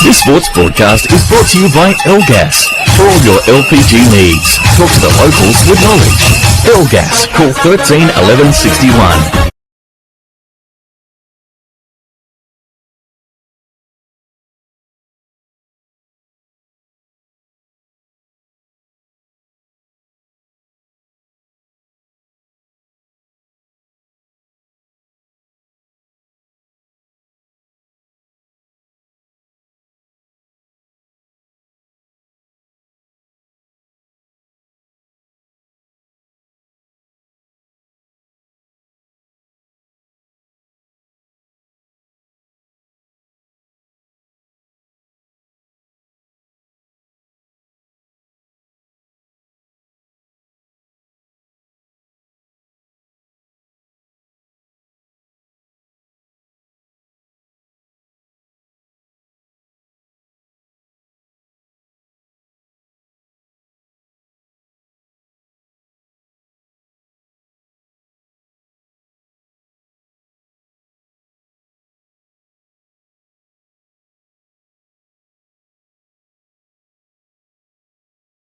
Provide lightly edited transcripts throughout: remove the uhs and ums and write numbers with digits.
This sports broadcast is brought to you by L-Gas. For all your LPG needs, talk to the locals with knowledge. L-Gas, call 13 11 61.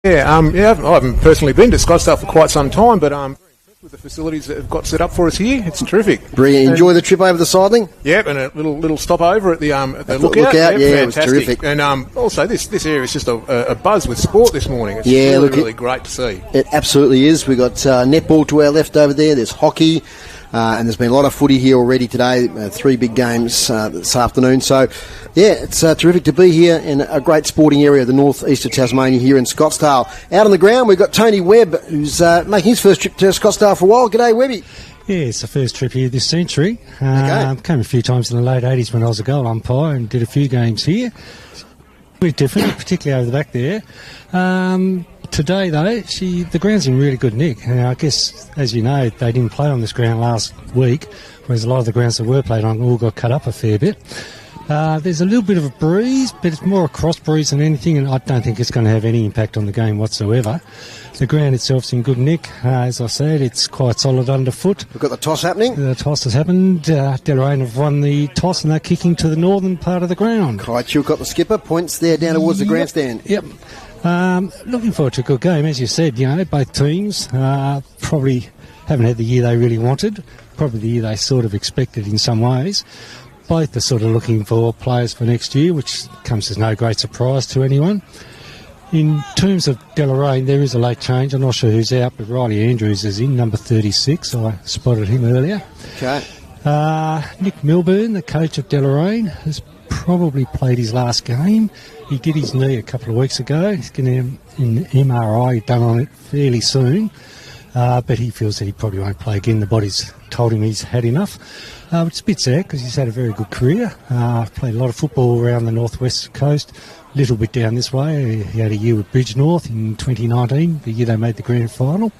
Yeah, I haven't personally been to Scottsdale for quite some time, but with the facilities that have got set up for us here, it's terrific. Brilliant. Enjoy the trip over the siding? Yep, and a little stop over at the lookout. Yeah, it was fantastic. terrific. And also, this area is just a buzz with sport this morning. It's really great to see. It absolutely is. We've got netball to our left over there. There's hockey. And there's been a lot of footy here already today, 3 big games this afternoon. So, yeah, it's terrific to be here in a great sporting area, the northeast of Tasmania here in Scottsdale. Out on the ground, we've got Tony Webb, who's making his first trip to Scottsdale for a while. G'day, Webby. Yeah, it's the first trip here this century. Came a few times in the late 80s when I was a goal umpire and did a few games here. A bit different, particularly over the back there. Today, though, the ground's in really good nick. I guess, as you know, they didn't play on this ground last week, whereas a lot of the grounds that were played on all got cut up a fair bit. There's a little bit of a breeze, but it's more a cross breeze than anything, and I don't think it's going to have any impact on the game whatsoever. The ground itself's in good nick. As I said, it's quite solid underfoot. We've got the toss happening. The toss has happened. Deloraine have won the toss, and they're kicking to the northern part of the ground. Kaichu got the skipper, points there down towards the grandstand. Yep. Looking forward to a good game. As you said, both teams probably haven't had the year they really wanted, probably the year they sort of expected in some ways. Both are sort of looking for players for next year, which comes as no great surprise to anyone. In terms of Deloraine, there is a late change. I'm not sure who's out, but Riley Andrews is in, number 36. I spotted him earlier. Okay. Nick Milburn, the coach of Deloraine, has probably played his last game. He did his knee a couple of weeks ago. He's getting an MRI done on it fairly soon, but he feels that he probably won't play again. The body's told him he's had enough. It's a bit sad because he's had a very good career. Played a lot of football around the northwest coast, a little bit down this way. He had a year with Bridge North in 2019, the year they made the grand final.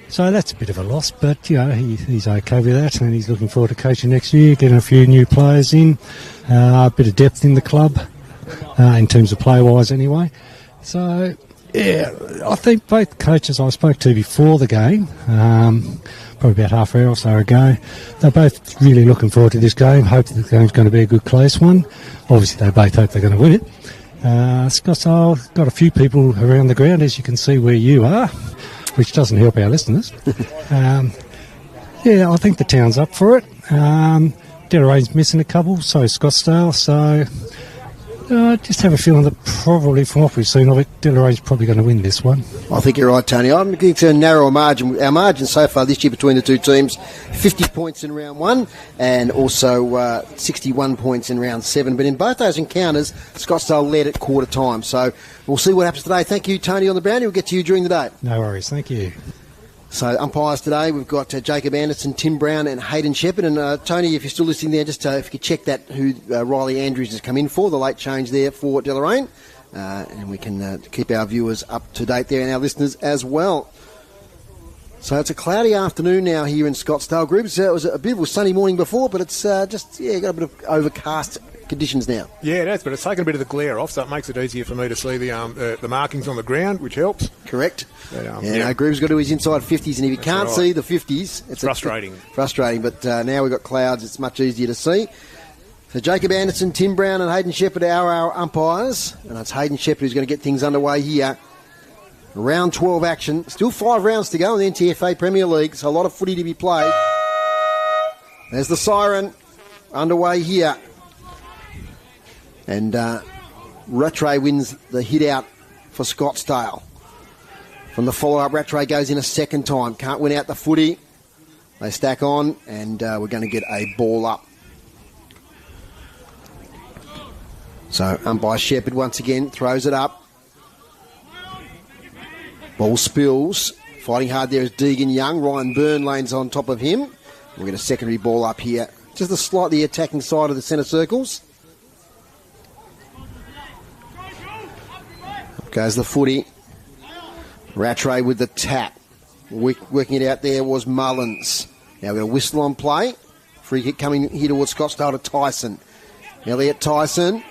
So that's a bit of a loss, but he's okay with that, and he's looking forward to coaching next year, getting a few new players in, a bit of depth in the club, in terms of play-wise anyway. So, yeah, I think both coaches I spoke to before the game, probably about half an hour or so ago, they're both really looking forward to this game, hope that the game's going to be a good close one. Obviously, they both hope they're going to win it. Scottsdale got a few people around the ground, as you can see where you are, which doesn't help our listeners. I think the town's up for it. Deloraine's missing a couple, so is Scottsdale. So I just have a feeling that probably, from what we've seen of it, Deloraine's probably going to win this one. I think you're right, Tony. I'm looking to narrow a margin. Our margin so far this year between the two teams, 50 points in round 1 and also 61 points in round 7. But in both those encounters, Scottsdale led at quarter time. So we'll see what happens today. Thank you, Tony, on the ground. We'll get to you during the day. No worries. Thank you. So umpires today, we've got Jacob Anderson, Tim Brown and Hayden Shepherd. And Tony, if you're still listening there, just if you could check that who Riley Andrews has come in for, the late change there for Deloraine. And we can keep our viewers up to date there and our listeners as well. So it's a cloudy afternoon now here in Scottsdale. Groups. It was a beautiful sunny morning before, but it's got a bit of overcast conditions now. Yeah, it has, but it's taken a bit of the glare off, so it makes it easier for me to see the markings on the ground, which helps. Correct. But, Groove's got to his inside 50s, and if you can't see the 50s, it's frustrating. Frustrating, but now we've got clouds, it's much easier to see. So Jacob Anderson, Tim Brown and Hayden Shepherd are our umpires, and it's Hayden Shepherd who's going to get things underway here. Round 12 action, still 5 rounds to go in the NTFA Premier League, so a lot of footy to be played. There's the siren underway here. And Rattray wins the hit out for Scottsdale. From the follow-up, Rattray goes in a second time. Can't win out the footy. They stack on, and we're going to get a ball up. So umpire Shepherd once again throws it up. Ball spills. Fighting hard there is Deegan Young. Ryan Byrne lanes on top of him. We'll get a secondary ball up here. Just the slightly attacking side of the centre circles. Goes the footy. Rattray with the tap. Working it out there was Mullins. Now we've got a whistle on play. Free kick coming here towards Scottsdale to Tyson. Elliot Tyson.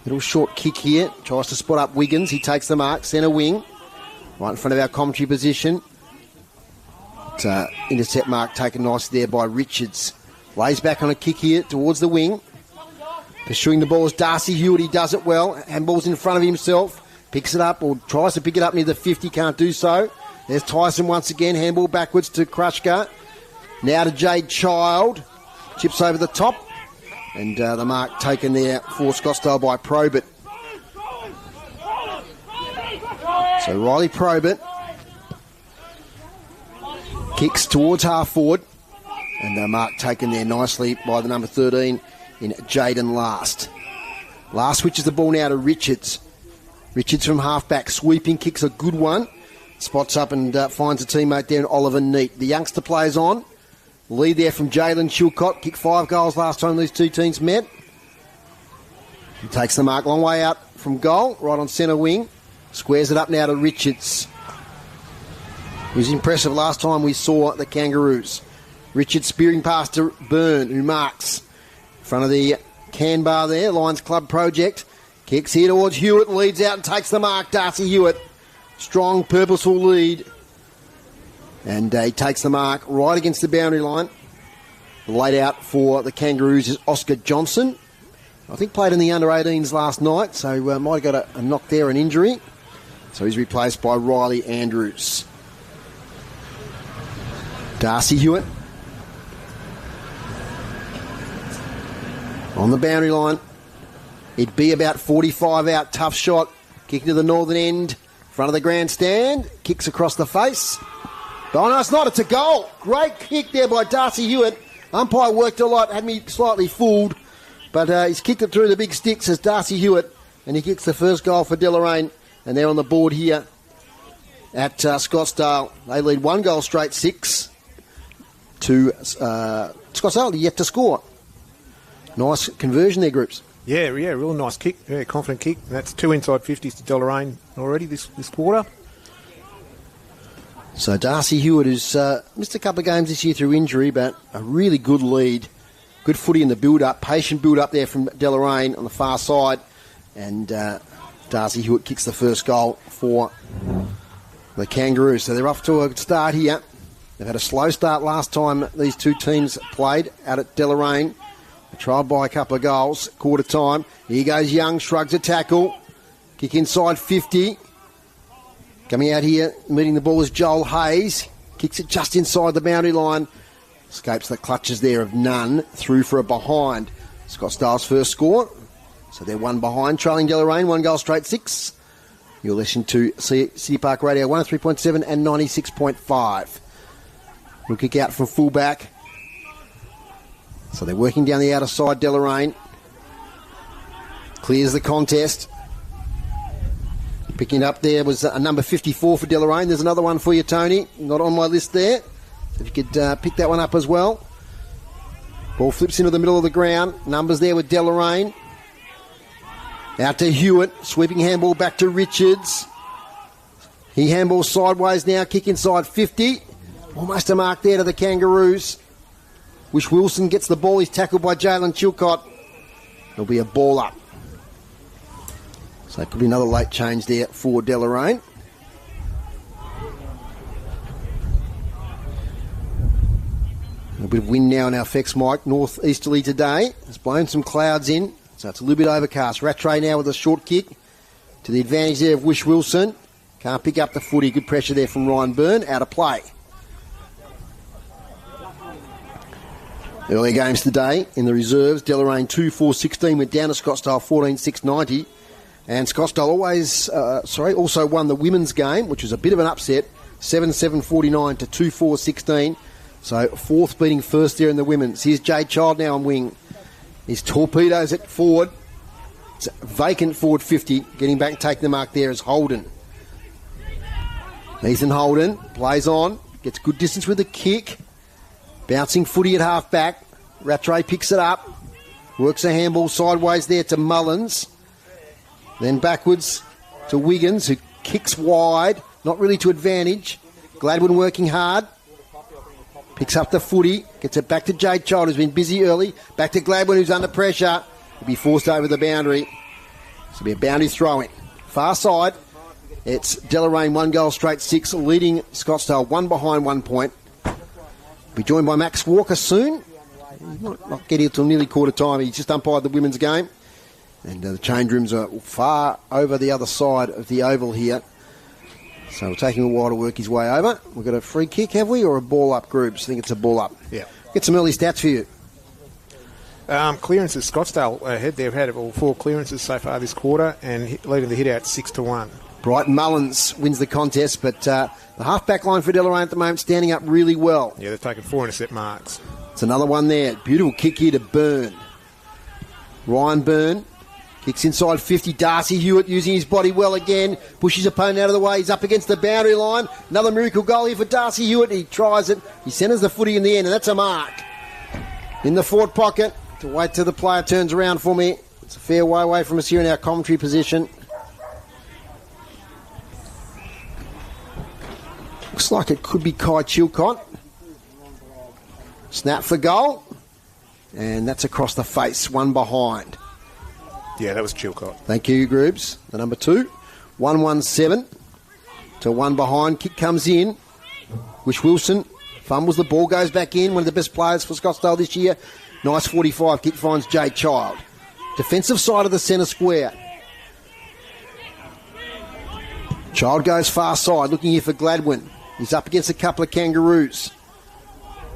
Little short kick here. Tries to spot up Wiggins. He takes the mark. Centre wing. Right in front of our commentary position. Intercept mark taken nicely there by Richards. Lays back on a kick here towards the wing. Pursuing the ball is Darcy Hewitt. He does it well. Handball's in front of himself. Picks it up or tries to pick it up near the 50. Can't do so. There's Tyson once again. Handball backwards to Krushka. Now to Jade Child. Chips over the top. And the mark taken there for Scottsdale by Probert. So Riley Probert kicks towards half forward. And the mark taken there nicely by the number 13 in Jaden Last. Last switches the ball now to Richards. Richards from half-back, sweeping, kicks a good one. Spots up and finds a teammate there in Oliver Neat. The youngster plays on. Lead there from Jalen Chilcott. Kicked 5 goals last time these two teams met. He takes the mark long way out from goal, right on centre wing. Squares it up now to Richards. He was impressive last time we saw the Kangaroos. Richards spearing past to Byrne, who marks. In front of the can bar there, Lions Club project. Kicks here towards Hewitt, leads out and takes the mark. Darcy Hewitt. Strong, purposeful lead. And he takes the mark right against the boundary line. Laid out for the Kangaroos is Oscar Johnson. I think played in the under-18s last night, so might have got a knock there, an injury. So he's replaced by Riley Andrews. Darcy Hewitt. On the boundary line. It'd be about 45 out. Tough shot. Kicking to the northern end. Front of the grandstand. Kicks across the face. Oh, no, it's not. It's a goal. Great kick there by Darcy Hewitt. Umpire worked a lot. Had me slightly fooled. But he's kicked it through the big sticks as Darcy Hewitt. And he kicks the first goal for Deloraine. And they're on the board here at Scottsdale. They lead 1 goal straight, 6 to Scottsdale. Yet to score. Nice conversion there, groups. Yeah, real nice kick. Yeah, confident kick. That's 2 inside 50s to Deloraine already this quarter. So Darcy Hewitt has missed a couple of games this year through injury, but a really good lead. Good footy in the build-up. Patient build-up there from Deloraine on the far side. And Darcy Hewitt kicks the first goal for the Kangaroos. So they're off to a good start here. They've had a slow start last time these two teams played out at Deloraine. They trialled by a couple of goals, quarter time. Here goes Young, shrugs a tackle. Kick inside 50. Coming out here, meeting the ball is Joel Hayes. Kicks it just inside the boundary line. Escapes the clutches there of Nunn. Through for a behind. Scottsdale's first score. So they're 1 behind, trailing Deloraine, 1 goal straight, 6. You're listening to City Park Radio 103.7 and 96.5. We'll kick out from fullback. So they're working down the outer side, Deloraine. Clears the contest. Picking up there was a number 54 for Deloraine. There's another one for you, Tony. Not on my list there. So if you could pick that one up as well. Ball flips into the middle of the ground. Numbers there with Deloraine. Out to Hewitt. Sweeping handball back to Richards. He handballs sideways now. Kick inside 50. Almost a mark there to the Kangaroos. Wish Wilson gets the ball. He's tackled by Jalen Chilcott. There'll be a ball up. So it could be another late change there for Deloraine. A bit of wind now in our FX mic, northeasterly today. It's blown some clouds in, so it's a little bit overcast. Rattray now with a short kick to the advantage there of Wish Wilson. Can't pick up the footy. Good pressure there from Ryan Byrne. Out of play. Earlier games today in the reserves. Deloraine 2-4-16 went down to Scottsdale 14-6-90. And Scottsdale also won the women's game, which was a bit of an upset, 7-7-49 to 2-4-16. So fourth beating first there in the women's. Here's Jade Child now on wing. His torpedoes at forward. It's vacant forward 50. Getting back and taking the mark there is Holden. Ethan Holden plays on. Gets good distance with the kick. Bouncing footy at half back. Rattray picks it up. Works a handball sideways there to Mullins. Then backwards to Wiggins, who kicks wide. Not really to advantage. Gladwin working hard. Picks up the footy. Gets it back to Jade Child, who's been busy early. Back to Gladwin, who's under pressure. He'll be forced over the boundary. This will be a boundary throw-in. Far side. It's Deloraine 1 goal straight 6, leading Scottsdale 1 behind 1 point. Be joined by Max Walker soon. He might not get here till nearly quarter time. He's just umpired the women's game. And the change rooms are far over the other side of the oval here. So we're taking a while to work his way over. We've got a free kick, have we, or a ball up, Groups? I think it's a ball up. Yeah. Get some early stats for you. Clearances, Scottsdale ahead. They've had all 4 clearances so far this quarter and leading the hit out 6-1. Brighton Mullins wins the contest, but the half-back line for Deloraine at the moment standing up really well. Yeah, they've taken 4 intercept marks. It's another one there. Beautiful kick here to Byrne. Ryan Byrne kicks inside 50. Darcy Hewitt using his body well again. Pushes his opponent out of the way. He's up against the boundary line. Another miracle goal here for Darcy Hewitt. He tries it. He centres the footy in the end, and that's a mark. In the forward pocket. To wait till the player turns around for me. It's a fair way away from us here in our commentary position. Looks like it could be Kai Chilcott. Snap for goal. And that's across the face. One behind. Yeah, that was Chilcott. Thank you, Groups. The number 2. 1-1-7 to 1 behind. Kick comes in. Wish Wilson fumbles the ball, goes back in. One of the best players for Scottsdale this year. Nice 45. Kick finds Jay Child. Defensive side of the centre square. Child goes far side, looking here for Gladwin. He's up against a couple of Kangaroos.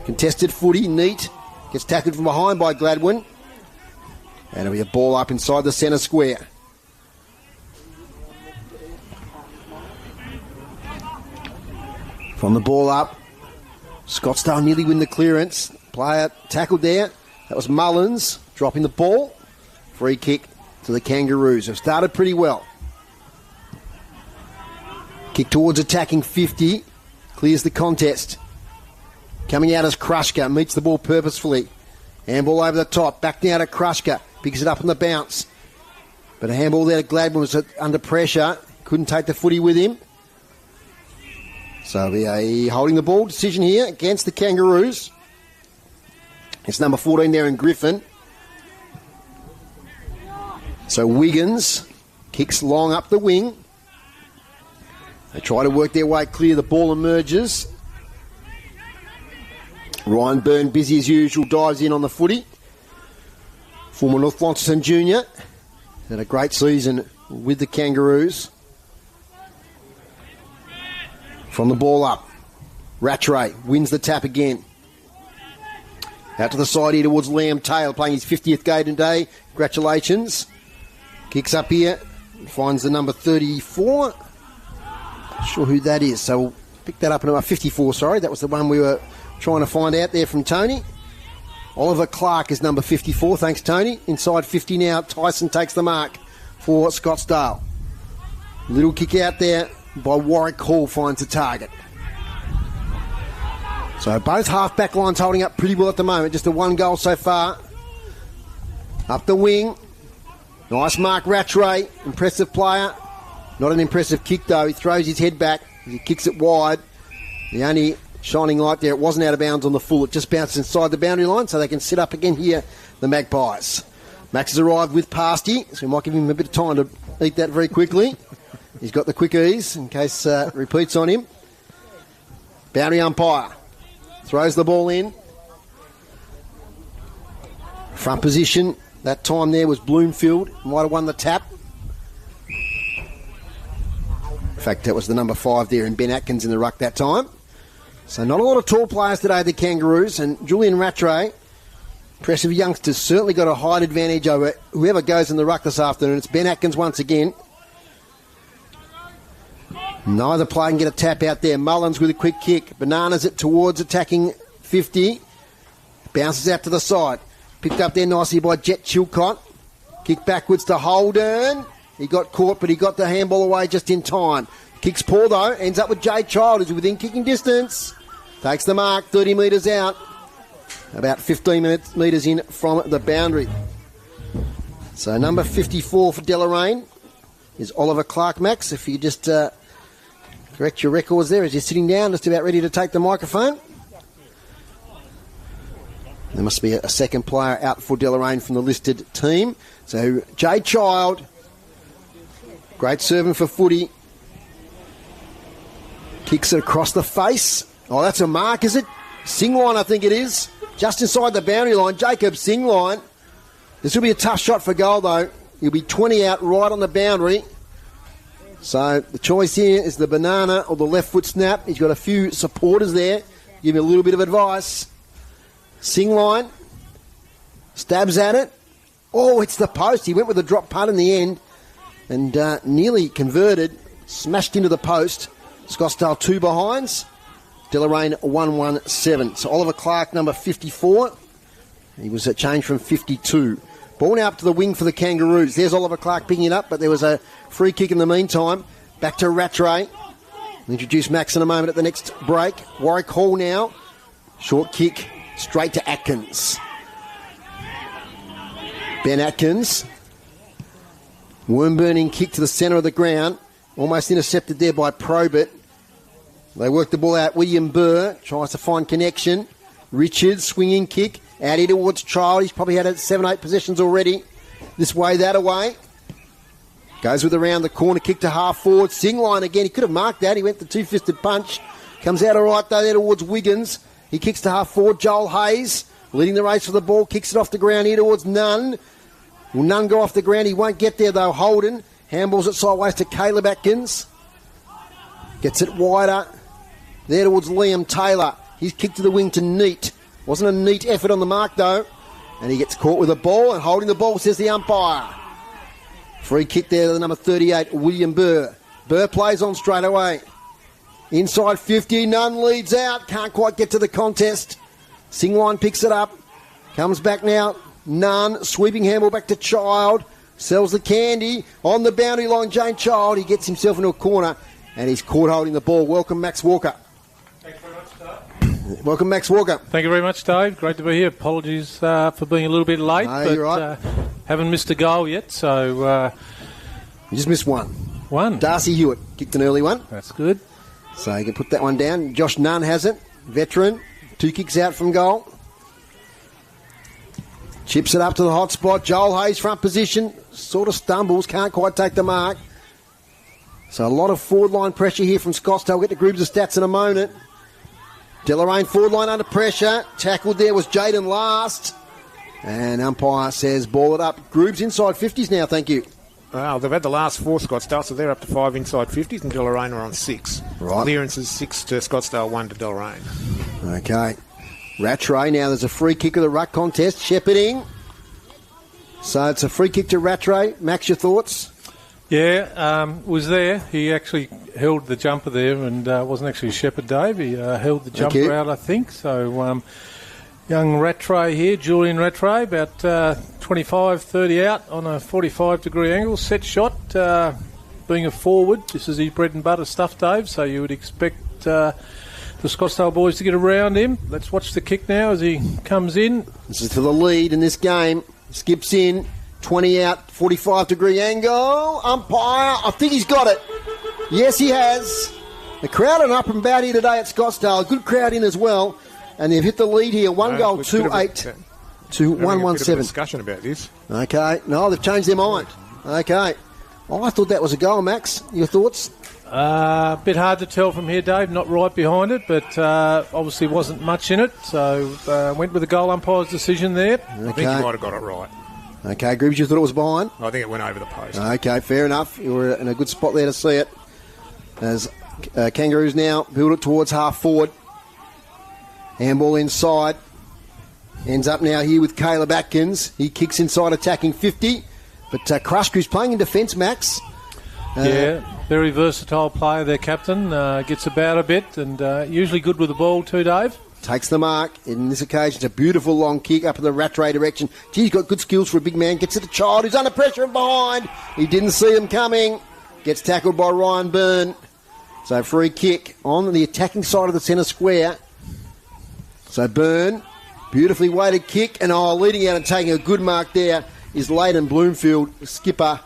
Contested footy, neat. Gets tackled from behind by Gladwin. And it'll be a ball up inside the centre square. From the ball up, Scottsdale nearly win the clearance. Player tackled there. That was Mullins dropping the ball. Free kick to the Kangaroos. Have started pretty well. Kick towards attacking 50. Clears the contest. Coming out as Krushka. Meets the ball purposefully. Handball over the top. Back down to Krushka. Picks it up on the bounce. But a handball there to Gladwin was under pressure. Couldn't take the footy with him. So a holding the ball decision here against the Kangaroos. It's number 14 there in Griffin. So Wiggins kicks long up the wing. They try to work their way clear. The ball emerges. Ryan Byrne, busy as usual, dives in on the footy. Former North Launceston Junior. Had a great season with the Kangaroos. From the ball up. Rattray wins the tap again. Out to the side here towards Liam Taylor, playing his 50th game day. Congratulations. Kicks up here. Finds the number 34. Not sure who that is, so we'll pick that up. Number 54, sorry. That was the one we were trying to find out there from Tony. Oliver Clark is number 54. Thanks, Tony. Inside 50 now. Tyson takes the mark for Scottsdale. Little kick out there by Warwick Hall finds the target. So both half-back lines holding up pretty well at the moment. Just a 1 goal so far. Up the wing. Nice mark, Rattray. Impressive player. Not an impressive kick, though. He throws his head back. He kicks it wide. The only shining light there, it wasn't out of bounds on the full. It just bounced inside the boundary line, so they can sit up again here, the Magpies. Max has arrived with pasty, so we might give him a bit of time to eat that very quickly. He's got the quick ease in case it repeats on him. Boundary umpire. Throws the ball in. Front position. That time there was Bloomfield. Might have won the tap. In fact, that was the number 5 there in Ben Atkins in the ruck that time. So not a lot of tall players today, the Kangaroos. And Julian Rattray, impressive youngsters, certainly got a height advantage over whoever goes in the ruck this afternoon. It's Ben Atkins once again. Neither player can get a tap out there. Mullins with a quick kick. Bananas it towards attacking 50. Bounces out to the side. Picked up there nicely by Jet Chilcott. Kick backwards to Holden. He got caught, but he got the handball away just in time. Kicks poor though. Ends up with Jay Child, who's within kicking distance. Takes the mark, 30 metres out. About 15 metres in from the boundary. So number 54 for Deloraine is Oliver Clark, Max. If you just correct your records there as you're sitting down, just about ready to take the microphone. There must be a second player out for Deloraine from the listed team. So Jay Child, great serving for footy. Kicks it across the face. Oh, that's a mark, is it? Singline, I think it is. Just inside the boundary line, Jacob Singline. This will be a tough shot for goal, though. He'll be 20 out right on the boundary. So the choice here is the banana or the left foot snap. He's got a few supporters there. Give him a little bit of advice. Sing line. Stabs at it. Oh, it's the post. He went with a drop punt in the end and nearly converted. Smashed into the post. Scottsdale 2 behinds. Deloraine 117. So Oliver Clark, number 54. He was changed from 52. Ball now up to the wing for the Kangaroos. There's Oliver Clark picking it up, but there was a free kick in the meantime. Back to Rattray. We'll introduce Max in a moment at the next break. Warwick Hall now. Short kick straight to Atkins. Ben Atkins. Worm-burning kick to the centre of the ground. Almost intercepted there by Probert. They work the ball out. William Burr tries to find connection. Richards, swinging kick. Out here towards Child. He's probably had 7-8 possessions already. This way, that away. Goes with around the corner kick to half forward. Sing line again. He could have marked that. He went the two-fisted punch. Comes out all right though there towards Wiggins. He kicks to half forward. Joel Hayes leading the race for the ball. Kicks it off the ground here towards Nunn. Will Nunn go off the ground? He won't get there though. Holden handballs it sideways to Caleb Atkins. Gets it wider. There towards Liam Taylor. He's kicked to the wing to Neat. Wasn't a neat effort on the mark though. And he gets caught with the ball, and holding the ball, says the umpire. Free kick there to the number 38, William Burr. Burr plays on straight away. Inside 50, Nunn leads out. Can't quite get to the contest. Singline picks it up. Comes back now. Nunn, sweeping handball back to Child. Sells the candy. On the boundary line, Jane Child. He gets himself into a corner, and he's caught holding the ball. Welcome, Max Walker. Welcome, Max Walker. Thank you very much, Dave. Great to be here. Apologies for being a little bit late, No, but you're right. haven't missed a goal yet, so... You just missed one. One. Darcy Hewitt kicked an early one. That's good. So you can put that one down. Josh Nunn has it. Veteran. 2 kicks out from goal. Chips it up to the hot spot. Joel Hayes front position. Sort of stumbles. Can't quite take the mark. So a lot of forward line pressure here from Scottsdale. We'll get to groups of stats in a moment. Deloraine forward line under pressure. Tackled there was Jaden Last. And umpire says ball it up. Groups inside 50s now, thank you. Well, they've had the last 4 Scottsdale, so they're up to 5 inside 50s, and Deloraine are on 6. Right. Clearances 6 to Scottsdale, 1 to Deloraine. Okay. Rattray now. There's a free kick of the ruck contest. Shepherding. So it's a free kick to Rattray. Max, your thoughts? Yeah, was there. He actually held the jumper there and wasn't actually Shepherd, Dave. He held the jumper out, I think. So young Rattray here, Julian Rattray, about 25, 30 out on a 45-degree angle. Set shot, being a forward. This is his bread and butter stuff, Dave, so you would expect the Scottsdale boys to get around him. Let's watch the kick now as he comes in. This is for the lead in this game. Skips in. 20 out, 45-degree angle. Umpire, I think he's got it. Yes, he has. The crowd are up and about here today at Scottsdale. Good crowd in as well. And they've hit the lead here. 1 goal, 2-8 to 117. Discussion about this. Okay. No, they've changed their mind. Okay. Oh, I thought that was a goal, Max. Your thoughts? A bit hard to tell from here, Dave. Not right behind it, but obviously wasn't much in it. So went with the goal umpire's decision there. I think you might have got it right. Okay, Gribbs, you thought it was behind? I think it went over the post. Okay, fair enough. You were in a good spot there to see it. As Kangaroos now build it towards half forward. Handball inside. Ends up now here with Caleb Atkins. He kicks inside, attacking 50. But Krushker's playing in defence, Max. Yeah, very versatile player, their captain. Gets about a bit and usually good with the ball too, Dave. Takes the mark. In this occasion, it's a beautiful long kick up in the Rattray direction. Gee, he's got good skills for a big man. Gets it to Child, who's under pressure and behind. He didn't see him coming. Gets tackled by Ryan Byrne. So free kick on the attacking side of the centre square. So Byrne, beautifully weighted kick. And leading out and taking a good mark there is Leighton Bloomfield, skipper.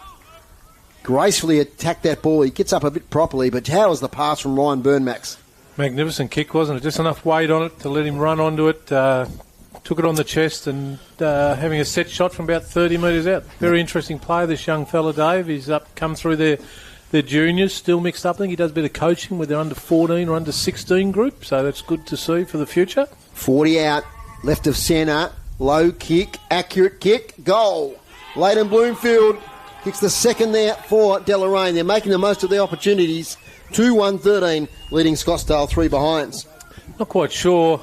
Gracefully attacked that ball. He gets up a bit properly, but how was the pass from Ryan Byrne, Max? Magnificent kick, wasn't it? Just enough weight on it to let him run onto it. Took it on the chest and having a set shot from about 30 metres out. Very interesting player, this young fella, Dave. He's come through their juniors, still mixed up. I think he does a bit of coaching with their under 14 or under 16 group, so that's good to see for the future. 40 out, left of centre, low kick, accurate kick, goal. Leighton Bloomfield Kicks the second there for Deloraine. They're making the most of their opportunities. 2-1-13, leading Scottsdale 3 behinds. Not quite sure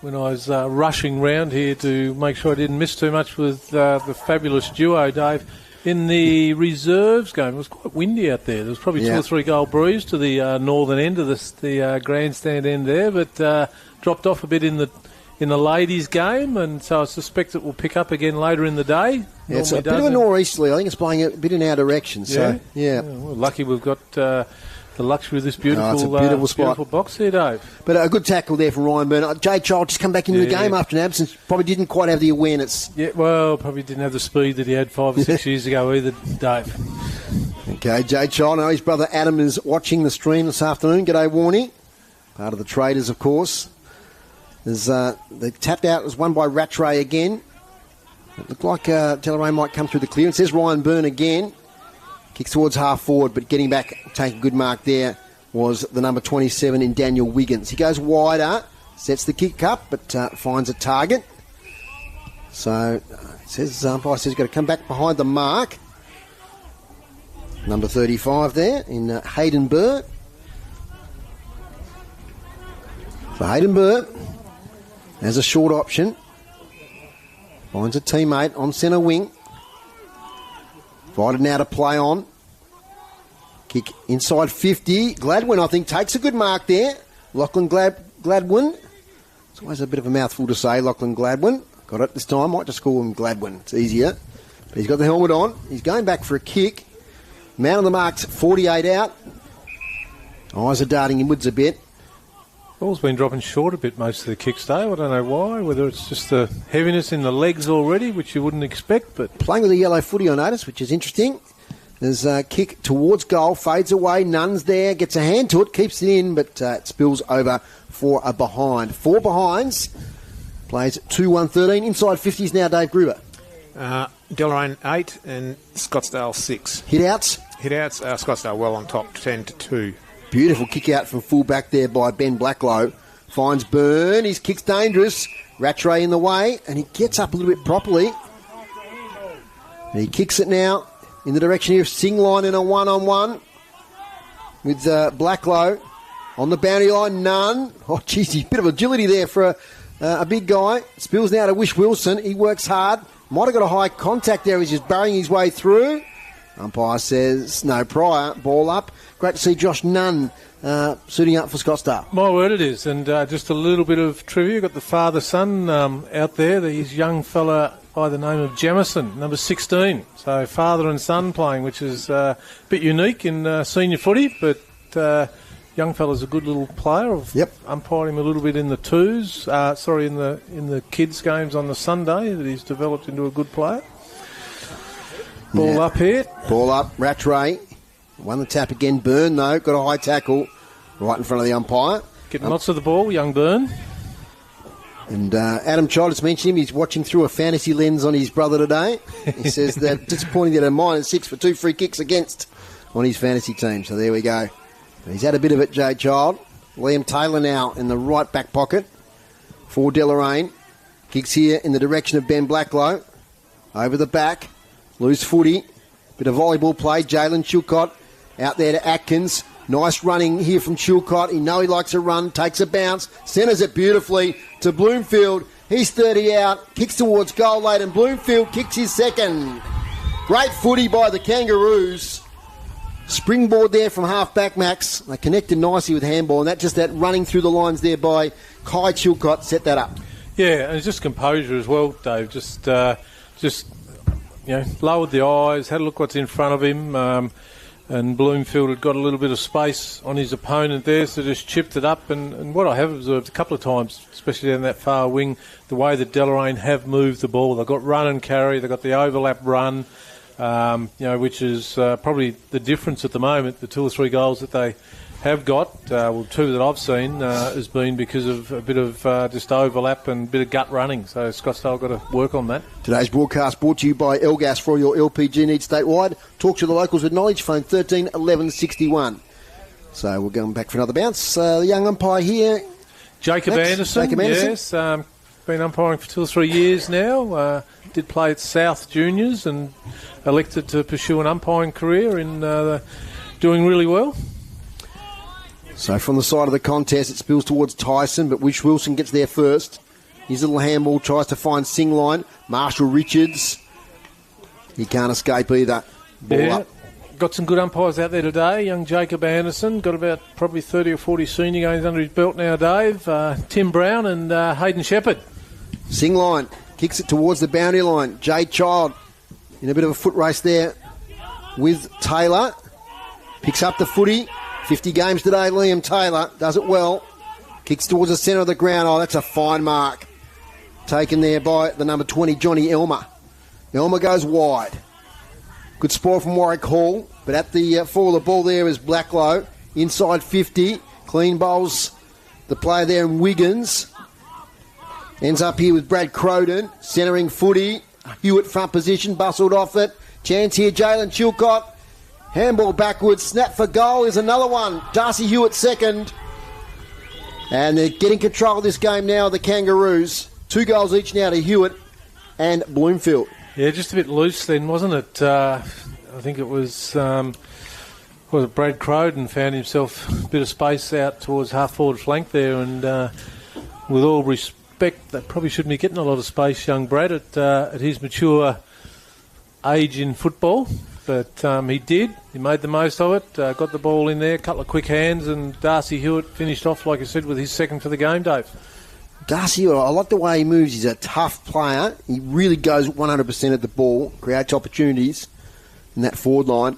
when I was rushing round here to make sure I didn't miss too much with the fabulous duo, Dave. In the reserves game, it was quite windy out there. There was probably 2 or 3 goal breeze to the northern end of the grandstand end there, but dropped off a bit in the ladies' game, and so I suspect it will pick up again later in the day. Yeah, it's a bit of a nor'easterly. I think it's blowing a bit in our direction. So yeah. Well, lucky we've got the luxury of this beautiful, it's a beautiful spot. Beautiful box there, Dave. But a good tackle there from Ryan Byrne. Jay Child just come back into the game after an absence. Probably didn't quite have the awareness. Yeah, well, probably didn't have the speed that he had 5 or 6 years ago either, Dave. Okay, Jay Child. Now his brother Adam is watching the stream this afternoon. G'day, Warnie. Part of the Traders, of course. There's the tapped out was won by Rattray again. It looked like Deloraine might come through the clearance. There's Ryan Byrne again. Kicks towards half forward, but getting back, taking a good mark there was the number 27 in Daniel Wiggins. He goes wider, sets the kick up, but finds a target. So it says umpire says he's got to come back behind the mark. Number 35 there in Hayden Burr. So Hayden Burr has a short option. Finds a teammate on centre wing. Invited now to play on. Kick inside 50. Gladwin, I think, takes a good mark there. Lachlan Gladwin. It's always a bit of a mouthful to say, Lachlan Gladwin. Got it this time. Might just call him Gladwin. It's easier. But he's got the helmet on. He's going back for a kick. Man on the mark's 48 out. Eyes are darting inwards a bit. Ball's been dropping short a bit most of the kicks, Dave. I don't know why, whether it's just the heaviness in the legs already, which you wouldn't expect. But playing with a yellow footy, I notice, which is interesting. There's a kick towards goal, fades away, Nunn's there, gets a hand to it, keeps it in, but it spills over for a behind. 4 behinds, plays 2-1-13. Inside 50s now, Dave Gruber. Deloraine 8 and Scottsdale 6. Hit-outs? Hit-outs, Scottsdale well on top, 10-2. Beautiful kick out from full back there by Ben Blacklow. Finds Byrne. His kick's dangerous. Rattray in the way, and he gets up a little bit properly. And he kicks it now in the direction here of Singline in a one-on-one with Blacklow on the boundary line. Nunn. Oh, geez, a bit of agility there for a big guy. Spills now to Wish Wilson. He works hard. Might have got a high contact there. He's just burying his way through. Umpire says no prior. Ball up. Great to see Josh Nunn suiting up for Scottsdale. My word it is. And just a little bit of trivia. You've got the father-son out there. His young fella by the name of Jamison, number 16. So father and son playing, which is a bit unique in senior footy. But young fella's a good little player. I've umpired him a little bit in the twos. In the kids' games on the Sunday that he's developed into a good player. Ball up here. Ball up. Rattray won the tap again. Byrne, though, got a high tackle right in front of the umpire. Getting lots of the ball, young Byrne. And Adam Child has mentioned him. He's watching through a fantasy lens on his brother today. He says that disappointing that a -6 for 2 free kicks against on his fantasy team. So there we go. He's had a bit of it, Jay Child. Liam Taylor now in the right back pocket for Deloraine. Kicks here in the direction of Ben Blacklow. Over the back. Loose footy. Bit of volleyball play. Jalen Chilcott out there to Atkins. Nice running here from Chilcott. He likes a run. Takes a bounce. Centres it beautifully to Bloomfield. He's 30 out. Kicks towards goal late, and Bloomfield kicks his second. Great footy by the Kangaroos. Springboard there from half-back Max. They connected nicely with handball, and that running through the lines there by Kai Chilcott set that up. Yeah, and it's just composure as well, Dave. Just lowered the eyes, had a look what's in front of him, and Bloomfield had got a little bit of space on his opponent there, so just chipped it up. And what I have observed a couple of times, especially down that far wing, the way that Deloraine have moved the ball. They've got run and carry, they've got the overlap run, which is probably the difference at the moment. The 2 or 3 goals that they have got, 2 that I've seen, has been because of a bit of just overlap and a bit of gut running. So Scottsdale got to work on that. Today's broadcast brought to you by Elgas for all your LPG needs statewide. Talk to the locals with knowledge. Phone 13 11 61. So we're going back for another bounce. The young umpire here. Jacob Anderson. Yes. been umpiring for 2 or 3 years now. Did play at South Juniors and elected to pursue an umpiring career in doing really well. So from the side of the contest, it spills towards Tyson, but Wish Wilson gets there first. His little handball tries to find Singline. Marshall Richards. He can't escape either. Ball up. Got some good umpires out there today. Young Jacob Anderson got about probably 30 or 40 senior games under his belt now, Dave. Tim Brown and Hayden Shepherd. Singline kicks it towards the boundary line. Jay Child in a bit of a foot race there with Taylor. Picks up the footy. 50 games today, Liam Taylor does it well. Kicks towards the centre of the ground. Oh, that's a fine mark. Taken there by the number 20, Johnny Elmer. Elmer goes wide. Good spoil from Warwick Hall, but at the fall of the ball there is Blacklow. Inside 50. Clean bowls the player there in Wiggins. Ends up here with Brad Croden. Centering footy. Hewitt front position, bustled off it. Chance here, Jalen Chilcott. Handball backwards. Snap for goal is another one. Darcy Hewitt second. And they're getting control of this game now, the Kangaroos. 2 goals each now to Hewitt and Bloomfield. Yeah, just a bit loose then, wasn't it? I think it was Brad Croden found himself a bit of space out towards half-forward flank there, and with all respect, they probably shouldn't be getting a lot of space, young Brad, at his mature age in football. But he did. He made the most of it, got the ball in there, a couple of quick hands, and Darcy Hewitt finished off, like I said, with his second for the game, Dave. Darcy, I like the way he moves. He's a tough player. He really goes 100% at the ball, creates opportunities in that forward line.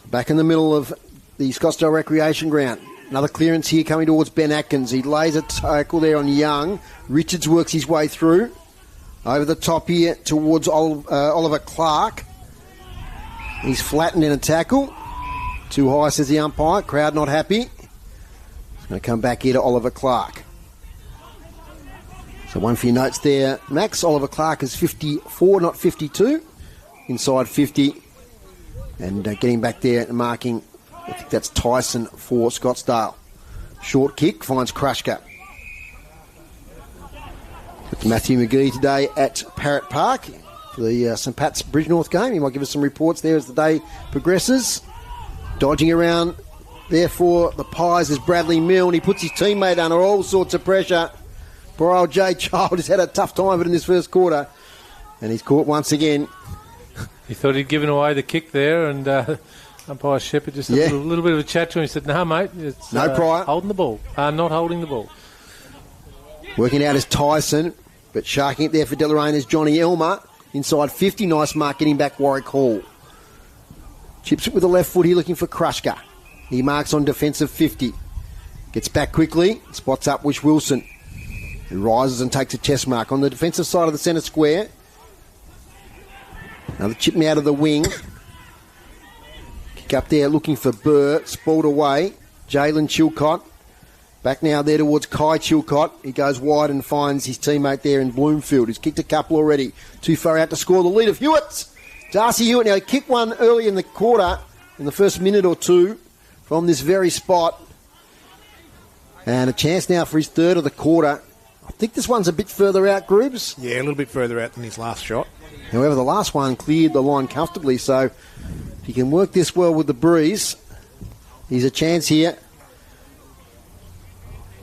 Back in the middle of the Scottsdale Recreation Ground. Another clearance here coming towards Ben Atkins. He lays a tackle there on Young. Richards works his way through. Over the top here towards Oliver Clark. He's flattened in a tackle. Too high, says the umpire. Crowd not happy. He's going to come back here to Oliver Clark. So one for your notes there, Max. Oliver Clark is 54, not 52. Inside 50. And getting back there and marking, I think that's Tyson for Scottsdale. Short kick, finds Krushka. With Matthew McGee today at Parrot Park for the St Pat's Bridgenorth game. He might give us some reports there as the day progresses. Dodging around there for the Pies is Bradley Mill, and he puts his teammate under all sorts of pressure. Poor old Jay Child has had a tough time of it in this first quarter, and he's caught once again. He thought he'd given away the kick there, and umpire Shepherd just had a little bit of a chat to him. He said, "No, mate, it's no prior. Holding the ball, not holding the ball." Working out is Tyson, but sharking it there for Deloraine is Johnny Elmer. Inside 50, nice mark, getting back Warwick Hall. Chips it with the left foot here, looking for Krushka. He marks on defensive 50. Gets back quickly, spots up Wish Wilson. He rises and takes a chest mark on the defensive side of the centre square. Another chip me out of the wing. Kick up there looking for Burr. Spoiled away. Jalen Chilcott. Back now there towards Kai Chilcott. He goes wide and finds his teammate there in Bloomfield. He's kicked a couple already. Too far out to score the lead of Hewitt. Darcy Hewitt. Now he kicked one early in the quarter, in the first minute or two, from this very spot. And a chance now for his third of the quarter. I think this one's a bit further out, Groobs. Yeah, a little bit further out than his last shot. However, the last one cleared the line comfortably, so if he can work this well with the breeze, he's a chance here.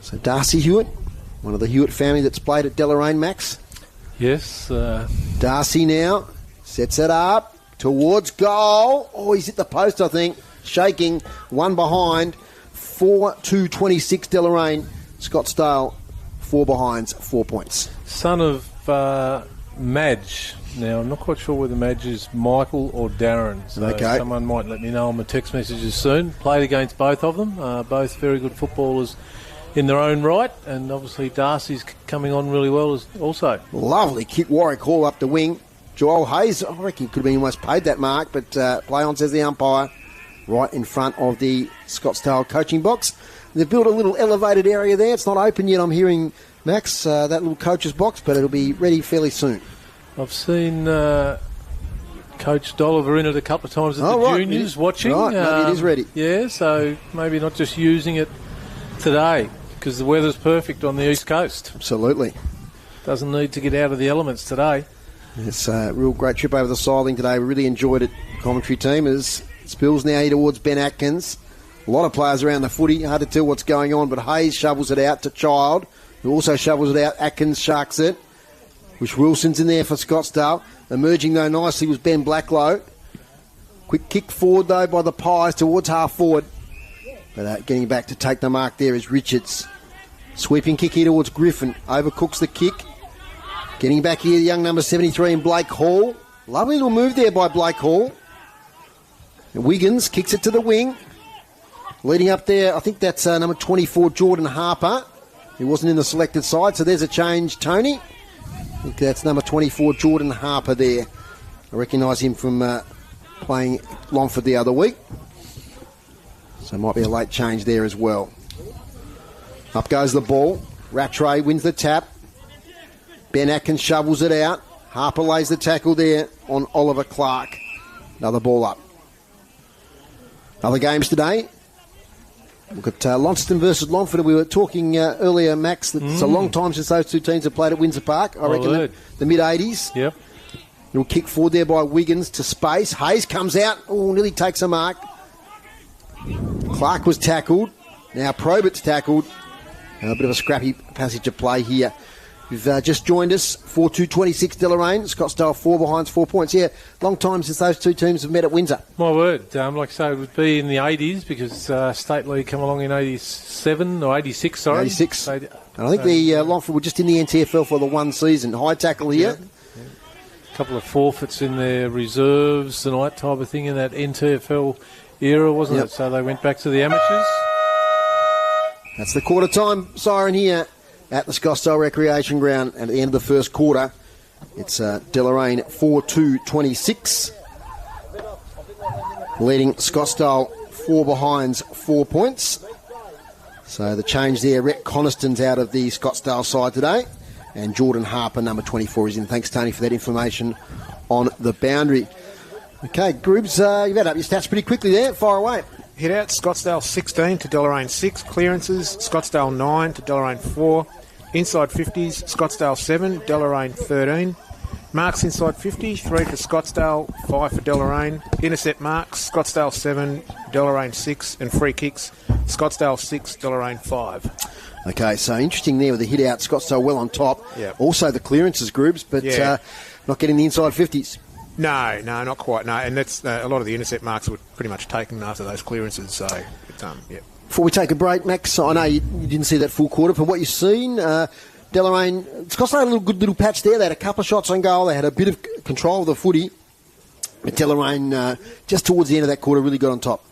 So Darcy Hewitt, one of the Hewitt family that's played at Deloraine, Max. Yes. Darcy now sets it up towards goal. Oh, he's hit the post, I think. Shaking, one behind. 4-2-26 Deloraine. Scottsdale, 4 behinds, 4 points. Son of Madge. Now, I'm not quite sure whether Madge is Michael or Darren. So okay. Someone might let me know on my text messages soon. Played against both of them. Both very good footballers in their own right. And obviously Darcy's coming on really well also. Lovely kick, Warwick Hall up the wing. Joel Hayes, I reckon he could have been almost paid that mark, but play on, says the umpire, right in front of the Scottsdale coaching box. They've built a little elevated area there. It's not open yet, I'm hearing, Max, that little coach's box, but it'll be ready fairly soon. I've seen Coach Dolliver in it a couple of times at the juniors watching. Right, maybe it is ready. Yeah, so maybe not just using it today because the weather's perfect on the east coast. Absolutely. doesn't need to get out of the elements today. It's a real great trip over the siling today. We really enjoyed it, commentary team, as spills now here towards Ben Atkins. A lot of players around the footy. Hard to tell what's going on, but Hayes shovels it out to Child, who also shovels it out. Atkins sharks it. Which Wilson's in there for Scottsdale. Emerging, though, nicely was Ben Blacklow. Quick kick forward, though, by the Pies towards half forward. But getting back to take the mark there is Richards. Sweeping kick here towards Griffin. Overcooks the kick. Getting back here, the young number 73 in Blake Hall. Lovely little move there by Blake Hall. And Wiggins kicks it to the wing. Leading up there, I think that's number 24, Jordan Harper. He wasn't in the selected side, so there's a change, Tony. I think that's number 24, Jordan Harper there. I recognise him from playing Longford the other week. So it might be a late change there as well. Up goes the ball. Rattray wins the tap. Ben Atkins shovels it out. Harper lays the tackle there on Oliver Clark. Another ball up. Other games today. We've got Launceston versus Longford. We were talking earlier, Max, that it's a long time since those two teams have played at Windsor Park. I reckon the mid-80s. Yep. Little kick forward there by Wiggins to space. Hayes comes out. Oh, nearly takes a mark. Clark was tackled. Now Probert's tackled. A bit of a scrappy passage of play here. You've just joined us, 4-2-26 Deloraine. Scottsdale 4 behind 4 points. Yeah, long time since those two teams have met at Windsor. My word. Like I say, it would be in the 80s because State League come along in 87 or 86, sorry. 86. And I think the Longford were just in the NTFL for the one season. High tackle here. Yeah. A couple of forfeits in their reserves tonight type of thing in that NTFL era, wasn't it? So they went back to the amateurs. That's the quarter time siren here at the Scottsdale Recreation Ground. And at the end of the first quarter, it's Deloraine 4-2-26. Leading Scottsdale 4 behinds 4 points. So the change there, Rhett Coniston's out of the Scottsdale side today. And Jordan Harper, number 24, is in. Thanks, Tony, for that information on the boundary. Okay, Groobs, you've had up your stats pretty quickly there. Fire away. Hit out, Scottsdale 16 to Deloraine 6. Clearances, Scottsdale 9 to Deloraine 4. Inside 50s, Scottsdale 7, Deloraine 13. Marks inside 50, 3 for Scottsdale, 5 for Deloraine. Intercept marks, Scottsdale 7, Deloraine 6. And free kicks, Scottsdale 6, Deloraine 5. Okay, so interesting there with the hit out. Scottsdale well on top. Yep. Also the clearances, Groobs, but not getting the inside 50s. No, not quite. No, and that's a lot of the intercept marks were pretty much taken after those clearances. So, yeah. Before we take a break, Max, I know you didn't see that full quarter. From what you've seen, Deloraine, Scottsdale had a good little patch there. They had a couple of shots on goal. They had a bit of control of the footy. But Deloraine, just towards the end of that quarter, really got on top.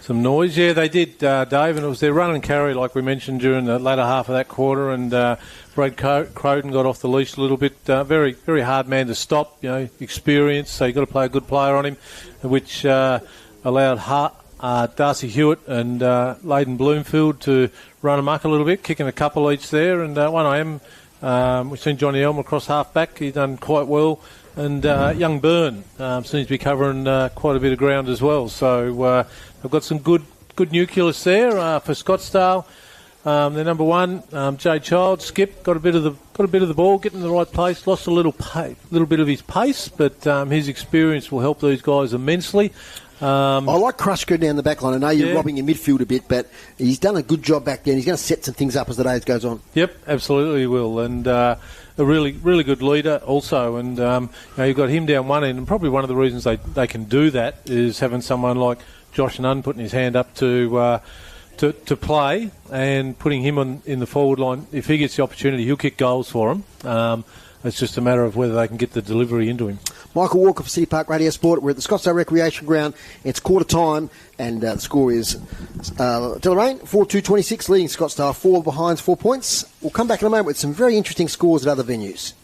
Some noise, yeah, they did, Dave, and it was their run and carry, like we mentioned, during the latter half of that quarter, and Brad Croden got off the leash a little bit. Very, very hard man to stop, experience, so you've got to play a good player on him, which allowed Darcy Hewitt and Leighton Bloomfield to run amok a little bit, kicking a couple each there, and we've seen Johnny Elm across half-back, he's done quite well. And young Byrne seems to be covering quite a bit of ground as well. So they've got some good nucleus there for Scottsdale. They're number one. Jay Child, Skip, got a bit of the ball, getting in the right place. Lost a little bit of his pace, but his experience will help these guys immensely. I like Krushko down the back line. I know you're robbing your midfield a bit, but he's done a good job back there, and he's going to set some things up as the day goes on. Yep, absolutely he will. And a really, really good leader also. And you've got him down one end, and probably one of the reasons they can do that is having someone like Josh Nunn putting his hand up to play and putting him in the forward line. If he gets the opportunity, he'll kick goals for them. It's just a matter of whether they can get the delivery into him. Michael Walker for City Park Radio Sport. We're at the Scottsdale Recreation Ground. It's quarter time, and the score is Deloraine 4-2-26, leading Scottsdale 4 behind 4 points. We'll come back in a moment with some very interesting scores at other venues.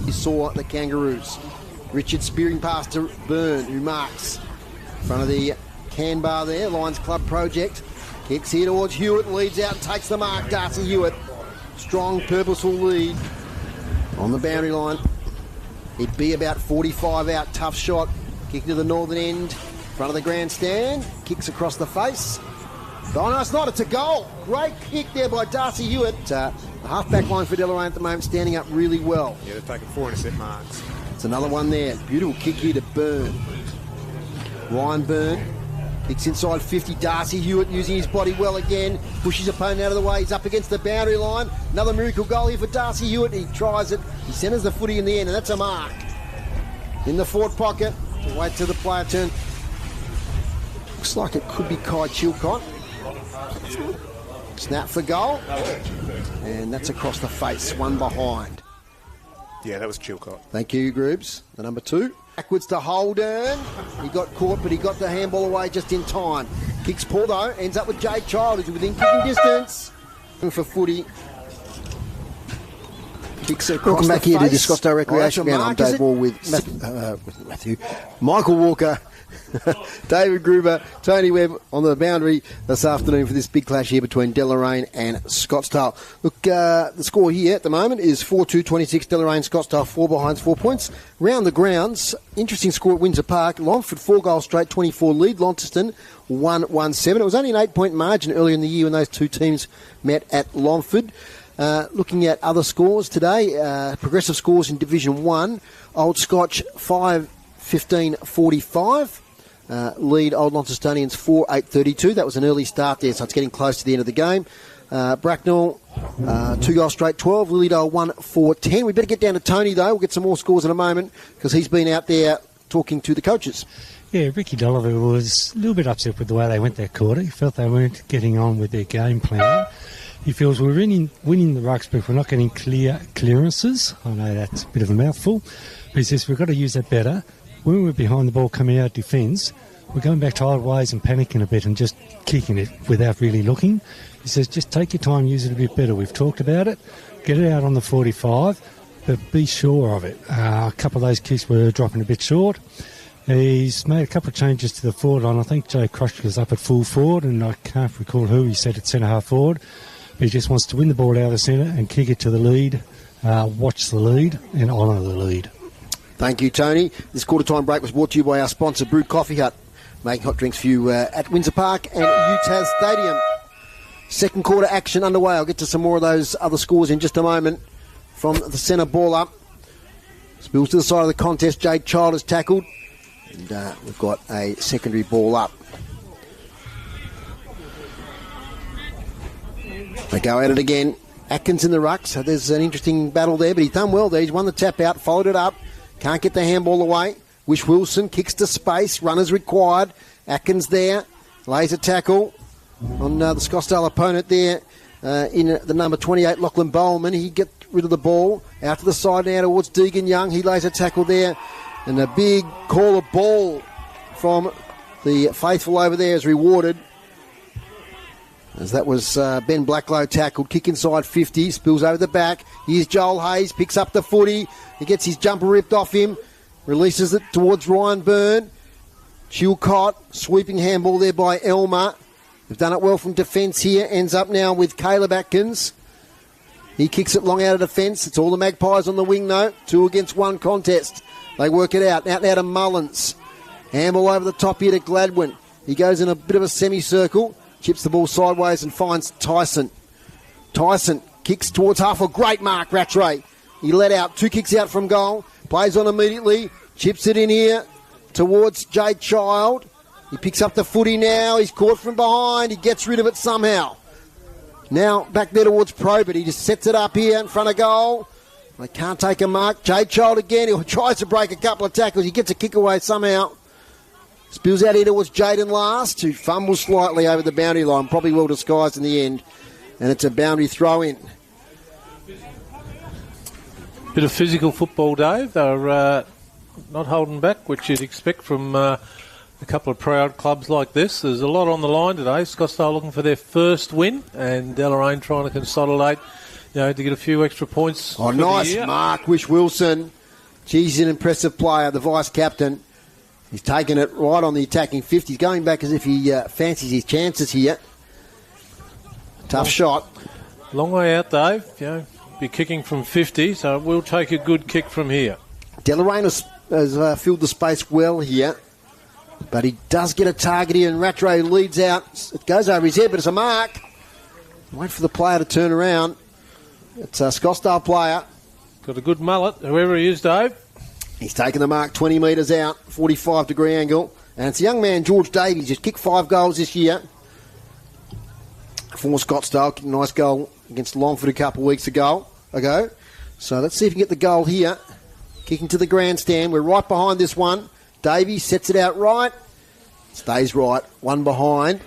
He saw the Kangaroos. Richard spearing past to Byrne, who marks in front of the can bar there. Lions Club project. Kicks here towards Hewitt, leads out and takes the mark. Darcy Hewitt. Strong, purposeful lead on the boundary line. He'd be about 45 out. Tough shot. Kicking to the northern end. Front of the grandstand. Kicks across the face. Oh, no, it's not. It's a goal. Great kick there by Darcy Hewitt. The half-back line for Deloraine at the moment standing up really well. Yeah, they're taking 4 intercept marks. It's another one there. Beautiful kick here to Byrne. Ryan Byrne. Kicks inside 50. Darcy Hewitt using his body well again. Pushes opponent out of the way. He's up against the boundary line. Another miracle goal here for Darcy Hewitt. He tries it. He centres the footy in the end, and that's a mark. In the forward pocket. Wait till the player turn. Looks like it could be Kai Chilcott. Snap for goal. And that's across the face. One behind. Yeah, that was Chilcott. Thank you, Groobs. The number 2. Backwards to Holden. He got caught, but he got the handball away just in time. Kicks Paul, though. Ends up with Jade Child, who's within kicking distance. For footy. Kicks across Welcome back here to the face. Scottsdale Recreation Ground. I'm Dave Wall with Matthew, Michael Walker, David Gruber, Tony Webb on the boundary this afternoon for this big clash here between Deloraine and Scottsdale. Look, the score here at the moment is 4-2-26 Deloraine, Scottsdale 4 behinds, 4 points. Round the grounds, interesting score at Windsor Park. Longford 4 goals straight, 24 lead. Launceston 1-1-7. It was only an 8-point margin earlier in the year when those two teams met at Longford. Looking at other scores today, progressive scores in Division 1, Old Scotch 5-15-45, lead Old Launcestonians 4-8-32. That was an early start there, so it's getting close to the end of the game. Bracknell 2 goals straight, 12, Lilydale 1-4-10. We better get down to Tony, though. We'll get some more scores in a moment because he's been out there talking to the coaches. Yeah, Ricky Dolliver was a little bit upset with the way they went that quarter. He felt they weren't getting on with their game plan. He feels we're winning the rucks, but we're not getting clearances. I know that's a bit of a mouthful. But he says we've got to use that better. When we're behind the ball coming out defence, we're going back to old ways and panicking a bit and just kicking it without really looking. He says just take your time, use it a bit better. We've talked about it. Get it out on the 45, but be sure of it. A couple of those kicks were dropping a bit short. He's made a couple of changes to the forward line. I think Joe Crush was up at full forward, and I can't recall who he said at centre-half forward. He just wants to win the ball out of the centre and kick it to the lead, watch the lead and honour the lead. Thank you, Tony. This quarter-time break was brought to you by our sponsor, Brew Coffee Hut, making hot drinks for you at Windsor Park and UTAS Stadium. Second quarter action underway. I'll get to some more of those other scores in just a moment. From the centre, ball up. Spills to the side of the contest. Jade Child is tackled. And we've got a secondary ball up. They go at it again. Atkins in the ruck, so there's an interesting battle there, but he's done well there. He's won the tap out, followed it up. Can't get the handball away. Wish Wilson kicks to space. Runners required. Atkins there. Lays a tackle on the Scottsdale opponent there in the number 28, Lachlan Bowman. He gets rid of the ball. Out to the side now towards Deegan Young. He lays a tackle there. And a big call of ball from the faithful over there is rewarded. As that was Ben Blacklow tackled, kick inside 50, spills over the back. Here's Joel Hayes, picks up the footy. He gets his jumper ripped off him, releases it towards Ryan Byrne. Chilcott, sweeping handball there by Elmer. They've done it well from defence here. Ends up now with Caleb Atkins. He kicks it long out of defence. It's all the Magpies on the wing, though. 2 against 1 contest. They work it out. Out now to Mullins. Handball over the top here to Gladwin. He goes in a bit of a semicircle. Chips the ball sideways and finds Tyson. Tyson kicks towards half. Great mark, Rattray. He let out. 2 kicks out from goal. Plays on immediately. Chips it in here towards Jade Child. He picks up the footy now. He's caught from behind. He gets rid of it somehow. Now back there towards Probert. He just sets it up here in front of goal. They can't take a mark. Jade Child again. He tries to break a couple of tackles. He gets a kick away somehow. Spills out here towards Jaden Last, who fumbles slightly over the boundary line. Probably well disguised in the end. And it's a boundary throw in. Bit of physical football, Dave. They're not holding back, which you'd expect from a couple of proud clubs like this. There's a lot on the line today. Scottsdale looking for their first win, and Deloraine trying to consolidate to get a few extra points. Oh, nice mark, Wish Wilson. He's an impressive player, the vice-captain. He's taken it right on the attacking 50. He's going back as if he fancies his chances here. Tough shot. Long way out, Dave. Be kicking from 50, so we'll take a good kick from here. Deloraine has filled the space well here, but he does get a target here, and Rattray leads out. It goes over his head, but it's a mark. Wait for the player to turn around. It's a Scottsdale player. Got a good mullet, whoever he is, Dave. He's taken the mark 20 metres out, 45-degree angle. And it's a young man, George Davies, just kicked 5 goals this year for Scottsdale. Kicked a nice goal against Longford a couple of weeks ago. So let's see if we can get the goal here. Kicking to the grandstand. We're right behind this one. Davies sets it out right. Stays right. 1 behind.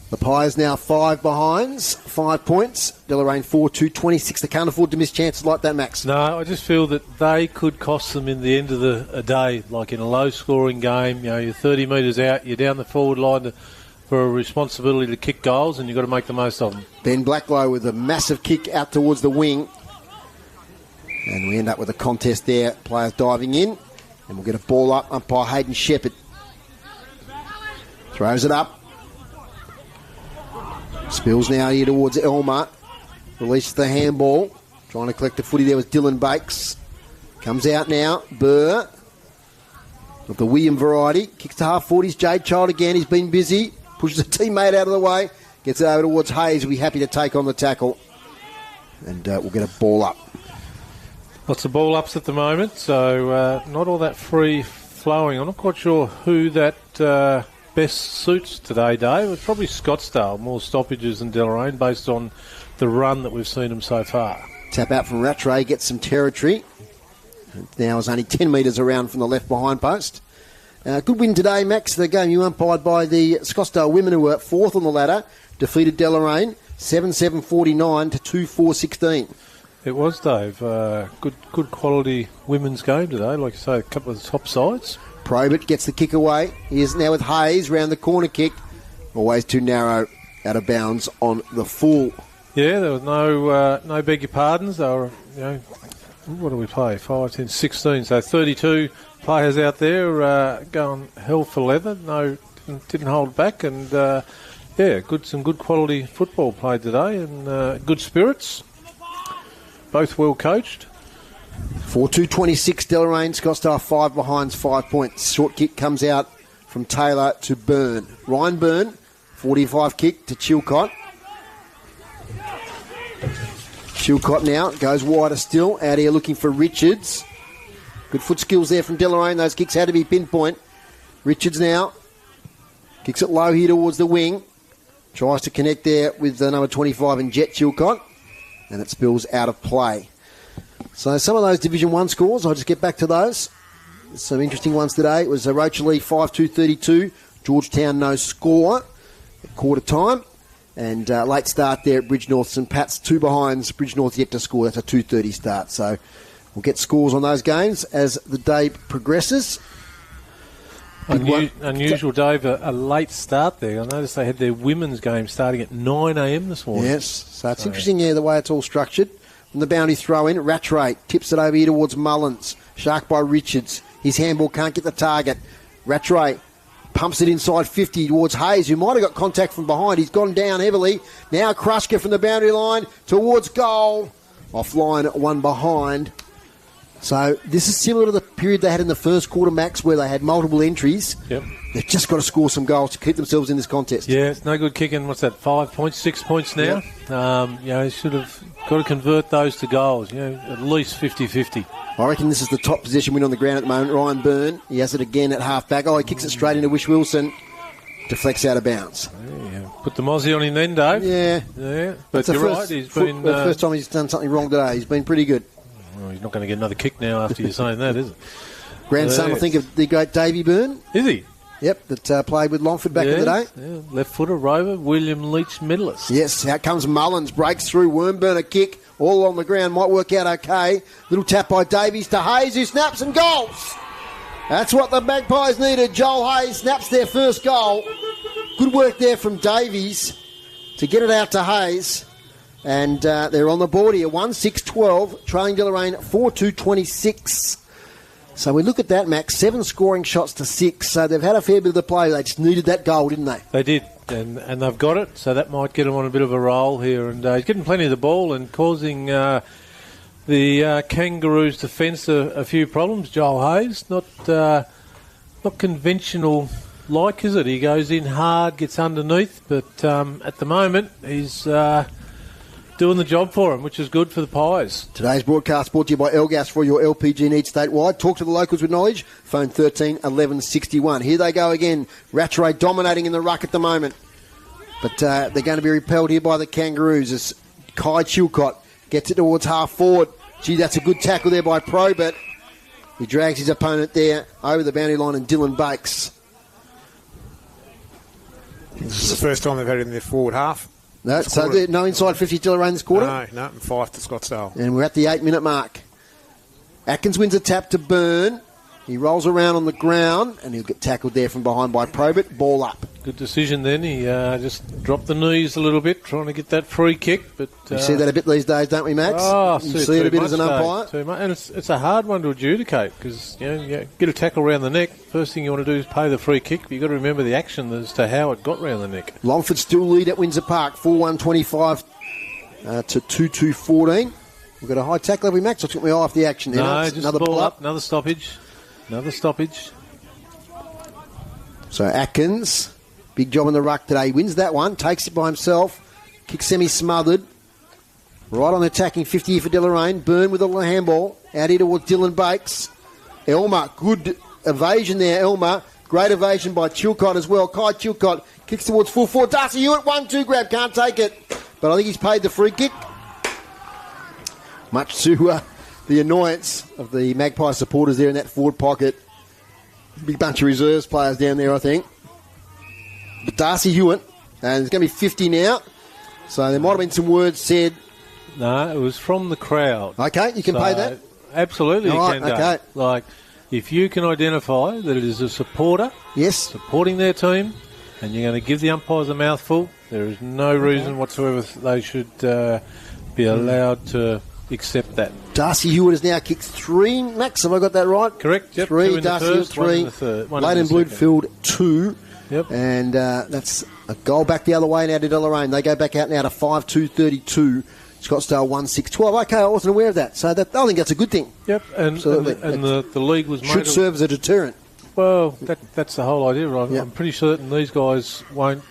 The Pies now 5 behinds, 5 points. Deloraine 4-2, 26. They can't afford to miss chances like that, Max. No, I just feel that they could cost them in the end of a day, like in a low-scoring game. You're 30 metres out, you're down the forward line for a responsibility to kick goals, and you've got to make the most of them. Ben Blacklow with a massive kick out towards the wing. And we end up with a contest there. Players diving in, and we'll get a ball up. Umpire Hayden Shepherd throws it up. Spills now here towards Elmer. Releases the handball. Trying to collect the footy there with Dylan Bakes. Comes out now. Burr. Of the William variety. Kicks to half 40s. Jade Child again. He's been busy. Pushes a teammate out of the way. Gets it over towards Hayes. We'll be happy to take on the tackle. And we'll get a ball up. Lots of ball ups at the moment. So not all that free flowing. I'm not quite sure who that... best suits today, Dave. It's probably Scottsdale, more stoppages than Deloraine based on the run that we've seen them so far. Tap out from Rattray, gets some territory. Now is only 10 metres around from the left behind post. Good win today, Max. The game you umpired by the Scottsdale women who were 4th on the ladder, defeated Deloraine 7-7-49 to 2-4-16. It was, Dave. Good quality women's game today, like you say, a couple of the top sides. Probert gets the kick away. He is now with Hayes round the corner kick. Always too narrow, out of bounds on the full. Yeah, there was no beg your pardons. They were, what do we play? 5, 10, 16. So 32 players out there going hell for leather. No, didn't hold back. And, some good quality football played today and good spirits. Both well coached. 4-2-26, Deloraine. Scottsdale 5 behinds, 5 points. Short kick comes out from Taylor to Byrne. Ryan Byrne, 45 kick to Chilcott. Chilcott now goes wider still. Out here looking for Richards. Good foot skills there from Deloraine. Those kicks had to be pinpoint. Richards now kicks it low here towards the wing. Tries to connect there with the number 25 in Jet Chilcott. And it spills out of play. So some of those Division 1 scores, I'll just get back to those. Some interesting ones today. It was Rochalee 5-2-32. Georgetown no score at quarter time. And late start there at Bridgenorth. St Pat's 2 behinds. Bridgenorth yet to score. That's a 2:30 start. So we'll get scores on those games as the day progresses. Unusual, Dave, a late start there. I noticed they had their women's game starting at 9 a.m. this morning. Yes, so it's interesting, the way it's all structured. From the boundary throw in, Rattray tips it over here towards Mullins. Shark by Richards. His handball can't get the target. Rattray pumps it inside 50 towards Hayes, who might have got contact from behind. He's gone down heavily. Now Kruska from the boundary line towards goal. Offline, 1 behind. So this is similar to the period they had in the first quarter, Max, where they had multiple entries. Yep. They've just got to score some goals to keep themselves in this contest. Yeah, it's no good kicking, 5 points, 6 points now? Yep. Should have got to convert those to goals, at least 50-50. I reckon this is the top possession win on the ground at the moment. Ryan Byrne, he has it again at half-back. He kicks it straight into Wish Wilson. Deflects out of bounds. Yeah. Put the Mozzie on him then, Dave. Yeah. But you're right, he's been... the first time he's done something wrong today. He's been pretty good. Well, he's not going to get another kick now after you're saying that, is it? Grandson, I think, of the great Davey Byrne. Is he? Yep, that played with Longford back in the day. Yeah. Left footer, rover, William Leach medalist. Yes, out comes Mullins, breaks through, Wormburn a kick, all on the ground, might work out okay. Little tap by Davies to Hayes, who snaps and goals. That's what the Magpies needed. Joel Hayes snaps their first goal. Good work there from Davies to get it out to Hayes. And they're on the board here, 1-6-12, trailing Deloraine 4-2-26. So we look at that, Max, 7 scoring shots to 6. So they've had a fair bit of the play. They just needed that goal, didn't they? They did, and they've got it, so that might get them on a bit of a roll here. And he's getting plenty of the ball and causing the Kangaroos defence a few problems. Joel Hayes, not conventional like, is it? He goes in hard, gets underneath, but at the moment he's doing the job for him, which is good for the Pies. Today's broadcast brought to you by Elgas for your LPG needs statewide. Talk to the locals with knowledge. Phone 13 11 61. Here they go again. Rattray dominating in the ruck at the moment. But they're going to be repelled here by the Kangaroos as Kai Chilcott gets it towards half forward. Gee, that's a good tackle there by Probert. He drags his opponent there over the boundary line, and Dylan Bakes. This is the first time they've had it in their forward half. No, so no inside 50 Deloraine this quarter? No, 5 to Scottsdale. And we're at the 8-minute mark. Atkins wins a tap to Byrne. He rolls around on the ground, and he'll get tackled there from behind by Probert. Ball up. Good decision then. He just dropped the knees a little bit, trying to get that free kick. But we see that a bit these days, don't we, Max? Oh, you see it a bit as an umpire. Too much. And it's a hard one to adjudicate because you get a tackle around the neck. First thing you want to do is pay the free kick. But you've got to remember the action as to how it got round the neck. Longford still lead at Windsor Park, 4-1-25 to 2-2-14. We've got a high tackle, have we, Max? I took my eye off the action there. No, just another ball up. Another stoppage. So Atkins, big job in the ruck today. Wins that one, takes it by himself, kicks semi-smothered. Right on the attacking 50 here for Deloraine. Byrne with a little handball. Out here towards Dylan Bakes. Elmer, good evasion there, Elmer. Great evasion by Chilcott as well. Kai Chilcott kicks towards full forward. Darcy Hewitt, 1-2 grab, can't take it. But I think he's paid the free kick. Much to the annoyance of the Magpie supporters there in that forward pocket. Big bunch of reserves players down there, I think. But Darcy Hewitt, and it's going to be 50 now. So there might have been some words said. No, it was from the crowd. Okay, you can pay that? Absolutely, All you right, can. okay. Dave. Like, if you can identify that it is a supporter supporting their team, and you're going to give the umpires a mouthful, there is no reason whatsoever they should be allowed to accept that. Darcy Hewitt has now kicked 3. Max, have I got that right? Correct, yep. 3, Darcy Hewitt 3. Leighton Bloodfield 2. Yep. And that's a goal back the other way now to Deloraine. They go back out now to 5-2-32. Scottsdale 1-6-12. Okay, I wasn't aware of that. So I think that's a good thing. Yep, and the league was made... Should serve as a deterrent. Well, that's the whole idea, right? Yep. I'm pretty certain these guys won't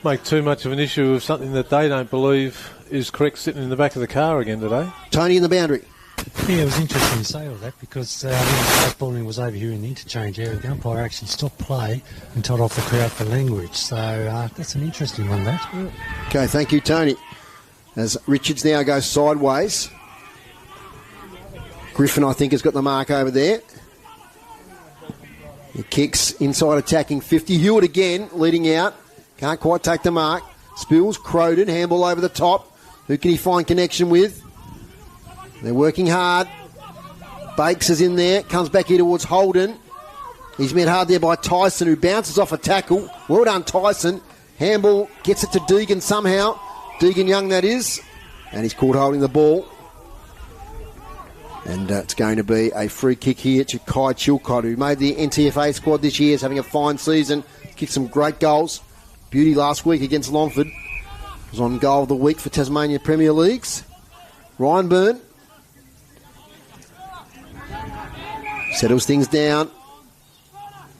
make too much of an issue of something that they don't believe is correct sitting in the back of the car again today. Tony in the boundary. Yeah, it was interesting to say all that because when the balling was over here in the interchange area, the umpire actually stopped play and told off the crowd for language. So that's an interesting one, that. Okay, thank you, Tony. As Richards now goes sideways. Griffin, I think, has got the mark over there. He kicks inside attacking 50. Hewitt again, leading out. Can't quite take the mark. Spills, Croden, handball over the top. Who can he find connection with? They're working hard. Bakes is in there. Comes back here towards Holden. He's met hard there by Tyson, who bounces off a tackle. Well done, Tyson. Handball gets it to Deegan somehow. Deegan Young, that is. And he's caught holding the ball. And it's going to be a free kick here to Kai Chilcott, who made the NTFA squad this year. Is having a fine season. Kicked some great goals. Beauty last week against Longford. Was on goal of the week for Tasmania Premier Leagues. Ryan Byrne settles things down.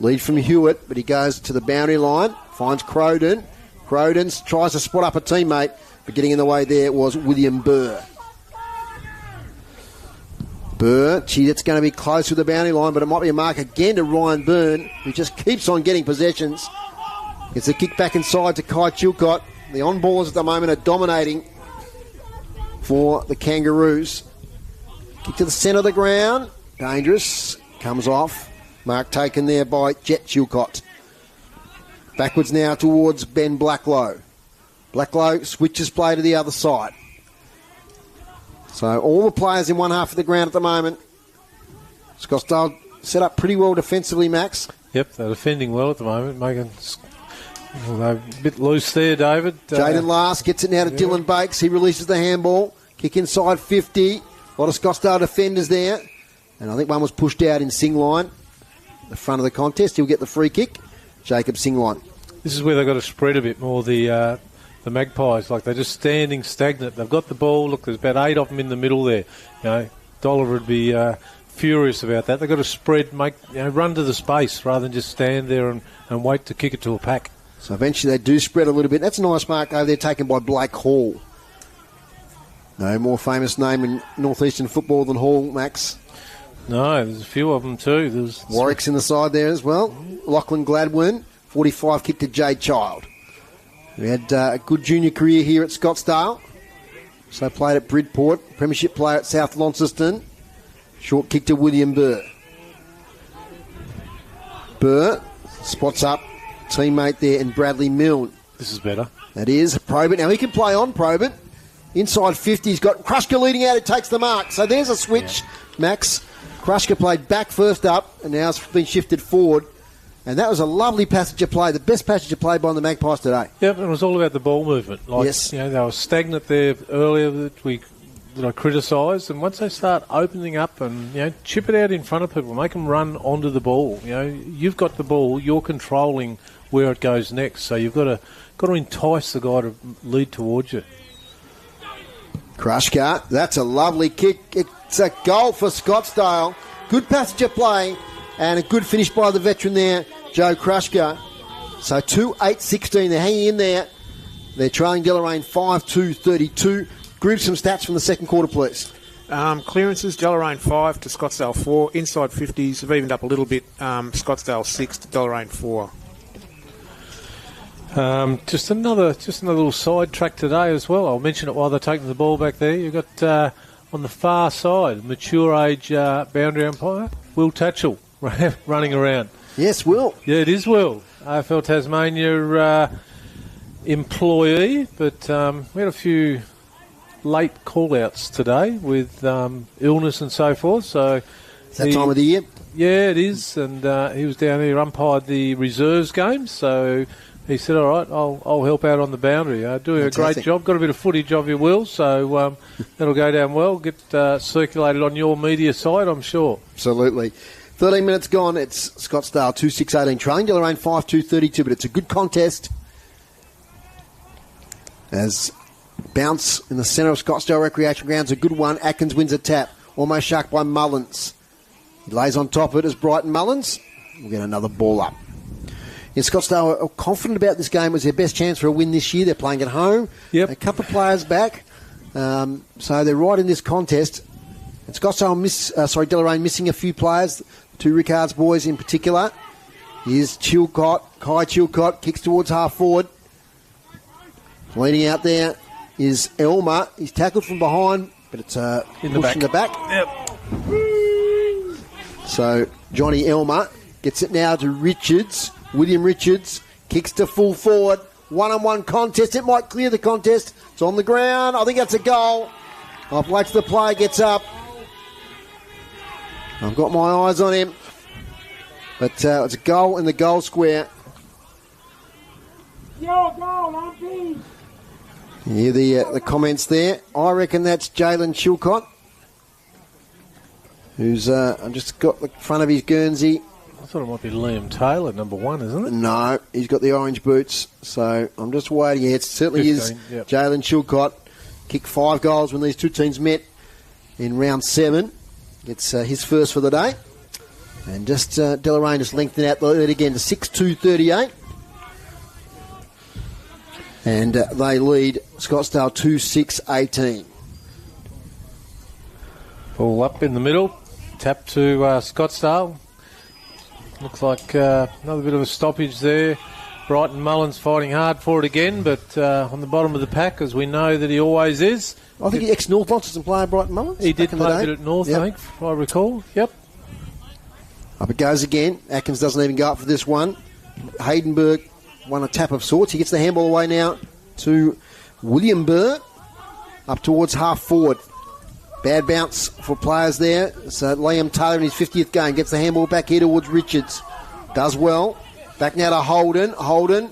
Lead from Hewitt, but he goes to the boundary line. Finds Croden. Croden tries to spot up a teammate, but getting in the way there was William Burr. That's going to be close to the boundary line, but it might be a mark again to Ryan Byrne, who just keeps on getting possessions. It's a kick back inside to Kai Chilcott. The on-ballers at the moment are dominating for the Kangaroos. Kick to the centre of the ground. Dangerous. Comes off. Mark taken there by Jet Chilcott. Backwards now towards Ben Blacklow. Blacklow switches play to the other side. So all the players in one half of the ground at the moment. Scottsdale set up pretty well defensively, Max. Yep, they're defending well at the moment, making Although a bit loose there, David. Jaden Last gets it now to Dylan Bakes. He releases the handball. Kick inside 50. A lot of Scottsdale defenders there. And I think one was pushed out in Singline. The front of the contest. He'll get the free kick. Jacob Singline. This is where they've got to spread a bit more, the Magpies. Like, they're just standing stagnant. They've got the ball. Look, there's about 8 of them in the middle there. Dollar would be furious about that. They've got to spread, run to the space rather than just stand there and wait to kick it to a pack. So eventually they do spread a little bit. That's a nice mark over there taken by Blake Hall. No more famous name in northeastern football than Hall, Max. No, there's a few of them too. There's Warwick's in the side there as well. Lachlan Gladwin, 45 kick to Jade Child. We had a good junior career here at Scottsdale. So played at Bridport, premiership player at South Launceston. Short kick to William Burr. Burr spots up teammate there in Bradley Milne. This is better. That is Probert. Now he can play on Probert. Inside 50, he's got Krushka leading out, it takes the mark. So there's a switch, Max. Krushka played back first up, and now it's been shifted forward. And that was a lovely passage of play, the best passage of play by the Magpies today. Yep, and it was all about the ball movement. Yes. They were stagnant there earlier that I criticised, and once they start opening up and chip it out in front of people, make them run onto the ball. You've got the ball, you're controlling where it goes next, so you've got to entice the guy to lead towards you. Krushka, that's a lovely kick. It's a goal for Scottsdale. Good passage of play and a good finish by the veteran there, Joe Krushka. So 2-8-16, they're hanging in there. They're trailing Deloraine 5-2-32. Group some stats from the second quarter, please. Clearances, Deloraine 5 to Scottsdale 4. Inside 50s have evened up a little bit. Scottsdale 6 to Deloraine 4. Just another little side track today as well. I'll mention it while they're taking the ball back there. You've got on the far side, mature age boundary umpire, Will Tatchell, running around. Yes, Will. Yeah, it is Will. AFL Tasmania employee, but we had a few late call-outs today with illness and so forth. So it's that time of the year? Yeah, it is. And he was down here, umpired the reserves games, so he said, all right, I'll help out on the boundary. Doing a great job. Got a bit of footage of you, Will, so that'll go down well. Get circulated on your media side, I'm sure. Absolutely. 13 minutes gone. It's Scottsdale 2-6-18 trailing. Deloraine 5-2-32, but it's a good contest. As bounce in the centre of Scottsdale Recreation Grounds, a good one. Atkins wins a tap. Almost sharked by Mullins. He lays on top of it as Brighton Mullins. We'll get another ball up. Yeah, Scottsdale are confident about this game. It was their best chance for a win this year. They're playing at home. Yep. A couple of players back. So they're right in this contest. And Scottsdale Deloraine missing a few players. Two Rickards boys in particular. Here's Chilcott. Kai Chilcott kicks towards half forward. Leading out there is Elmer. He's tackled from behind, but it's in the back. Yep. So Johnny Elmer gets it now to Richards. William Richards kicks to full forward. One-on-one contest. It might clear the contest. It's on the ground. I think that's a goal. I've watched the player gets up. I've got my eyes on him. But it's a goal in the goal square. Yo, goal, I'm You hear the comments there. I reckon that's Jalen Chilcott, who's I've just got the front of his Guernsey. I thought it might be Liam Taylor, number 1, isn't it? No, he's got the orange boots. So I'm just waiting. Yeah, it certainly 15, is yep. Jalen Chilcott. Kicked 5 goals when these two teams met in round 7. It's his first for the day. And just Deloraine just lengthened out the lead again to 6-2-38. And they lead Scottsdale 2-6-18. Ball up in the middle. Tap to Scottsdale. Looks like another bit of a stoppage there. Brighton Mullins fighting hard for it again, but on the bottom of the pack, as we know that he always is. I think ex-North Launceston player, Brighton Mullins. He did play a bit at North, yep. I think, if I recall. Yep. Up it goes again. Atkins doesn't even go up for this one. Haydenberg won a tap of sorts. He gets the handball away now to William Burr. Up towards half forward. Bad bounce for players there. So Liam Taylor in his 50th game gets the handball back here towards Richards. Does well. Back now to Holden. Holden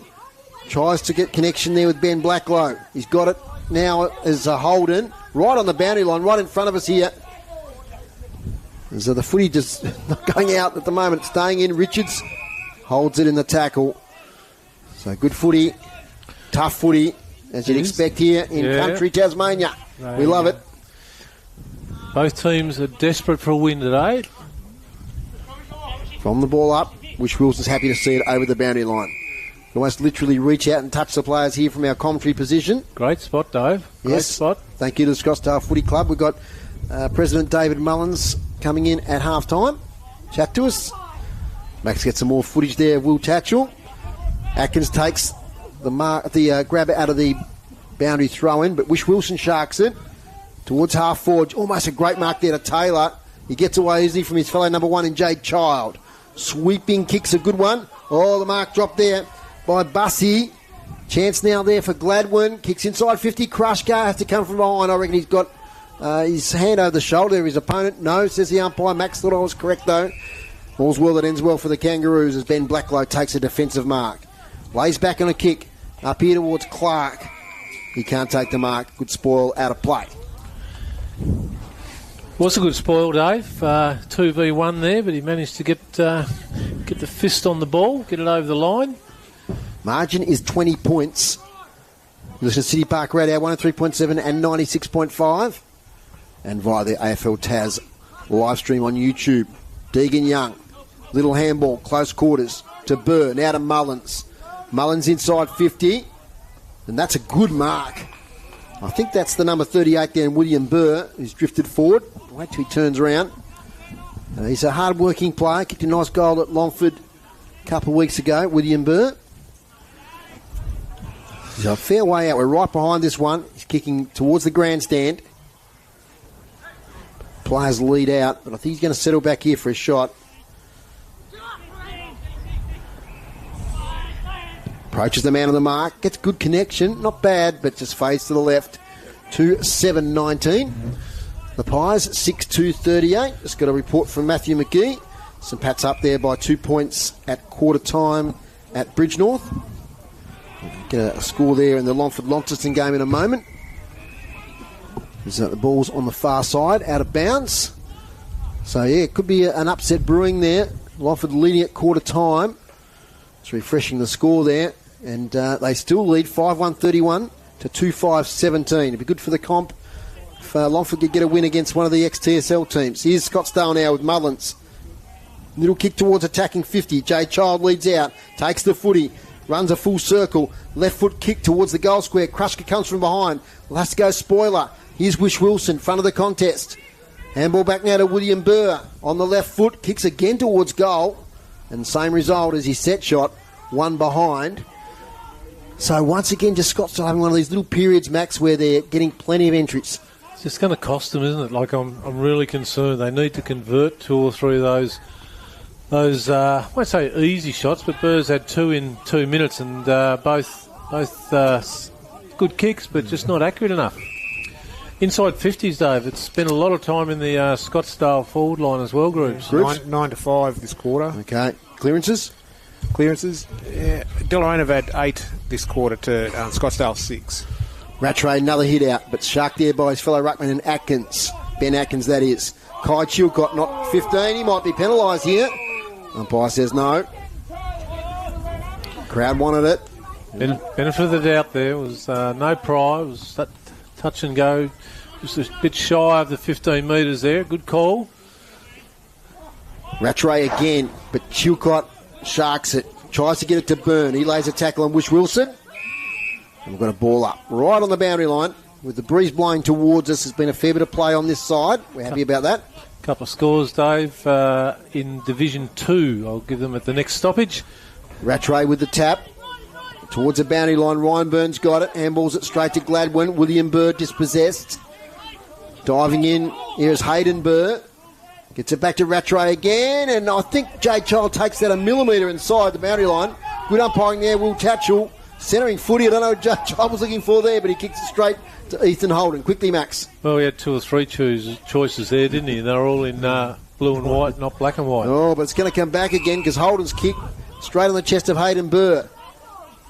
Tries to get connection there with Ben Blacklow. He's got it now as a Holden. Right on the boundary line, right in front of us here. So the footy just not going out at the moment, staying in. Richards holds it in the tackle. So good footy, tough footy, as you'd expect here in country Tasmania. We love it. Both teams are desperate for a win today. From the ball up, Wish Wilson's happy to see it over the boundary line. Almost literally reach out and touch the players here from our commentary position. Great spot, Dave. Great spot. Thank you to the Scottsdale Footy Club. We've got President David Mullins coming in at half-time. Chat to us. Max gets some more footage there of Will Tatchell. Atkins takes the grab out of the boundary throw-in, but Wish Wilson sharks it towards half-forward. Almost a great mark there to Taylor. He gets away easily from his fellow number one in Jade Child. Sweeping kick's a good one. Oh, the mark dropped there by Bussy. Chance now there for Gladwin. Kicks inside 50. Krushka has to come from behind. I reckon he's got his hand over the shoulder of his opponent. No, says the umpire. Max thought I was correct, though. All's well that ends well for the Kangaroos as Ben Blacklow takes a defensive mark. Lays back on a kick. Up here towards Clark. He can't take the mark. Good spoil out of play. Was a good spoil, Dave. 2v1 there, but he managed to get the fist on the ball, get it over the line. Margin is 20 points. Listen to City Park Radio 103.7 and 96.5. And via the AFL Taz live stream on YouTube. Deegan Young. Little handball, close quarters to Burr. Now to Mullins. Mullins inside 50. And that's a good mark. I think that's the number 38 there, William Burr, who's drifted forward. Wait till he turns around. He's a hard-working player. Kicked a nice goal at Longford a couple of weeks ago, William Burr. He's a fair way out. We're right behind this one. He's kicking towards the grandstand. Players lead out, but I think he's going to settle back here for a shot. Approaches the man on the mark. Gets good connection. Not bad, but just fades to the left. 2-7-19. The Pies, 6-2-38. Just got a report from Matthew McGee. St Pat's up there by 2 points at quarter time at Bridgenorth. Get a score there in the Longford-Launceston game in a moment. The ball's on the far side, out of bounds. So, yeah, it could be an upset brewing there. Longford leading at quarter time. It's refreshing the score there. And they still lead 5-1-31 to 2-5-17. It'd be good for the comp if Longford could get a win against one of the ex-TSL teams. Here's Scottsdale now with Mullins. Little kick towards attacking 50. Jay Child leads out, takes the footy, runs a full circle. Left foot kick towards the goal square. Krushka comes from behind. Let's go spoiler. Here's Wish Wilson, front of the contest. Handball back now to William Burr. On the left foot, kicks again towards goal. And same result as his set shot, one behind. So once again, just Scottsdale having one of these little periods, Max, where they're getting plenty of entries. It's just going to cost them, isn't it? Like, I'm really concerned. They need to convert 2 or 3 of those I won't say easy shots, but Burr's had 2 in 2 minutes, and both good kicks, but just not accurate enough. Inside 50s, Dave. It's spent a lot of time in the Scottsdale forward line as well, groups. 9-5 this quarter. Okay. Clearances? Yeah. Deloraine have had 8 this quarter to Scottsdale 6. Rattray, another hit out, but sharked there by his fellow ruckman and Atkins. Ben Atkins, that is. Kai Chilcott, not 15. He might be penalised here. Umpire says no. Crowd wanted it. Benefit of the doubt there was no pry. It was that touch and go. Just a bit shy of the 15 metres there. Good call. Rattray again, but Chilcott sharks it. Tries to get it to Byrne. He lays a tackle on Wish Wilson. And we've got a ball up right on the boundary line. With the breeze blowing towards us, there's been a fair bit of play on this side. We're happy about that. Couple of scores, Dave, in Division 2. I'll give them at the next stoppage. Rattray with the tap. Towards the boundary line, Ryan Burns got it. Handballs it straight to Gladwin. William Burr dispossessed. Diving in, here's Hayden Burr. Gets it back to Rattray again, and I think Jay Child takes that a millimetre inside the boundary line. Good umpiring there, Will Tatchell. Centering footy, I don't know what Jay Child was looking for there, but he kicks it straight to Ethan Holden. Quickly, Max. Well, he had 2 or 3 choices there, didn't he? They were all in blue and white, not black and white. Oh, but it's going to come back again because Holden's kick straight on the chest of Hayden Burr.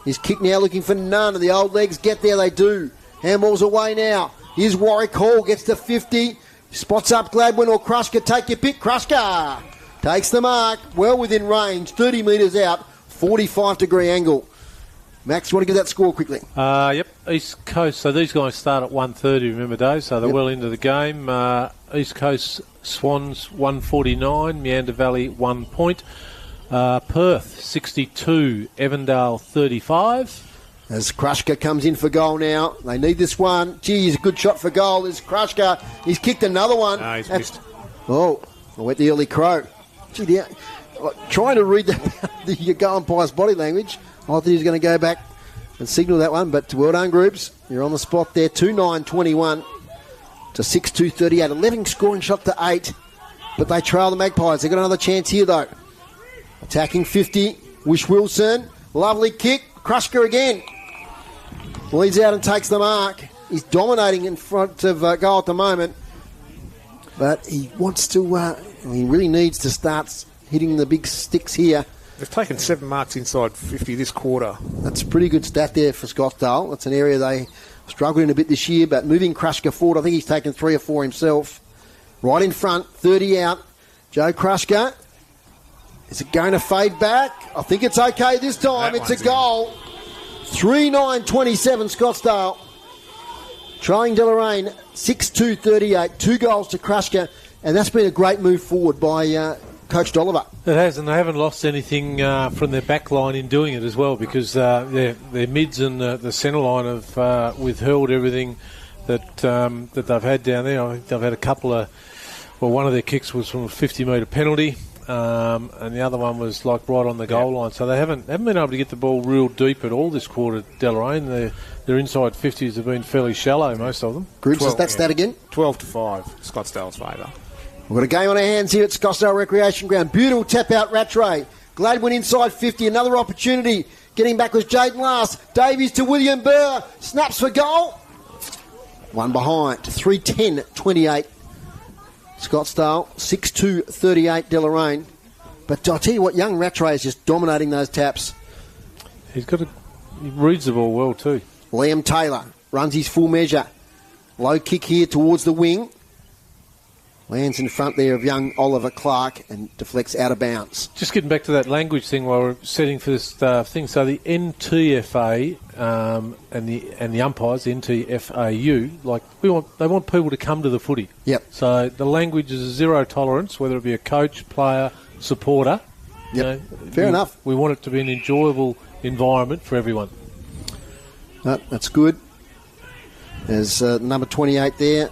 His kick now looking for none, and the old legs get there, they do. Handball's away now. Here's Warwick Hall, gets to 50. Spots up Gladwin or Kruska. Take your pick. Kruska takes the mark. Well within range. 30 metres out. 45-degree angle. Max, you want to give that score quickly? Yep, East Coast. So these guys start at 1:30, remember, Dave? So they're well into the game. East Coast Swans 149, Meander Valley 1 point. Perth 62, Evandale 35. As Kruska comes in for goal now. They need this one. Gee, a good shot for goal. There's Kruska. He's kicked another one. No, he's missed. Oh, I went the early crow. Gee, trying to read the umpire's body language. I thought he was going to go back and signal that one, but well done, groups. You're on the spot there. 2-9-21 to 6-2-38. 11 scoring shot to 8, but they trail the Magpies. They've got another chance here, though. Attacking 50. Wish Wilson. Lovely kick. Kruska again. Leads out and takes the mark. He's dominating in front of goal at the moment, but he wants to, he really needs to start hitting the big sticks here. They've taken 7 marks inside 50 this quarter. That's a pretty good stat there for Scottsdale. That's an area they struggled in a bit this year, but moving Kruska forward, I think he's taken 3 or 4 himself. Right in front, 30 out. Joe Kruska. Is it going to fade back? I think it's okay this time. It's a goal. 3-9-27 Scottsdale. Trailing Deloraine 6-2-38. 2 goals to Kruska, and that's been a great move forward by Coach Dolliver. It has, and they haven't lost anything from their back line in doing it as well, because their mids and the centre line have withheld everything that they've had down there. I think they've had a couple of... Well, one of their kicks was from a 50-metre penalty, and the other one was like right on the goal line. So they haven't been able to get the ball real deep at all this quarter, Deloraine. Their inside 50s have been fairly shallow, most of them. Groups, is that stat again? 12-5, Scottsdale's favour. We've got a game on our hands here at Scottsdale Recreation Ground. Beautiful tap out Rattray. Gladwin inside 50. Another opportunity. Getting back was Jaden Last. Davies to William Burr. Snaps for goal. One behind. 3-10-28. Scottsdale 6-2-38 Deloraine. But I'll tell you what, young Rattray is just dominating those taps. He reads the ball well too. Liam Taylor runs his full measure. Low kick here towards the wing. Lands in front there of young Oliver Clark and deflects out of bounds. Just getting back to that language thing while we're setting for this thing. So the NTFA and the umpires, the NTFAU, they want people to come to the footy. Yep. So the language is zero tolerance, whether it be a coach, player, supporter. Yep. Fair enough. We want it to be an enjoyable environment for everyone. That's good. There's number 28 there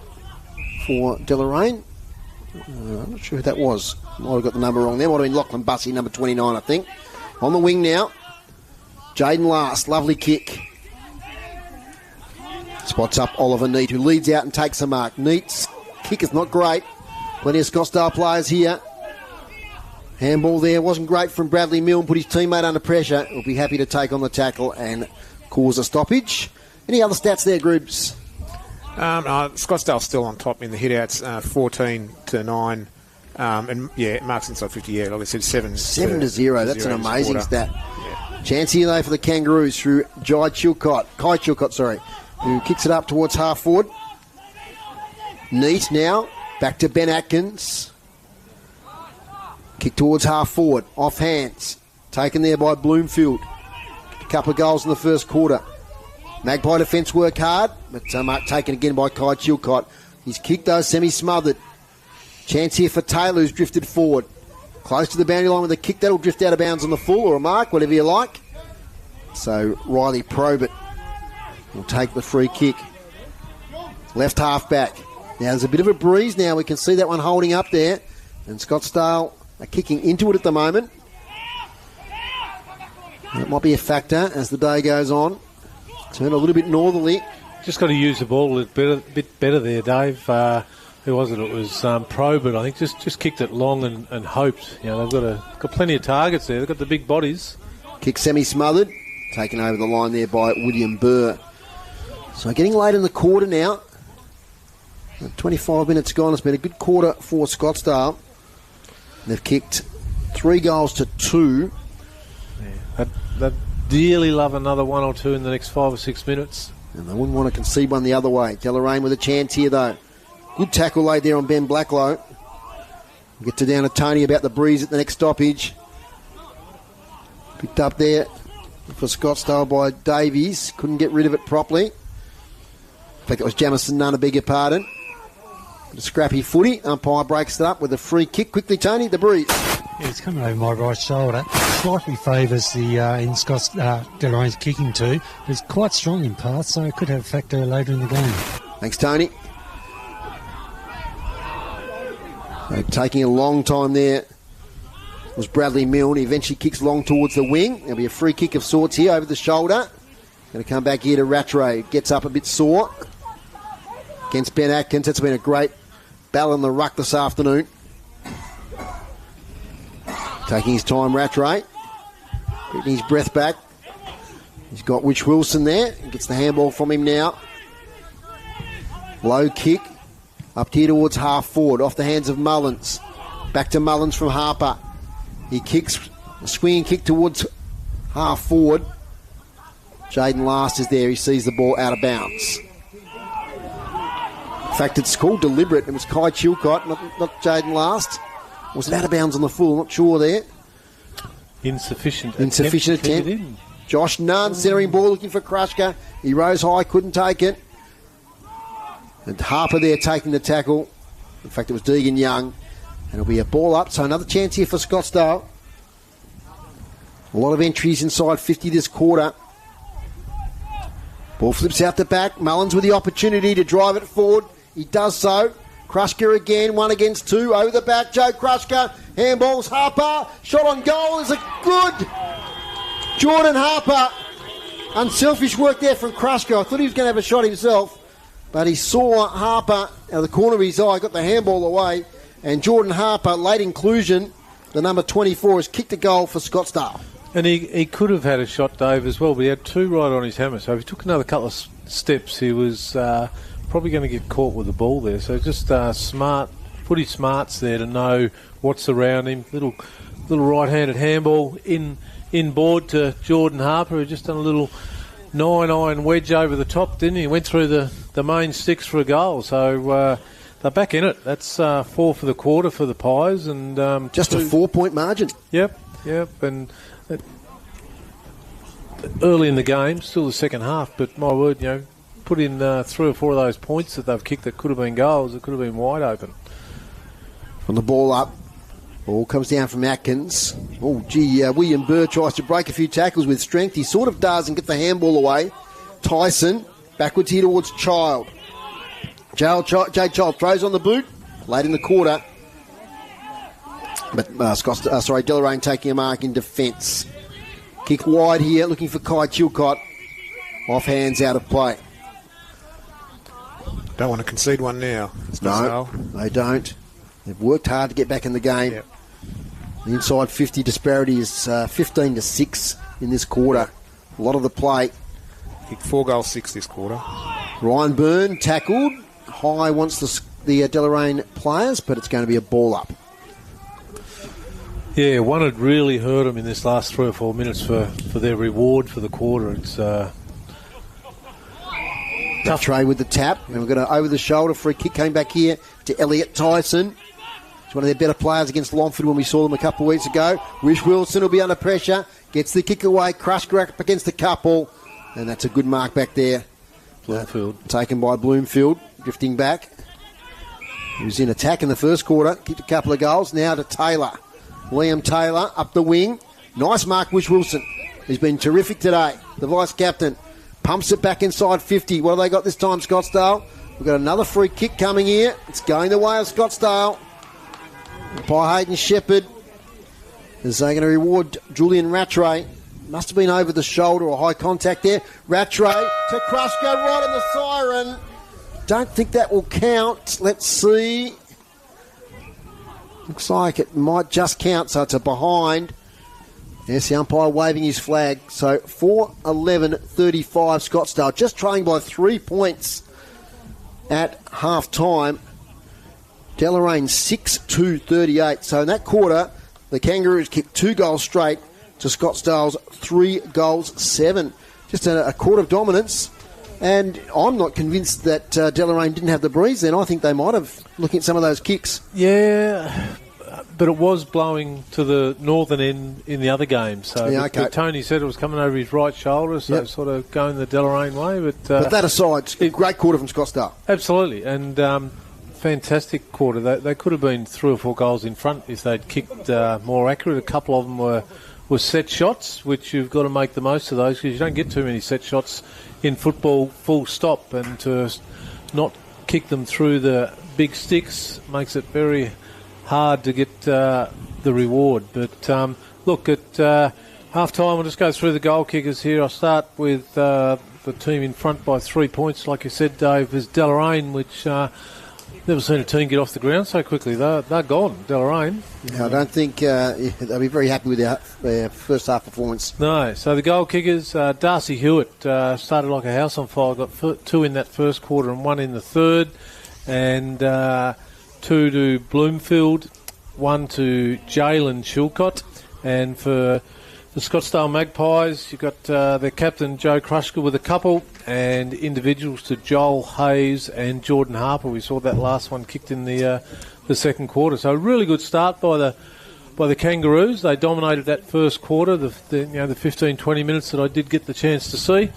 for Deloraine. I'm not sure who that was. Might have got the number wrong there. Might have been Lachlan Bussey, number 29, I think. On the wing now. Jaden Last, lovely kick. Spots up Oliver Neat, who leads out and takes a mark. Neat's kick is not great. Plenty of Scottsdale players here. Handball there. Wasn't great from Bradley Milne. Put his teammate under pressure. Will be happy to take on the tackle and cause a stoppage. Any other stats there, groups? Scottsdale's still on top in the hitouts, 14-9. And marks inside 50, like I said, 7-0. That's an amazing stat. Yeah. Chance here, though, for the Kangaroos through Kai Chilcott, who kicks it up towards half forward. Neat now, back to Ben Atkins. Kick towards half forward, off hands. Taken there by Bloomfield. A couple of goals in the first quarter. Magpie defence work hard, but mark taken again by Kai Chilcott. He's kicked though, semi-smothered. Chance here for Taylor, who's drifted forward. Close to the boundary line with a kick that'll drift out of bounds on the full or a mark, whatever you like. So Riley Probert will take the free kick. Left half back. Now there's a bit of a breeze now. We can see that one holding up there. And Scottsdale are kicking into it at the moment. That might be a factor as the day goes on. Turn a little bit northerly. Just got to use the ball a bit better there, Dave. Who was it? It was Probert, I think. Just kicked it long and hoped. You know, they've got plenty of targets there. They've got the big bodies. Kick semi-smothered. Taken over the line there by William Burr. So getting late in the quarter now. 25 minutes gone. It's been a good quarter for Scottsdale. They've kicked 3 goals to 2. Yeah, ideally love another one or two in the next 5 or 6 minutes. And they wouldn't want to concede one the other way. Deloraine with a chance here, though. Good tackle laid there on Ben Blacklow. Get to down to Tony about the breeze at the next stoppage. Picked up there for Scottsdale by Davies. Couldn't get rid of it properly. In fact, it was Jamison Nunn, I beg your pardon. A scrappy footy. Umpire breaks it up with a free kick. Quickly, Tony, the breeze. Yeah, it's coming over my right shoulder. Slightly favours the in Scott's Deloraine's kicking too. It's quite strong in path, so it could have a factor later in the game. Thanks, Tony. So taking a long time there was Bradley Milne. He eventually kicks long towards the wing. There'll be a free kick of sorts here over the shoulder. Going to come back here to Rattray. Gets up a bit sore against Ben Atkins. That's been a great battle in the ruck this afternoon. Taking his time, Rattray. Getting his breath back. He's got Rich Wilson there. He gets the handball from him now. Low kick. Up here towards half forward. Off the hands of Mullins. Back to Mullins from Harper. He kicks a swinging kick towards half forward. Jaden Last is there. He sees the ball out of bounds. In fact, it's called deliberate. It was Kai Chilcott, not Jaden Last. Was it out of bounds on the full? Not sure there. Insufficient attempt. Josh Nunn, centering ball, looking for Krushka. He rose high, couldn't take it. And Harper there taking the tackle. In fact, it was Deegan Young. And it'll be a ball up. So another chance here for Scottsdale. A lot of entries inside 50 this quarter. Ball flips out the back. Mullins with the opportunity to drive it forward. He does so. Krushka again, 1 against 2. Over the back, Joe Krushka. Handballs, Harper. Shot on goal is a good. Jordan Harper. Unselfish work there from Krushka. I thought he was going to have a shot himself. But he saw Harper out of the corner of his eye, got the handball away, and Jordan Harper, late inclusion, the number 24, has kicked a goal for Scottsdale. And he could have had a shot, Dave, as well, but he had 2 right on his hammer. So if he took another couple of steps, he was probably going to get caught with the ball there. So just smart, put his smarts there to know what's around him. Little right-handed handball in board to Jordan Harper, who just done a little 9-iron wedge over the top, didn't he? Went through the main sticks for a goal. So they're back in it. That's 4 for the quarter for the Pies. And just a 4-point margin. Yep. And early in the game, still the second half, but my word, put in 3 or 4 of those points that they've kicked that could have been goals. It could have been wide open. From the ball up. Ball comes down from Atkins. William Burr tries to break a few tackles with strength. He sort of does and get the handball away. Tyson, backwards here towards Child. Jade Child throws on the boot. Late in the quarter. But Deloraine taking a mark in defence. Kick wide here, looking for Kai Chilcott. Off hands, out of play. Don't want to concede one now. No, they don't. They've worked hard to get back in the game. Yep. The inside 50 disparity is 15-6 in this quarter. A lot of the play. Kicked 4 goals, 6 this quarter. Ryan Byrne tackled. High wants the Deloraine players, but it's going to be a ball up. Yeah, one had really hurt them in this last 3 or 4 minutes for their reward for the quarter. It's tough tray with the tap, and we've got an over-the-shoulder free kick. Came back here to Elliot Tyson. He's one of their better players against Longford when we saw them a couple of weeks ago. Rich Wilson will be under pressure. Gets the kick away. Krushka up against the couple, and that's a good mark back there. Bloomfield. Taken by Bloomfield, drifting back. He was in attack in the first quarter. Kicked a couple of goals. Now to Taylor. Liam Taylor up the wing. Nice mark, Rich Wilson. He's been terrific today. The vice-captain pumps it back inside 50. What have they got this time, Scottsdale? We've got another free kick coming here. It's going the way of Scottsdale. By Hayden Shepherd. As they're going to reward Julian Rattray. Must have been over the shoulder or high contact there. Rattray to Krushka right on the siren. Don't think that will count. Let's see. Looks like it might just count, so it's a behind. Yes, the umpire waving his flag. So 4-11-35 Scottsdale, just trailing by 3 points at half-time. Deloraine 6-2-38. So in that quarter, the Kangaroos kicked 2 goals straight. to Scottsdale's 3-7. Just a quarter of dominance. And I'm not convinced that Deloraine didn't have the breeze then. I think they might have, looking at some of those kicks. Yeah, but it was blowing to the northern end in the other game. So but Tony said it was coming over his right shoulder, so sort of going the Deloraine way. But that aside, great quarter from Scottsdale. Absolutely, and fantastic quarter. They could have been 3 or 4 goals in front if they'd kicked more accurate. A couple of them were set shots, which you've got to make the most of those because you don't get too many set shots in football full stop, and to not kick them through the big sticks makes it very hard to get the reward. But look, at half-time, we'll just go through the goal kickers here. I'll start with the team in front by 3 points, like you said, Dave, is Deloraine, which never seen a team get off the ground so quickly. They're gone, Deloraine. I don't think they'll be very happy with their first half performance. No. So the goal kickers, Darcy Hewitt started like a house on fire. Got 2 in that first quarter and 1 in the third. And 2 to Bloomfield, 1 to Jalen Chilcott. And for the Scottsdale Magpies, you've got their captain, Joe Krushka, with a couple, and individuals to Joel Hayes and Jordan Harper. We saw that last one kicked in the second quarter. So a really good start by the Kangaroos. They dominated that first quarter, the 15-20 minutes that I did get the chance to see.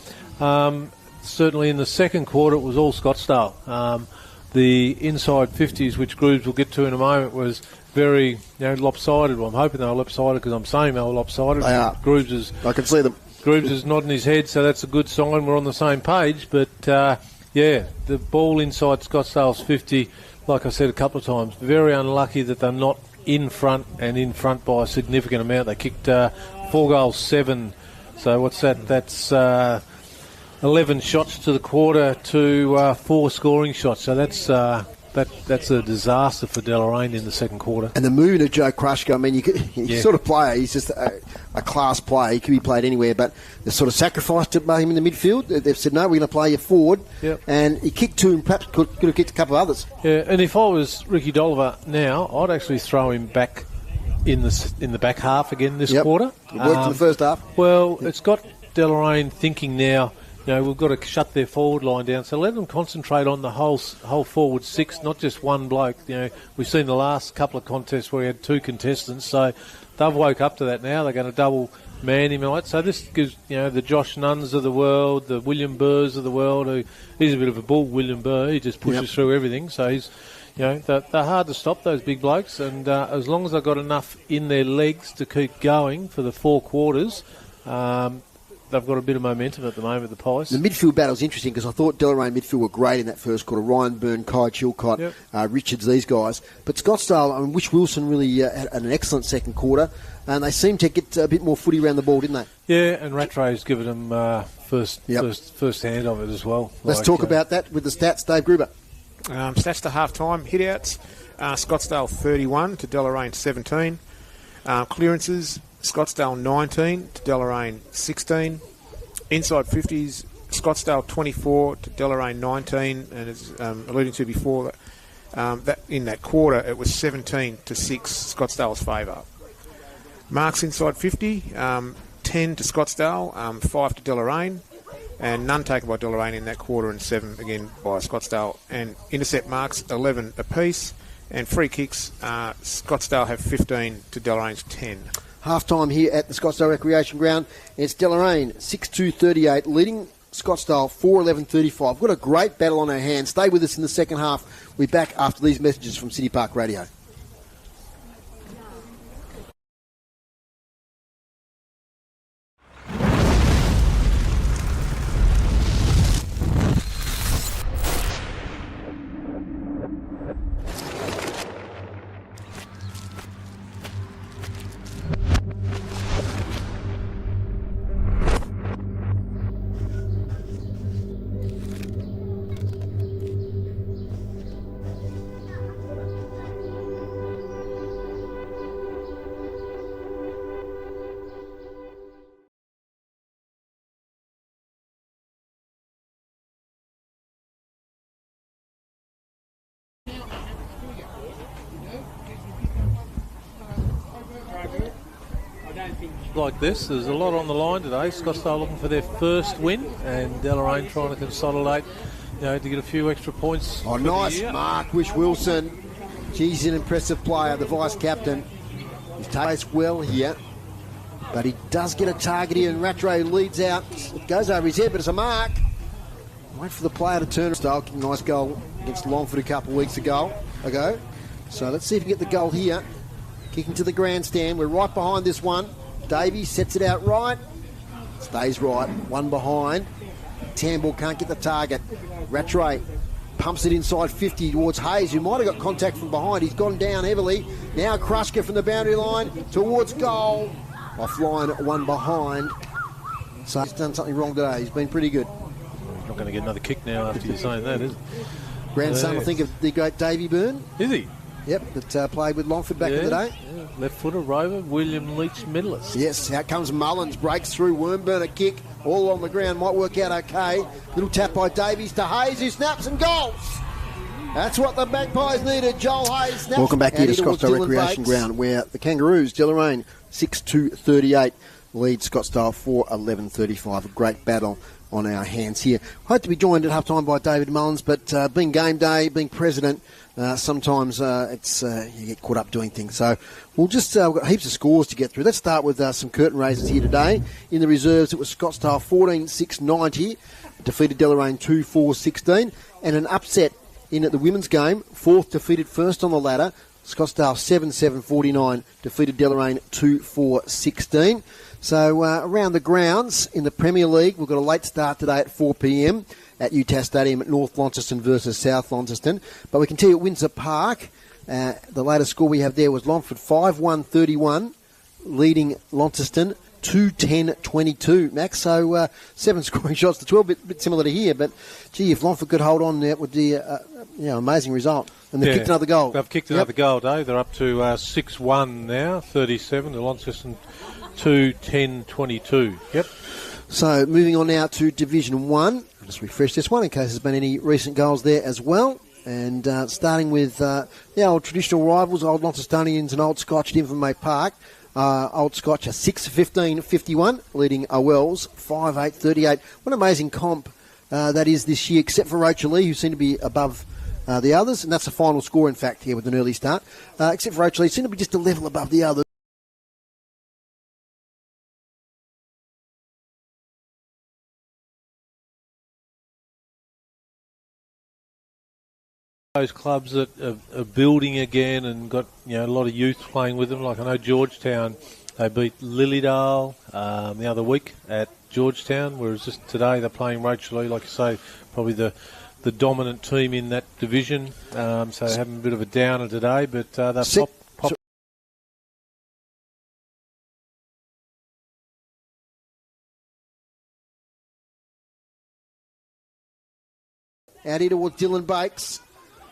Certainly in the second quarter, it was all Scottsdale. The inside 50s, which Groves will get to in a moment, was very lopsided. Well, I'm hoping they were lopsided because I'm saying they were lopsided. They are. I can see them. Groves is nodding his head, so that's a good sign. We're on the same page. But, the ball inside Scottsdale's 50, like I said a couple of times, very unlucky that they're not in front by a significant amount. They kicked 4 goals, 7. So what's that? That's 11 shots to the quarter to 4 scoring shots. So that's a disaster for Deloraine in the second quarter. And the movement of Joe Krushka, I mean, he's sort of player. He's just a class player. He could be played anywhere, but they've sort of sacrificed him in the midfield. They've said, no, we're going to play you forward. Yep. And he kicked 2 and perhaps could have kicked a couple of others. Yeah, and if I was Ricky Dolliver now, I'd actually throw him back in the back half again this quarter. It worked in the first half. Well, it's got Deloraine thinking now, we've got to shut their forward line down. So let them concentrate on the whole forward 6, not just one bloke. We've seen the last couple of contests where we had 2 contestants. So they've woke up to that now. They're going to double man him. Right? So this gives, the Josh Nunns of the world, the William Burrs of the world, he's a bit of a bull, William Burr. He just pushes through everything. So he's, they're hard to stop, those big blokes. And as long as they've got enough in their legs to keep going for the 4 quarters, they've got a bit of momentum at the moment, the Pies. The midfield battle's interesting because I thought Deloraine midfield were great in that first quarter. Ryan Byrne, Kai Chilcott, Richards, these guys. But Scottsdale, Wish Wilson really had an excellent second quarter, and they seemed to get a bit more footy around the ball, didn't they? Yeah, and Rattray's given them first hand of it as well. Let's talk about that with the stats. Dave Gruber. Stats to half-time, hit-outs. Scottsdale 31 to Deloraine 17. Clearances, Scottsdale 19 to Deloraine 16. Inside 50s, Scottsdale 24 to Deloraine 19. And as alluding to before, that in that quarter, it was 17 to 6 Scottsdale's favour. Marks inside 50, 10 to Scottsdale, 5 to Deloraine. And none taken by Deloraine in that quarter, and 7 again by Scottsdale. And intercept marks 11 apiece. And free kicks, Scottsdale have 15 to Delorain's 10. Half-time here at the Scottsdale Recreation Ground. It's Deloraine 6-2-38, leading Scottsdale 4-11-35. We've got a great battle on our hands. Stay with us in the second half. We'll be back after these messages from City Park Radio. like this. There's a lot on the line today. Scottsdale looking for their first win, and Deloraine trying to consolidate, to get a few extra points. Oh, nice mark, Wish Wilson. He's an impressive player, the vice-captain. He's taken well here, but he does get a target here, and Rattray leads out. It goes over his head, but it's a mark. Wait for the player to turn. Nice goal against Longford a couple of weeks ago. So let's see if we can get the goal here. Kicking to the grandstand. We're right behind this one. Davies sets it out right. Stays right. One behind. Tambor can't get the target. Rattray pumps it inside 50 towards Hayes, who might have got contact from behind. He's gone down heavily. Now Krushka from the boundary line towards goal. Offline, one behind. So he's done something wrong today. He's been pretty good. Not going to get another kick now after you're saying that, is it? Grandson, I think, of the great Davey Byrne. Is he? Yep, that played with Longford back in the day. Yeah. Left footer, rover, William Leach medalist. Yes, out comes Mullins, breaks through, Wormburn a kick, all on the ground, might work out okay. Little tap by Davies to Hayes, who snaps and goals. That's what the Magpies needed. Joel Hayes snaps. Welcome back here to Scottsdale Recreation Ground, where the Kangaroos, Deloraine, 6-2-38, lead Scottsdale 4-11-35. A great battle on our hands here. Hope to be joined at half-time by David Mullins, but being game day, being president, sometimes it's you get caught up doing things. So we'll just we've got heaps of scores to get through. Let's start with some curtain raisers here today. In the reserves, it was Scottsdale 14-6-90, defeated Deloraine 2-4-16, and an upset in at the women's game. Fourth defeated first on the ladder. Scottsdale 7-7-49, defeated Deloraine 2-4-16. So around the grounds in the Premier League, we've got a late start today at 4 p.m. at UTAS Stadium at North Launceston versus South Launceston. But we can tell you at Windsor Park, the latest score we have there was Longford 5-1-31, leading Launceston 2-10-22, Max. So 7 scoring shots to 12, a bit similar to here. But, gee, if Longford could hold on, that would be amazing result. And they've kicked another goal. They've kicked another goal, Dave. They're up to 6-1 now, 37 to Launceston 2-10-22. Yep. So moving on now to Division 1. I'll just refresh this one in case there's been any recent goals there as well. And starting with the old traditional rivals, Old Launcestonians and Old Scotch at Invermay Park. Old Scotch are 6-15-51, leading Owells 5-8-38. What an amazing comp that is this year, except for Rochalee, who seem to be above the others. And that's the final score, in fact, here with an early start. Except for Rochalee, seem to be just a level above the others. Those clubs that are building again and got a lot of youth playing with them. Like I know Georgetown, they beat Lilydale the other week at Georgetown, whereas just today they're playing Rochalee, like you say, probably the dominant team in that division. So they're having a bit of a downer today, but they've popped. Out here towards Dylan Bakes.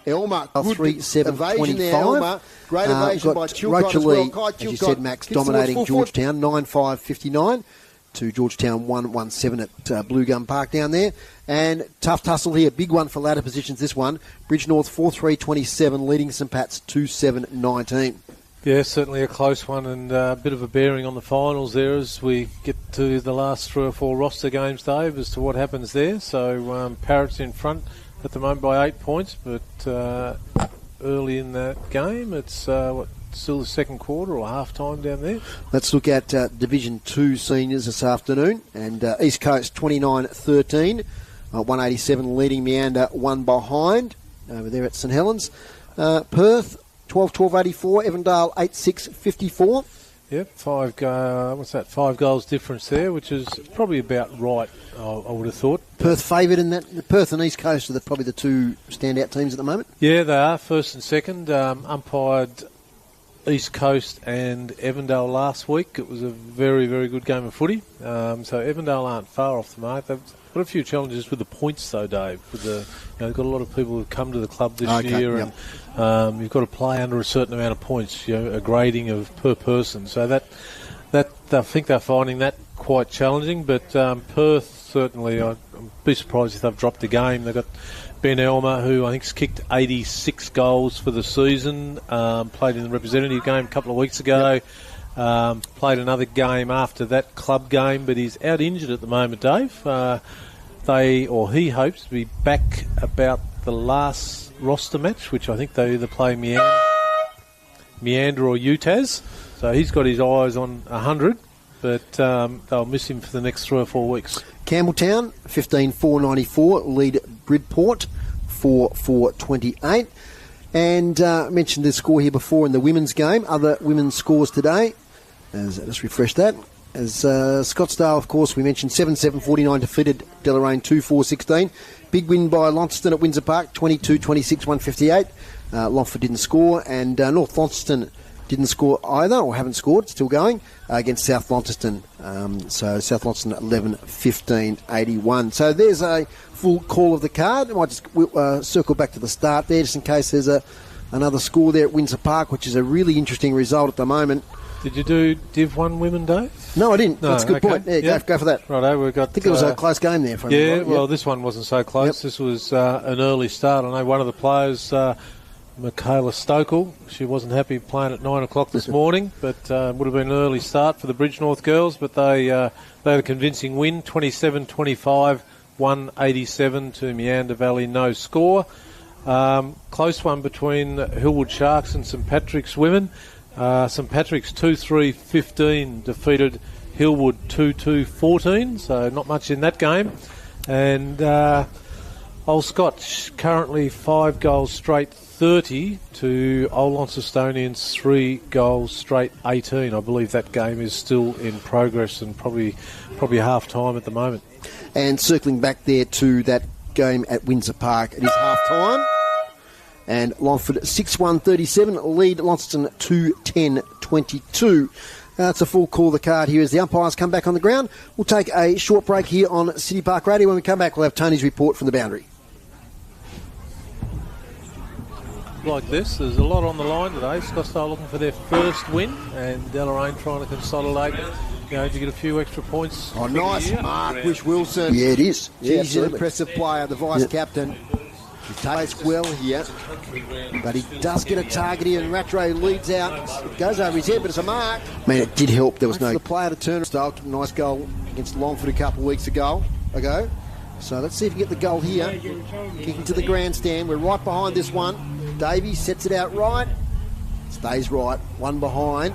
Elmer, 3-7-25. There, Elmer. Great evasion by Chilcott as well. As you said, Max, dominating Georgetown, 9-5-59 to Georgetown 1-1-7 at Blue Gum Park down there. And tough tussle here, big one for ladder positions, this one. Bridge North 4-3-27, leading St Pat's 2-7-19. Yeah, certainly a close one and a bit of a bearing on the finals there as we get to the last 3 or 4 roster games, Dave, as to what happens there. So Parrots in front at the moment by 8 points, but early in that game, it's still the second quarter or half time down there. Let's look at Division 2 seniors this afternoon. And East Coast 29-13, 187 leading Meander, 1 behind over there at St Helens. Perth 12-12-84, Evandale 8-6-54. Yep, 5 goals difference there, which is probably about right, I would have thought. Perth favoured in that. Perth and East Coast are probably the 2 standout teams at the moment. Yeah, they are, first and second. Umpired East Coast and Evandale last week. It was a very, very good game of footy. So Evandale aren't far off the mark. They've got a few challenges with the points, though, Dave. With they've got a lot of people who've come to the club this year, and you've got to play under a certain amount of points. A grading of per person. So that I think they're finding that quite challenging. But Perth certainly, I'd be surprised if they've dropped a game. They've got Ben Elmer, who I think's kicked 86 goals for the season. Played in the representative game a couple of weeks ago. Played another game after that club game, but he's out injured at the moment, Dave. He hopes to be back about the last roster match, which I think they either play Meander or Utahs. So he's got his eyes on 100, but they'll miss him for the next 3 or 4 weeks. Campbelltown, 15,494, lead Bridport, 4,428. And mentioned the score here before in the women's game. Other women's scores today, let's refresh that. As Scottsdale, of course, we mentioned 7-7-49 defeated Deloraine 2-4-16. Big win by Launceston at Windsor Park, 22-26, 158. Longford didn't score, and North Launceston didn't score either, or haven't scored, still going, against South Launceston. So South Launceston 11-15, 81. So there's a full call of the card. I might just circle back to the start there, just in case there's another score there at Windsor Park, which is a really interesting result at the moment. Did you do Div 1 women, Dave? No, I didn't. No, that's a good point. Yeah, go for that. Righto, we've got... I think it was a close game there. Well, this one wasn't so close. Yep. This was an early start. I know one of the players, Michaela Stokel, she wasn't happy playing at 9 o'clock this morning, but would have been an early start for the Bridgenorth girls, but they had a convincing win, 27-25, 187 to Meander Valley, no score. Close one between Hillwood Sharks and St Patrick's women. St Patrick's 2-3-15 defeated Hillwood 2-2-14, so not much in that game. And Old Scotch currently 5 goals straight 30 to Old Launcestonians 3 goals straight 18. I believe that game is still in progress and probably half time at the moment. And circling back there to that game at Windsor Park, it is half time. And Longford 6-1-37, lead Launceston 2-10-22. It's a full call of the card here as the umpires come back on the ground. We'll take a short break here on City Park Radio. When we come back, we'll have Tony's report from the boundary. Like this, there's a lot on the line today. Scottsdale looking for their first win, and Deloraine trying to consolidate, to get a few extra points. Oh, nice mark, Wish Wilson. Yeah, it is. He's an impressive player, the vice-captain. He plays well here, but he does get a target here, and Rattray leads out. It goes over his head, but it's a mark. Man, it did help. There was no... The player to turn. Nice goal against Longford a couple of weeks ago. So let's see if we can get the goal here. Kicking to the grandstand. We're right behind this one. Davey sets it out right. Stays right. One behind.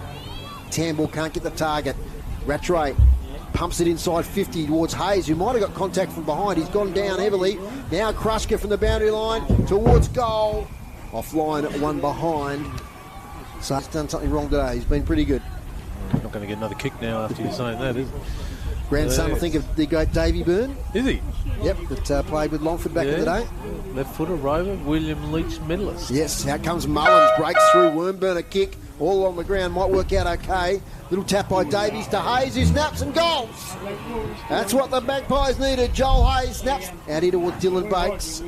Tambor can't get the target. Rattray pumps it inside 50 towards Hayes, who might have got contact from behind. He's gone down heavily. Now Krushka from the boundary line towards goal. Offline at one behind. So he's done something wrong today. He's been pretty good. He's not going to get another kick now after you're saying that, is he? Grandson, I think, of the great Davey Byrne. Is he? Yep, that played with Longford back in the day. Left footer, rover, William Leach medalist. Yes, out comes Mullins, breaks through, Wormburner kick, all on the ground, might work out okay. Little tap by Davies to Hayes, who snaps and goals. That's what the Magpies needed. Joel Hayes snaps out here towards Dylan Bates.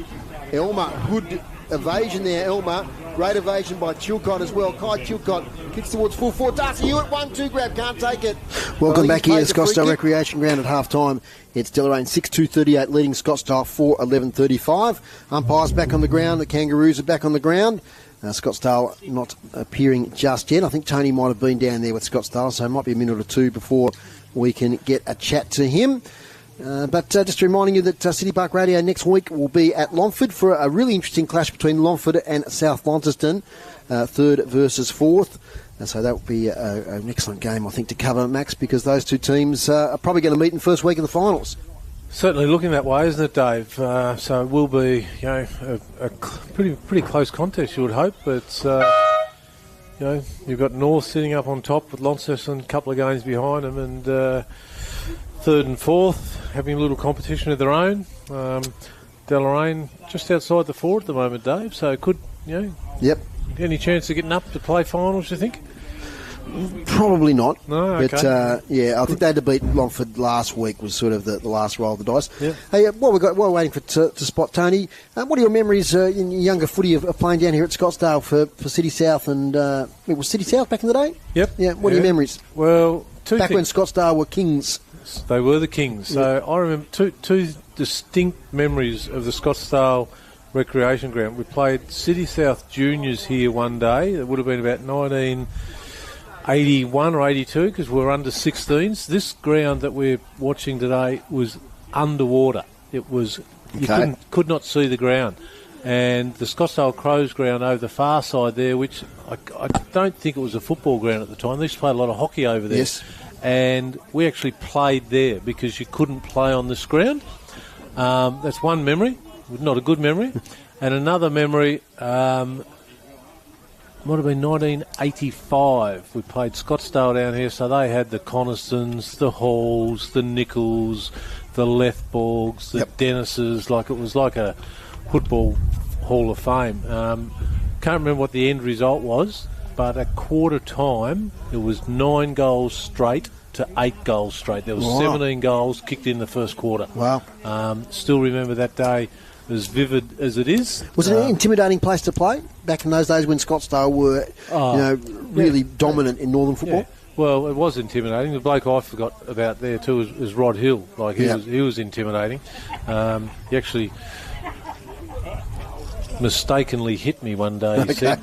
Elmer, good evasion there, Elmer. Great evasion by Chilcott as well. Kai Chilcott kicks towards full forward. Darcy Hewitt, 1-2 grab, can't take it. Welcome back here at Scottsdale Recreation Ground at half time. It's Deloraine 6-2-38 leading Scottsdale 4-11-35. Umpires back on the ground. The Kangaroos are back on the ground. Scottsdale not appearing just yet. I think Tony might have been down there with Scottsdale, so it might be a minute or two before we can get a chat to him. But just reminding you that City Park Radio next week will be at Longford for a really interesting clash between Longford and South Launceston, third versus fourth. So that will be an excellent game, I think, to cover, Max, because those two teams are probably going to meet in the first week of the finals. Certainly looking that way, isn't it, Dave? So it will be, a pretty close contest, you would hope. But you've got North sitting up on top with Launceston a couple of games behind them, and third and fourth having a little competition of their own. Deloraine just outside the four at the moment, Dave. So could Yep. Any chance of getting up to play finals, you think? Probably not. No, okay. But I think they had to beat Longford last week was sort of the last roll of the dice. Yeah. Hey, while we're waiting to spot Tony, what are your memories in younger footy of playing down here at Scottsdale for City South? And it was City South back in the day? Yep. Yeah. What are your memories? Well, back when Scottsdale were kings. They were the kings. So I remember two distinct memories of the Scottsdale Recreation Ground. We played City South Juniors here one day. It would have been about 19 81 or 82 because we're under 16s. This ground that we're watching today was underwater. It was you could not see the ground. And the Scottsdale Crows ground over the far side there, which I don't think it was a football ground at the time. They used to play a lot of hockey over there. Yes. And we actually played there because you couldn't play on this ground. That's one memory, not a good memory. And another memory, might have been 1985. We played Scottsdale down here, so they had the Conistons, the Halls, the Nichols, the Lethborgs, the Dennises. It was like a football Hall of Fame. Can't remember what the end result was, but at quarter time it was 9 goals straight to 8 goals straight. There was 17 goals kicked in the first quarter. Wow. Still remember that day as vivid as it is. Was it an intimidating place to play back in those days when Scottsdale were really dominant in northern football? Yeah. Well, it was intimidating. The bloke I forgot about there too was Rod Hill. He was intimidating. He actually mistakenly hit me one day, he said.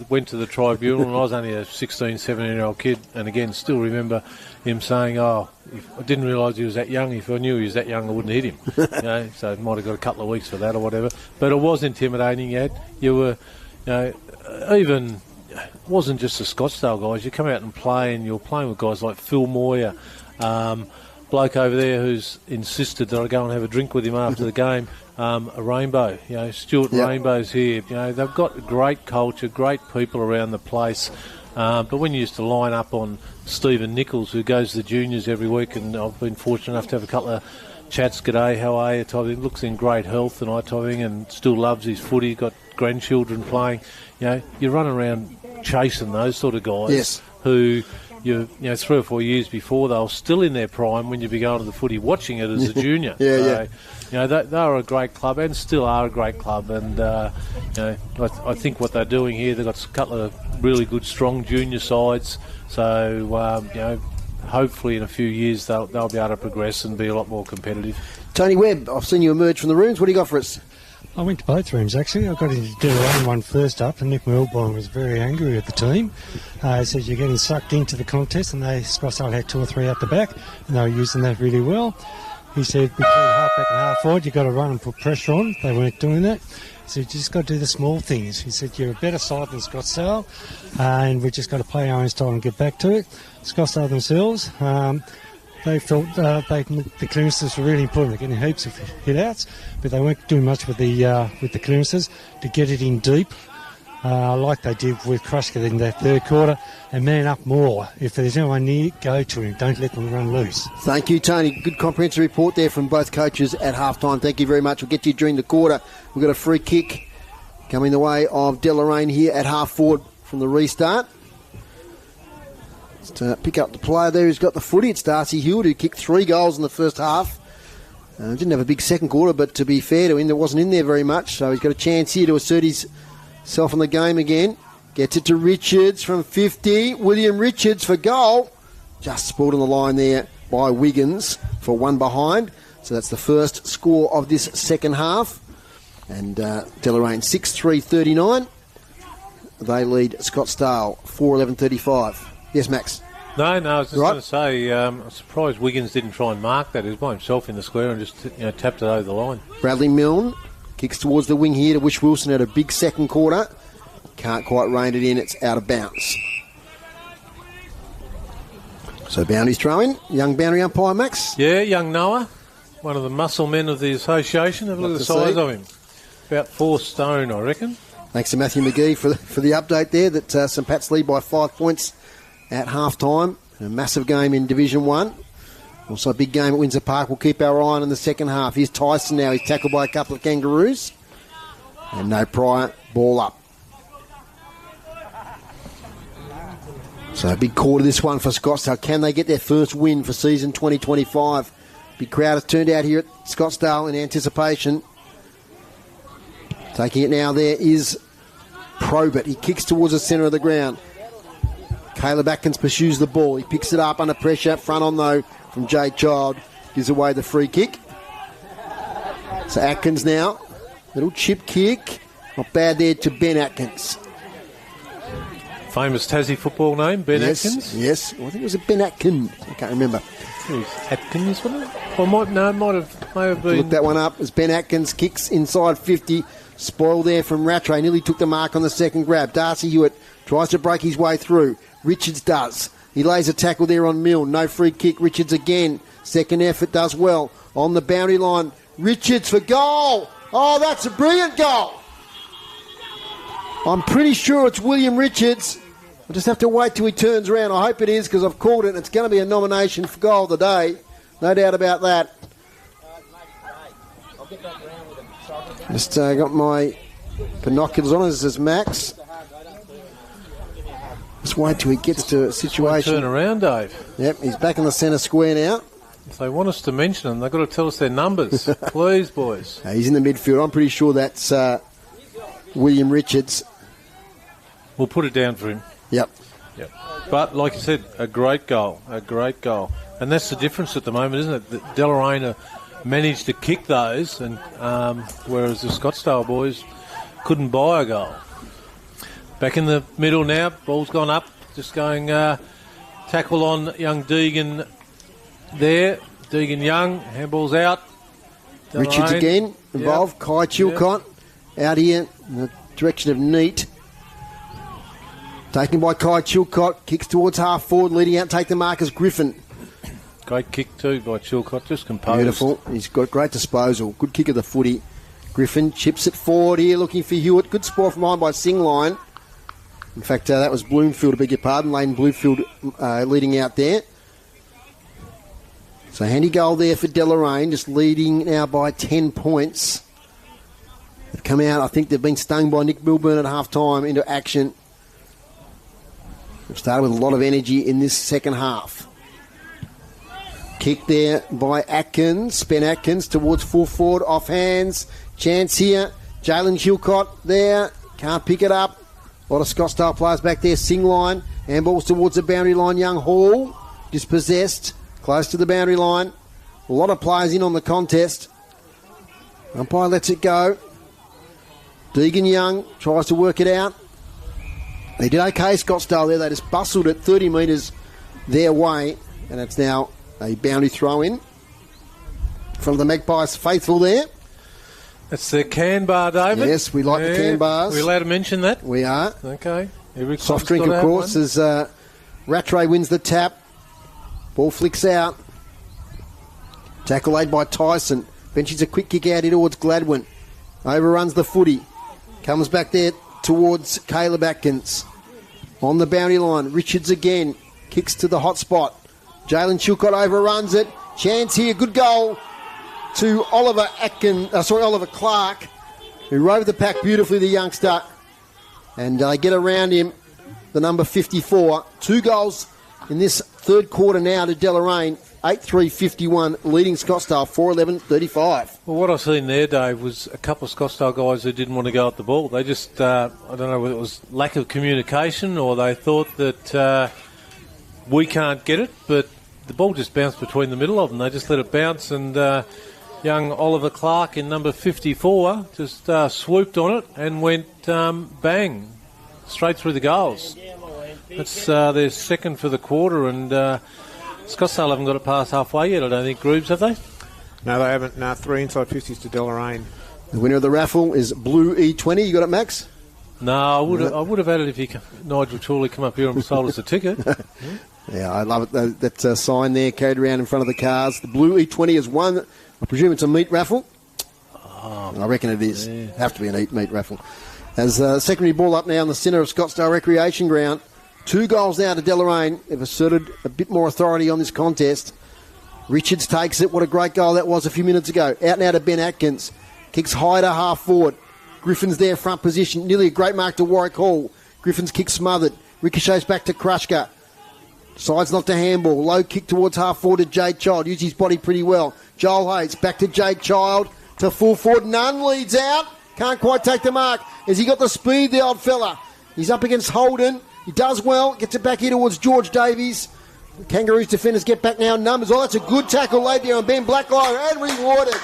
Went to the tribunal, and I was only a 16, 17-year-old kid, and again, still remember him saying, I didn't realise he was that young. If I knew he was that young, I wouldn't hit him. So might have got a couple of weeks for that or whatever. But it was intimidating, You were, even, it wasn't just the Scottsdale guys. You come out and play, and you're playing with guys like Phil Moyer, bloke over there who's insisted that I go and have a drink with him after the game. A Rainbow, Stuart Rainbow's here. They've got great culture, great people around the place. But when you used to line up on Stephen Nichols, who goes to the juniors every week, and I've been fortunate enough to have a couple of chats, g'day, how are you, type of thing, looks in great health and I type of thing, and still loves his footy, got grandchildren playing. You run around chasing those sort of guys who... 3 or 4 years before, they were still in their prime when you'd be going to the footy watching it as a junior. They are a great club and still are a great club. And, I think what they're doing here, they've got a couple of really good, strong junior sides. So, hopefully in a few years they'll be able to progress and be a lot more competitive. Tony Webb, I've seen you emerge from the rooms. What do you got for us? I went to both rooms, actually. I got into Deloraine one first up, and Nick Melbourne was very angry at the team. He said you're getting sucked into the contest, and Scottsdale had 2 or 3 out the back, and they were using that really well. He said between half-back and half-forward, you've got to run and put pressure on. They weren't doing that. He said you just got to do the small things. He said you're a better side than Scottsdale, and we've just got to play our own style and get back to it. Scottsdale themselves... they felt the clearances were really important. They're getting heaps of hit-outs, but they weren't doing much with the clearances to get it in deep, like they did with Krushka in that third quarter, and man up more. If there's anyone near, go to him. Don't let them run loose. Thank you, Tony. Good comprehensive report there from both coaches at halftime. Thank you very much. We'll get you during the quarter. We've got a free kick coming the way of Deloraine here at half-forward from the restart. To pick up the player there who's got the footy. It's Darcy Hewitt, who kicked 3 goals in the first half. Didn't have a big second quarter, but to be fair to him, there wasn't in there very much. So he's got a chance here to assert himself in the game again. Gets it to Richards from 50. William Richards for goal. Just spoiled on the line there by Wiggins for one behind. So that's the first score of this second half. And Deloraine 6-3-39. They lead Scottsdale 4-11-35. Yes, Max. No, I was just going to say, I'm surprised Wiggins didn't try and mark that. He was by himself in the square and just tapped it over the line. Bradley Milne kicks towards the wing here to Wish Wilson at a big second quarter. Can't quite rein it in. It's out of bounds. So boundaries throw-in. Young boundary umpire, Max. Yeah, young Noah, one of the muscle men of the association. Have a look at the size of him. About 4 stone, I reckon. Thanks to Matthew McGee for the update there that St Pat's lead by 5 points at half-time. A massive game in Division 1. Also a big game at Windsor Park. We'll keep our eye on in the second half. Here's Tyson now. He's tackled by a couple of Kangaroos. And no prior. Ball up. So a big quarter this one for Scottsdale. Can they get their first win for season 2025? Big crowd has turned out here at Scottsdale in anticipation. Taking it now there is Probert. He kicks towards the centre of the ground. Caleb Atkins pursues the ball. He picks it up under pressure. Front on, though, from Jade Child. Gives away the free kick. So Atkins now. Little chip kick. Not bad there to Ben Atkins. Famous Tassie football name, Ben Atkins. Yes, I think it was a Ben Atkins. I can't remember. It was Atkins, wasn't it? Or might have been. Look that one up as Ben Atkins kicks inside 50. Spoiled there from Rattray. Nearly took the mark on the second grab. Darcy Hewitt tries to break his way through. Richards does. He lays a tackle there on Milne. No free kick. Richards again. Second effort does well. On the boundary line. Richards for goal. Oh, that's a brilliant goal. I'm pretty sure it's William Richards. I just have to wait till he turns around. I hope it is because I've called it and it's going to be a nomination for goal of the day. No doubt about that. Just got my binoculars on. This is Max. Just wait till he gets to a situation. Turn around, Dave. Yep, he's back in the centre square now. If they want us to mention them, they've got to tell us their numbers. Please, boys. He's in the midfield. I'm pretty sure that's William Richards. We'll put it down for him. Yep. But, like you said, a great goal. And that's the difference at the moment, isn't it? That Deloraine managed to kick those, and whereas the Scottsdale boys couldn't buy a goal. Back in the middle now, ball's gone up, just going tackle on young Deegan there. Deegan Young, handball's out. Deloraine, Richards again involved. Yep. Kai Chilcott out here in the direction of Neat. Taken by Kai Chilcott, kicks towards half forward, leading out, take the mark as Griffin. Great kick too by Chilcott, just composed. Beautiful. He's got great disposal. Good kick of the footy. Griffin chips it forward here, looking for Hewitt. Good spoil from behind by Singline. In fact, that was Bloomfield, I beg your pardon. Lane Bloomfield leading out there. So handy goal there for Deloraine, just leading now by 10 points. They've come out, I think they've been stung by Nick Milburn at half-time into action. They've started with a lot of energy in this second half. Kick there by Atkins. Ben Atkins towards full forward, off hands. Chance here. Jalen Chilcott there. Can't pick it up. A lot of Scottsdale players back there. Singline. Handballs towards the boundary line. Young Hall. Dispossessed. Close to the boundary line. A lot of players in on the contest. Umpire lets it go. Deegan Young tries to work it out. They did okay, Scottsdale there. They just bustled it 30 metres their way. And it's now a boundary throw in from the Magpies faithful there. That's the can bar, David. Yes, we like the can bars. We're allowed to mention that? We are. Okay. Soft drink, of course, as Rattray wins the tap. Ball flicks out. Tackle laid by Tyson. Benches a quick kick out here towards Gladwin. Overruns the footy. Comes back there towards Caleb Atkins. On the boundary line, Richards again. Kicks to the hot spot. Jalen Chilcott overruns it. Chance here, good goal to Oliver Clark, who rode the pack beautifully, the youngster. And they get around him, the number 54. 2 goals in this third quarter now to Deloraine. 8-3-51, leading Scottsdale 4-11-35. Well, what I've seen there, Dave, was a couple of Scottsdale guys who didn't want to go at the ball. They just, I don't know whether it was lack of communication or they thought that we can't get it, but the ball just bounced between the middle of them. They just let it bounce, and young Oliver Clark in number 54 just swooped on it and went bang, straight through the goals. That's their second for the quarter, and Scottsdale haven't got it past halfway yet, I don't think. Groobs, have they? No, they haven't. No, 3 inside 50s to Deloraine. The winner of the raffle is Blue E20. You got it, Max? No, I would have had it if Nigel Chorley come up here and sold us a ticket. Yeah, I love it. That sign there carried around in front of the cars. The Blue E20 is one. I presume it's a meat raffle. Oh, I reckon it is. Yeah. Have to be an meat raffle. As secondary ball up now in the centre of Scottsdale Recreation Ground. 2 goals now to Deloraine. They've asserted a bit more authority on this contest. Richards takes it. What a great goal that was a few minutes ago. Out now to Ben Atkins. Kicks high to half forward. Griffin's there, front position. Nearly a great mark to Warwick Hall. Griffin's kick smothered. Ricochets back to Krushka. Sides not to handball. Low kick towards half forward to Jade Child. Used his body pretty well. Joel Hayes back to Jade Child. To full forward. Nunn leads out. Can't quite take the mark. Has he got the speed, the old fella? He's up against Holden. He does well. Gets it back here towards George Davies. The Kangaroos defenders get back now in numbers. Oh, that's a good tackle laid there on Ben Blackline and rewarded.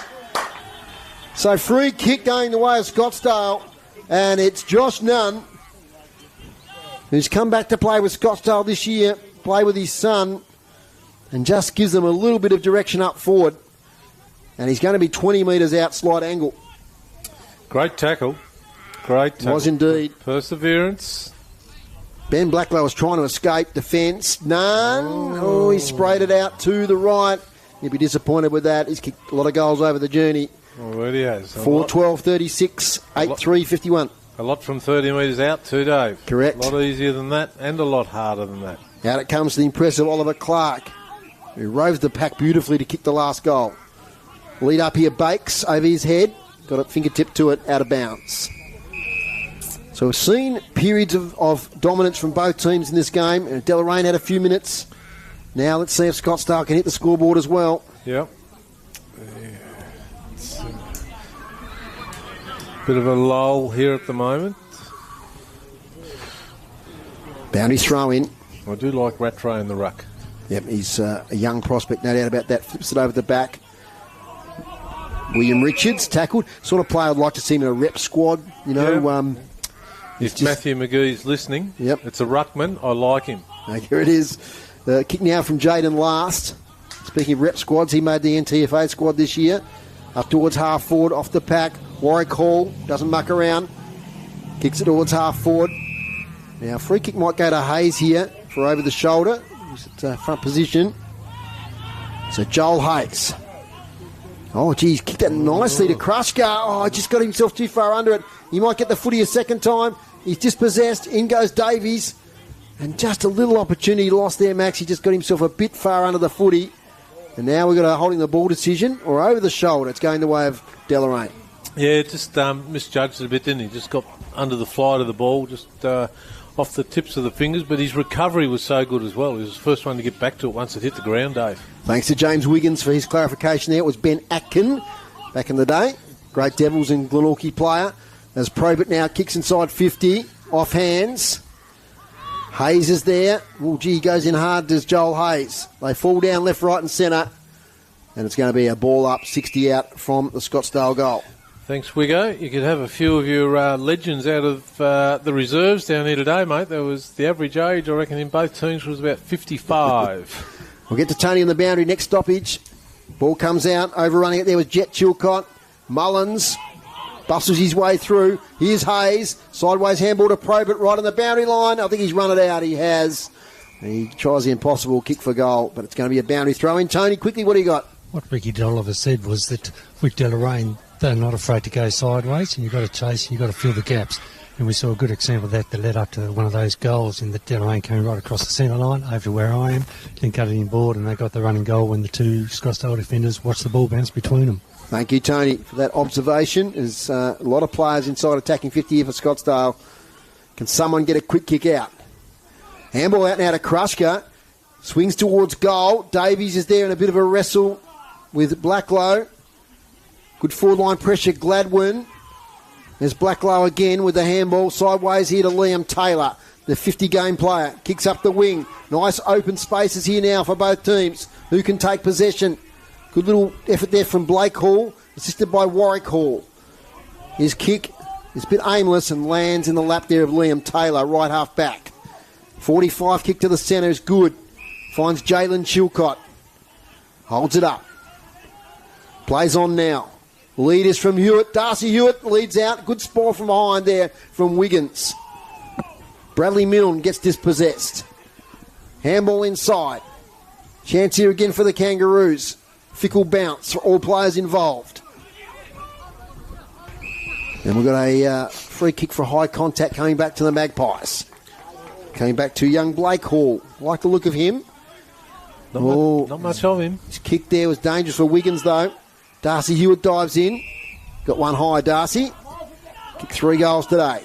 So free kick going the way of Scottsdale. And it's Josh Nunn who's come back to play with Scottsdale this year, play with his son, and just gives them a little bit of direction up forward. And he's going to be 20 metres out, slight angle. Great tackle. Great tackle. Was indeed. Perseverance. Ben Blacklow was trying to escape. Defence. None. Oh, he sprayed it out to the right. He'll be disappointed with that. He's kicked a lot of goals over the journey. Already has. 4-12, 36, 8-3, 51. A lot from 30 metres out too, Dave. Correct. A lot easier than that and a lot harder than that. Out it comes to the impressive Oliver Clark, who rose the pack beautifully to kick the last goal. Lead up here, Bakes over his head. Got a fingertip to it, out of bounds. So we've seen periods of dominance from both teams in this game. And Deloraine had a few minutes. Now let's see if Scottsdale can hit the scoreboard as well. Yep. Bit of a lull here at the moment. Boundary throw in. I do like Rattray in the ruck. Yep, he's a young prospect, no doubt about that. Flips it over the back. William Richards tackled. Sort of player I'd like to see him in a rep squad. You know, if Matthew McGee's listening, yep, it's a ruckman. I like him. Here it is. Kick now from Jaden Last. Speaking of rep squads, he made the NTFA squad this year. Up towards half forward, off the pack. Warwick Hall doesn't muck around. Kicks it towards half forward. Now, free kick might go to Hayes here for over the shoulder. He's at front position. So Joel Hayes. Oh, geez, kicked that nicely to Krushka. Oh, just got himself too far under it. He might get the footy a second time. He's dispossessed. In goes Davies. And just a little opportunity lost there, Max. He just got himself a bit far under the footy. And now we've got a holding the ball decision or over the shoulder. It's going the way of Deloraine. Yeah, just misjudged it a bit, didn't he? Just got under the flight of the ball, just off the tips of the fingers. But his recovery was so good as well. He was the first one to get back to it once it hit the ground, Dave. Thanks to James Wiggins for his clarification there. It was Ben Atkin back in the day. Great Devils and Glenorchy player. As Probert now kicks inside 50, off hands. Hayes is there. Oh, gee, he goes in hard, does Joel Hayes. They fall down left, right and centre. And it's going to be a ball up, 60 out from the Scottsdale goal. Thanks, Wiggo. You could have a few of your legends out of the reserves down here today, mate. There was the average age, I reckon, in both teams was about 55. We'll get to Tony on the boundary. Next stoppage. Ball comes out. Overrunning it there was Jet Chilcott. Mullins bustles his way through. Here's Hayes. Sideways handball to Probert right on the boundary line. I think he's run it out. He has. He tries the impossible kick for goal, but it's going to be a boundary throw in. Tony, quickly, what do you got? What Ricky Dolliver said was that with Deloraine, they're not afraid to go sideways, and you've got to chase, you've got to fill the gaps. And we saw a good example of that that led up to one of those goals in that Deloraine came right across the centre line over to where I am, then cut it in board, and they got the running goal when the two Scottsdale defenders watched the ball bounce between them. Thank you, Tony, for that observation. There's a lot of players inside attacking 50 here for Scottsdale. Can someone get a quick kick out? Handball out now to Krushka. Swings towards goal. Davies is there in a bit of a wrestle with Blacklow. Good forward line pressure, Gladwin. There's Blacklow again with the handball. Sideways here to Liam Taylor, the 50-game player. Kicks up the wing. Nice open spaces here now for both teams. Who can take possession? Good little effort there from Blake Hall, assisted by Warwick Hall. His kick is a bit aimless and lands in the lap there of Liam Taylor, right half back. 45 kick to the centre is good. Finds Jalen Chilcott. Holds it up. Plays on now. Lead is from Hewitt. Darcy Hewitt leads out. Good spoil from behind there from Wiggins. Bradley Milne gets dispossessed. Handball inside. Chance here again for the Kangaroos. Fickle bounce for all players involved. And we've got a free kick for high contact coming back to the Magpies. Coming back to young Blake Hall. Like the look of him. Not much of him. His kick there was dangerous for Wiggins though. Darcy Hewitt dives in. Got one high, Darcy. Kicked 3 goals today.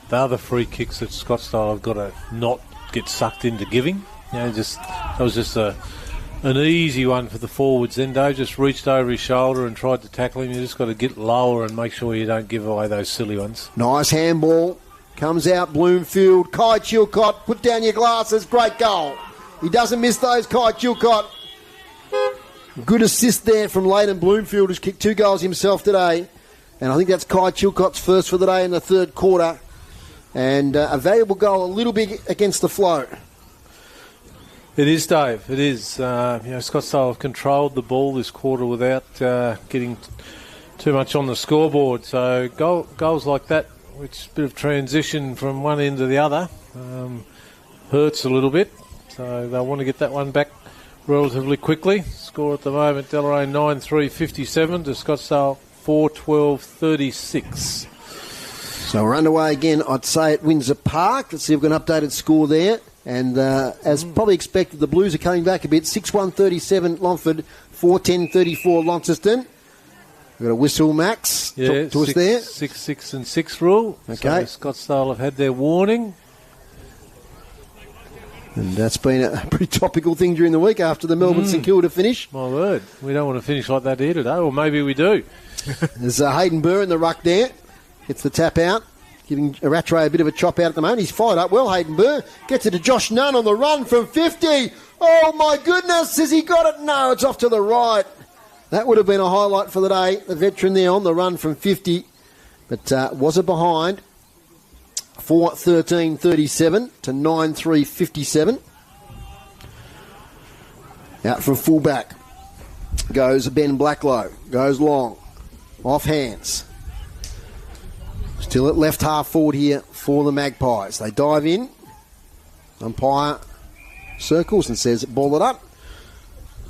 The other free kicks that Scottsdale have got to not get sucked into giving. You know, that was just an easy one for the forwards. Then Dave just reached over his shoulder and tried to tackle him. You just got to get lower and make sure you don't give away those silly ones. Nice handball. Comes out Bloomfield. Kai Chilcott, put down your glasses. Great goal. He doesn't miss those, Kai Chilcott. Good assist there from Leighton Bloomfield, who's kicked 2 goals himself today. And I think that's Kai Chilcott's first for the day in the third quarter. And a valuable goal, a little bit against the flow. It is, Dave. It is. Scottsdale have controlled the ball this quarter without getting too much on the scoreboard. So goals like that, which is a bit of transition from one end to the other, hurts a little bit. So they'll want to get that one back relatively quickly. Score at the moment, Deloraine 9-3-57 to Scottsdale 4-12-36. So we're underway again, I'd say, at Windsor Park. Let's see if we've got an updated score there. And as probably expected, the Blues are coming back a bit. 6-1-37 Longford, 4-10-34 Launceston. We've got a whistle, Max, to us there. 6-6 and 6 rule. Okay. So Scottsdale have had their warning. And that's been a pretty topical thing during the week after the Melbourne St Kilda finish. My word. We don't want to finish like that here today, or maybe we do. There's Hayden Burr in the ruck there. Gets the tap out. Giving Rattray a bit of a chop out at the moment. He's fired up well, Hayden Burr. Gets it to Josh Nunn on the run from 50. Oh, my goodness. Has he got it? No, it's off to the right. That would have been a highlight for the day. The veteran there on the run from 50. But was it behind? 4-13-37 to 9-3-57. Out from fullback goes Ben Blacklow. Goes long. Off hands. Still at left half forward here for the Magpies. They dive in. Umpire circles and says, ball it up.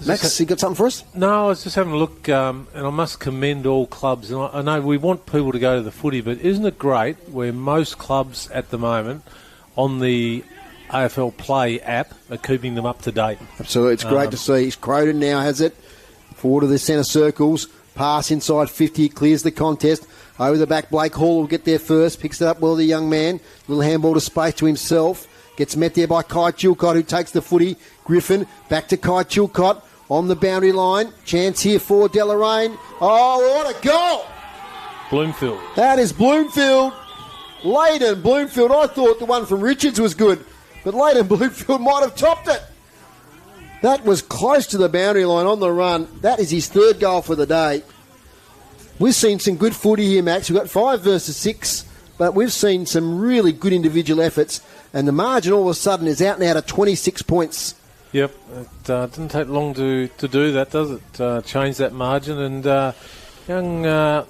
Max, you got something for us? No, I was just having a look, and I must commend all clubs. And I know we want people to go to the footy, but isn't it great where most clubs at the moment on the AFL Play app are keeping them up to date? Absolutely. It's great to see. Croden now has it. Forward to the centre circles. Pass inside 50. Clears the contest. Over the back, Blake Hall will get there first. Picks it up well, the young man. Little handball to space to himself. Gets met there by Kai Chilcott, who takes the footy. Griffin back to Kai Chilcott on the boundary line. Chance here for Deloraine. Oh, what a goal! Bloomfield. That is Bloomfield. Leighton Bloomfield. I thought the one from Richards was good, but Leighton Bloomfield might have topped it. That was close to the boundary line on the run. That is his third goal for the day. We've seen some good footy here, Max. We've got 5 versus 6, but we've seen some really good individual efforts, and the margin all of a sudden is out now to 26 points. Yep, it didn't take long to do that, does it? Change that margin, and young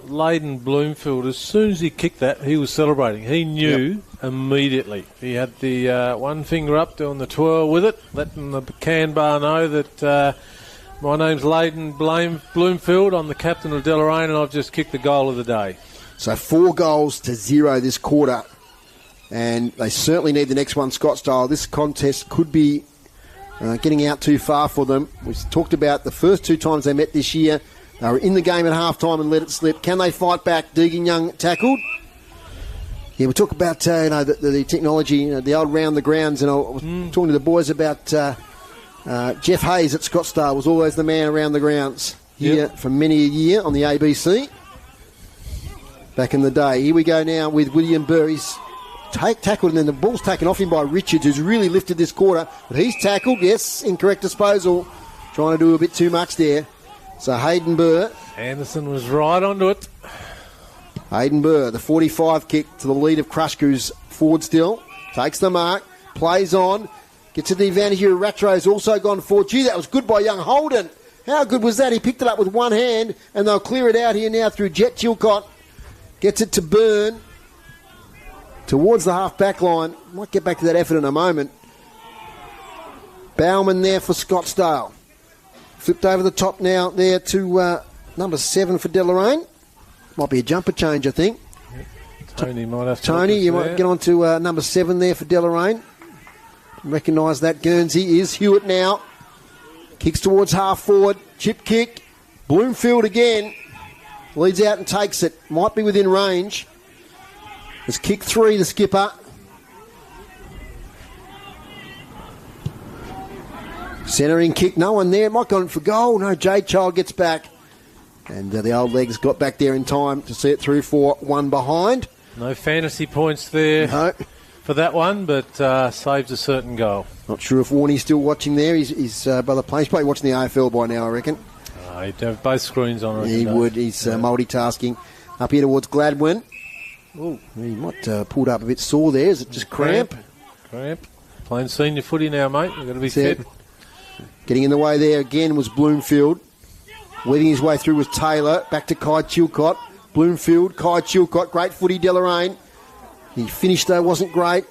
Leighton Bloomfield, as soon as he kicked that, he was celebrating. He knew immediately. He had the one finger up doing the twirl with it, letting the can bar know that my name's Leighton Bloomfield. I'm the captain of Deloraine, and I've just kicked the goal of the day. So 4-0 this quarter, and they certainly need the next one, Scottsdale. This contest could be getting out too far for them. We talked about the first 2 times they met this year. They were in the game at half-time and let it slip. Can they fight back? Deegan Young tackled. Yeah, we talk about the technology, the old round the grounds, and I was talking to the boys about Jeff Hayes at Scottsdale was always the man around the grounds here for many a year on the ABC. Back in the day. Here we go now with William Burr. He's tackled, and then the ball's taken off him by Richards, who's really lifted this quarter. But he's tackled, yes, incorrect disposal. Trying to do a bit too much there. So Hayden Burr. Anderson was right onto it. Hayden Burr, the 45 kick to the lead of Crushkoo's forward still. Takes the mark, plays on, gets to the advantage here. Rattray's also gone forward. Gee, that was good by young Holden. How good was that? He picked it up with one hand, and they'll clear it out here now through Jet Chilcott. Gets it to Byrne towards the half-back line. Might get back to that effort in a moment. Bauman there for Scottsdale. Flipped over the top now there to number 7 for Deloraine. Might be a jumper change, I think. Yep. Tony might have to. Tony, you might get on to number 7 there for Deloraine. Recognise that. Guernsey is Hewitt now. Kicks towards half forward. Chip kick. Bloomfield again. Leads out and takes it. Might be within range. It's kick 3, the skipper. Centering kick. No one there. Might go in for goal. No, Jade Child gets back. And the old legs got back there in time to see it through for 1 behind. No fantasy points there for that one, but saves a certain goal. Not sure if Warnie's still watching there. His brother plays. He's probably watching the AFL by now, I reckon. He'd have both screens on. He would. He's multitasking. Up here towards Gladwin. Oh, he might pulled up a bit sore there. Is it just cramp? Cramp. Playing senior footy now, mate. You've got to be fit. Getting in the way there again was Bloomfield. Weaving his way through was Taylor. Back to Kai Chilcott. Bloomfield, Kai Chilcott. Great footy, Deloraine. He finished though, wasn't great.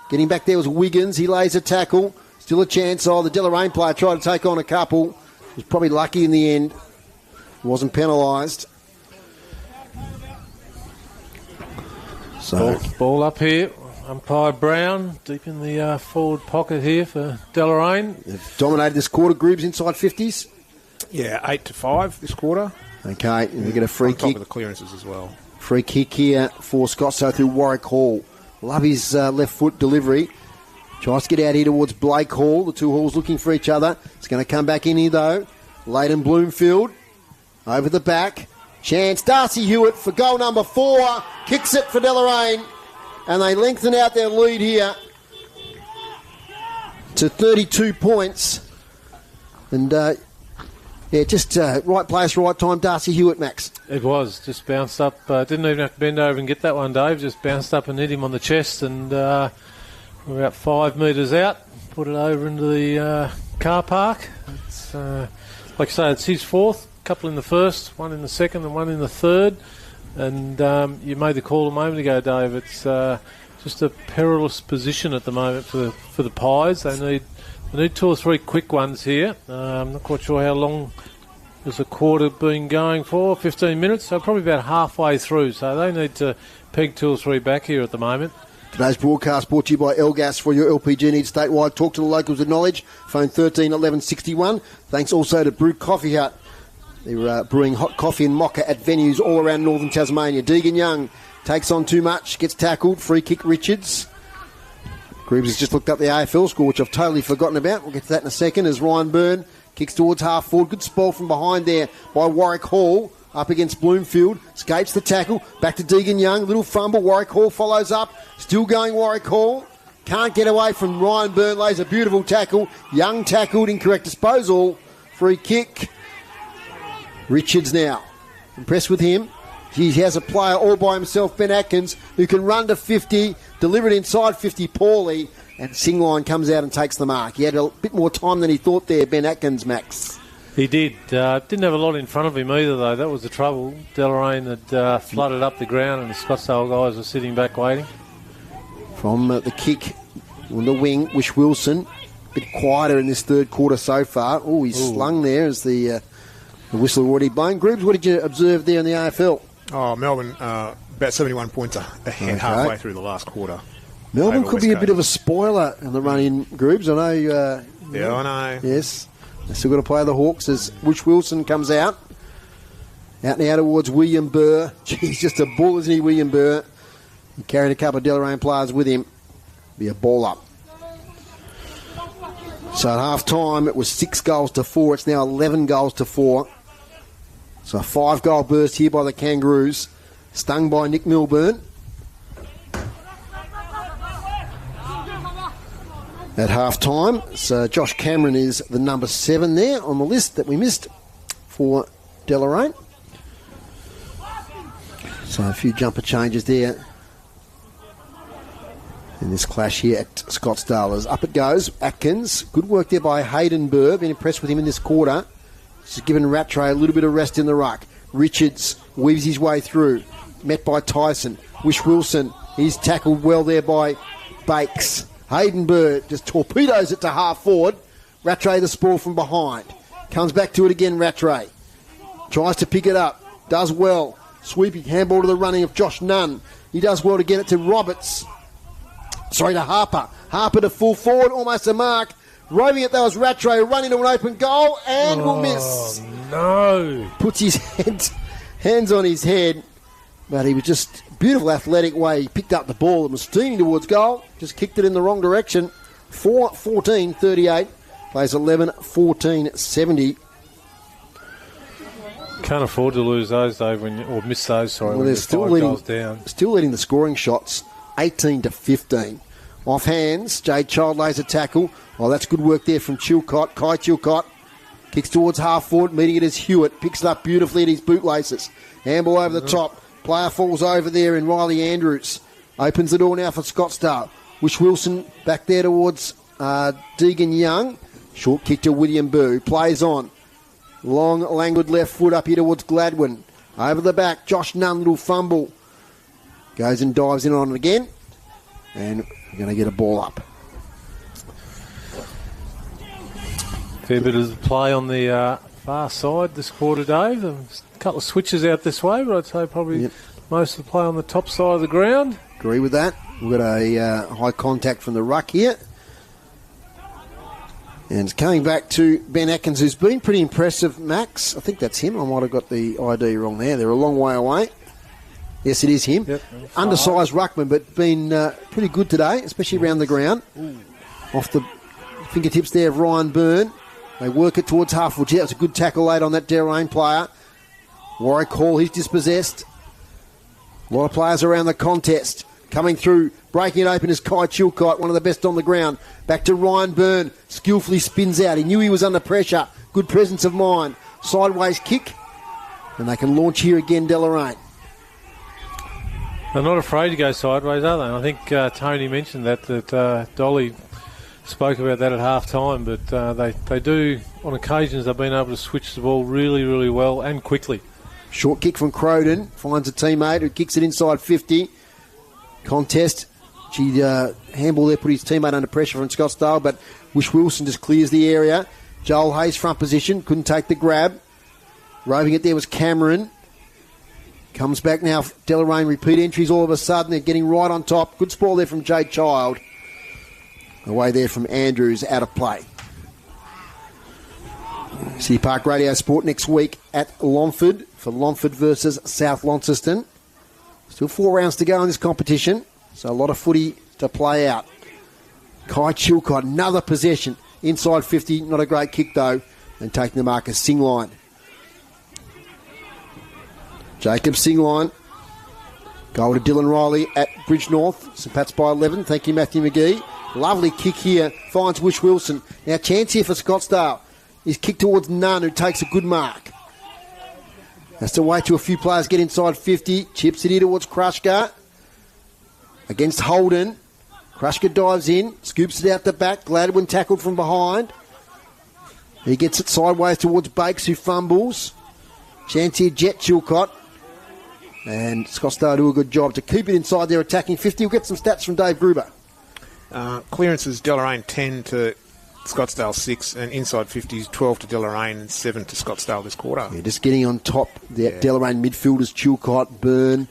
Getting back there was Wiggins. He lays a tackle. Still a chance. Oh, the Deloraine player tried to take on a couple. Was probably lucky in the end. Wasn't penalised. So Ball up here. Umpire Brown deep in the forward pocket here for Deloraine. They've dominated this quarter. Groups inside 50s. Yeah, 8-5 this quarter. Okay, and we get a free On top kick. of the clearances as well. Free kick here for Scottsdale through Warwick Hall. Love his left foot delivery. Tries to get out here towards Blake Hall. The two Halls looking for each other. It's going to come back in here though. Leighton Bloomfield over the back. Chance. Darcy Hewitt for goal number 4. Kicks it for Deloraine. And they lengthen out their lead here to 32 points. And, just right place, right time. Darcy Hewitt, Max. It was. Just bounced up. Didn't even have to bend over and get that one, Dave. Just bounced up and hit him on the chest. And we're about 5 metres out. Put it over into the car park. It's, like I say, it's his fourth. Couple in the first, one in the second and one in the third. And you made the call a moment ago, Dave. It's just a perilous position at the moment for the Pies. They need 2 or 3 quick ones here. I'm not quite sure how long has the quarter been going for. 15 minutes, so probably about halfway through. So they need to peg 2 or 3 back here at the moment. Today's broadcast brought to you by Elgas. For your LPG needs statewide, talk to the locals with knowledge. Phone 13 11 61. Thanks also to Brew Coffee Hut. They're brewing hot coffee and mocha at venues all around northern Tasmania. Deegan Young takes on too much, gets tackled. Free kick, Richards. Groves has just looked up the AFL score, which I've totally forgotten about. We'll get to that in a second as Ryan Byrne kicks towards half forward. Good spoil from behind there by Warwick Hall. Up against Bloomfield. Escapes the tackle. Back to Deegan Young. Little fumble. Warwick Hall follows up. Still going Warwick Hall. Can't get away from Ryan Byrne. Lays a beautiful tackle. Young tackled. Incorrect disposal. Free kick. Richards now. Impressed with him. He has a player all by himself, Ben Atkins, who can run to 50, deliver it inside 50 poorly, and Singline comes out and takes the mark. He had a bit more time than he thought there, Ben Atkins, Max. He did. Didn't have a lot in front of him either, though. That was the trouble. Deloraine had flooded up the ground, and the Scottsdale guys were sitting back waiting. From the kick on the wing, Wish Wilson. A bit quieter in this third quarter so far. Oh, he's slung there as the whistle already blown. Groobs, what did you observe there in the AFL? Oh, Melbourne, about 71 points ahead halfway through the last quarter. Melbourne could be a bit of a spoiler in the run-in, Groobs. I know. Yeah, I know. Yes. They've still got to play the Hawks as Wish Wilson comes out. Out now towards William Burr. He's just a bull, isn't he, William Burr? He carried a couple of Deloraine players with him. Be a ball up. So at half-time, it was 6-4. It's now 11-4. So a 5-goal burst here by the Kangaroos. Stung by Nick Milburn. At half-time, so Josh Cameron is the number 7 there on the list that we missed for Deloraine. So a few jumper changes there in this clash here at Scottsdale. As up it goes, Atkins. Good work there by Hayden Burr. Been impressed with him in this quarter. He's given Rattray a little bit of rest in the ruck. Richards weaves his way through. Met by Tyson. Wish Wilson. He's tackled well there by Bakes. Hayden Burr just torpedoes it to half forward. Rattray the spoil from behind. Comes back to it again, Rattray. Tries to pick it up. Does well. Sweeping handball to the running of Josh Nunn. He does well to get it to Roberts. Sorry, to Harper. Harper to full forward. Almost a mark. Roving it, that was Rattray. Running to an open goal and will miss. No. Puts his hands on his head. But he was just beautiful athletic way. He picked up the ball and was steaming towards goal. Just kicked it in the wrong direction. 4-14-38. Plays 11-14-70. Can't afford to lose those, Dave, or miss those, sorry, Well, when they're you're still 5 leading, goals down. still leading the scoring shots. 18-15. Off hands. Jade Child lays a tackle. Oh, that's good work there from Chilcott. Kai Chilcott kicks towards half forward. Meeting it as Hewitt. Picks it up beautifully at his bootlaces. Handball over the top. Player falls over there in Riley Andrews. Opens the door now for Scottsdale. Wish Wilson back there towards Deegan Young. Short kick to William Boo. Plays on. Long, languid left foot up here towards Gladwin. Over the back, Josh Nunn, little fumble. Goes and dives in on it again. And we're going to get a ball up. Fair bit of play on the far side this quarter, Dave. A couple of switches out this way, but I'd say probably most of the play on the top side of the ground. Agree with that. We've got a high contact from the ruck here. And it's coming back to Ben Atkins, who's been pretty impressive. Max, I think that's him. I might have got the ID wrong there. They're a long way away. Yes, it is him. Yep. Undersized ruckman, but been pretty good today, especially around the ground. Ooh. Off the fingertips there of Ryan Byrne. They work it towards half-forward. Yeah, it's a good tackle late on that Deloraine player. Warwick Hall, he's dispossessed. A lot of players around the contest. Coming through, breaking it open is Kai Chilcott, one of the best on the ground. Back to Ryan Byrne, skillfully spins out. He knew he was under pressure. Good presence of mind. Sideways kick, and they can launch here again, Deloraine. They're not afraid to go sideways, are they? I think Tony mentioned that Dolly spoke about that at half-time, but they do, on occasions, they've been able to switch the ball really, really well and quickly. Short kick from Croden, finds a teammate who kicks it inside 50. Contest. Handball there put his teammate under pressure from Scottsdale, but Wish Wilson just clears the area. Joel Hayes front position, couldn't take the grab. Roving it there was Cameron. Comes back now, Deloraine repeat entries all of a sudden. They're getting right on top. Good spoil there from Jade Child. Away there from Andrews, out of play. City Park Radio Sport next week at Longford for Longford versus South Launceston. Still 4 rounds to go in this competition, so a lot of footy to play out. Kai Chilcott, another possession. Inside 50, not a great kick though, and taking the mark as Singline. Jacob Singline. Goal to Dylan Riley at Bridge North. St Pat's by 11. Thank you, Matthew McGee. Lovely kick here. Finds Wish Wilson. Now chance here for Scottsdale. His kick towards Nunn, who takes a good mark. Has to wait till a few players get inside 50. Chips it here towards Krushka. Against Holden. Krushka dives in. Scoops it out the back. Gladwin tackled from behind. He gets it sideways towards Bakes, who fumbles. Chance here, Jet Chilcott. And Scottsdale do a good job to keep it inside their attacking 50. We'll get some stats from Dave Gruber. Clearances, Deloraine 10 to Scottsdale 6, and inside 50s 12 to Deloraine and 7 to Scottsdale this quarter. Yeah, just getting on top. The Deloraine midfielders, Chilcott, Byrne,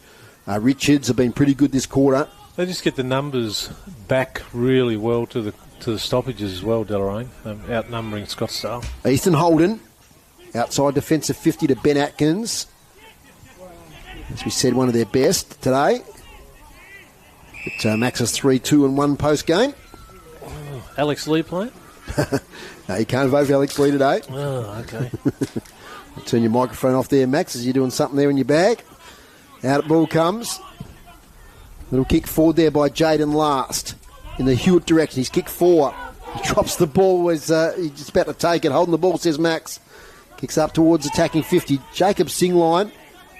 Richards have been pretty good this quarter. They just get the numbers back really well to the stoppages as well, Deloraine, outnumbering Scottsdale. Ethan Holden, outside defensive 50 to Ben Atkins. As we said, one of their best today. But Max is 3-2 and 1 post game. Alex Lee playing? No, you can't vote for Alex Lee today. Oh, okay. Turn your microphone off there, Max, as you're doing something there in your bag. Out at ball comes. Little kick forward there by Jaden Last in the Hewitt direction. He's kicked 4. He drops the ball as he's just about to take it. Holding the ball, says Max. Kicks up towards attacking 50. Jacob Singline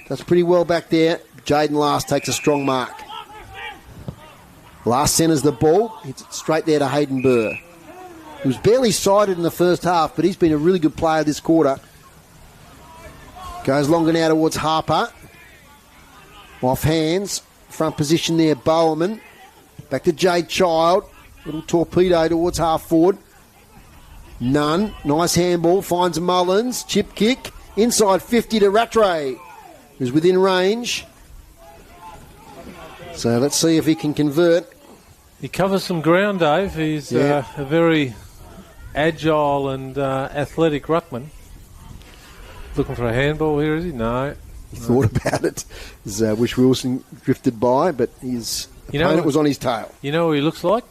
does pretty well back there. Jaden Last takes a strong mark. Last centres the ball. Hits it straight there to Hayden Burr. He was barely sighted in the first half, but he's been a really good player this quarter. Goes longer now towards Harper. Off hands. Front position there, Bowerman. Back to Jade Child. Little torpedo towards half forward. Nunn. Nice handball. Finds Mullins. Chip kick. Inside 50 to Rattray, who's within range. So let's see if he can convert. He covers some ground, Dave. He's a very agile and athletic ruckman. Looking for a handball here, is he? No. He thought about it. Wish Wilson drifted by, but his opponent was on his tail. You know what he looks like?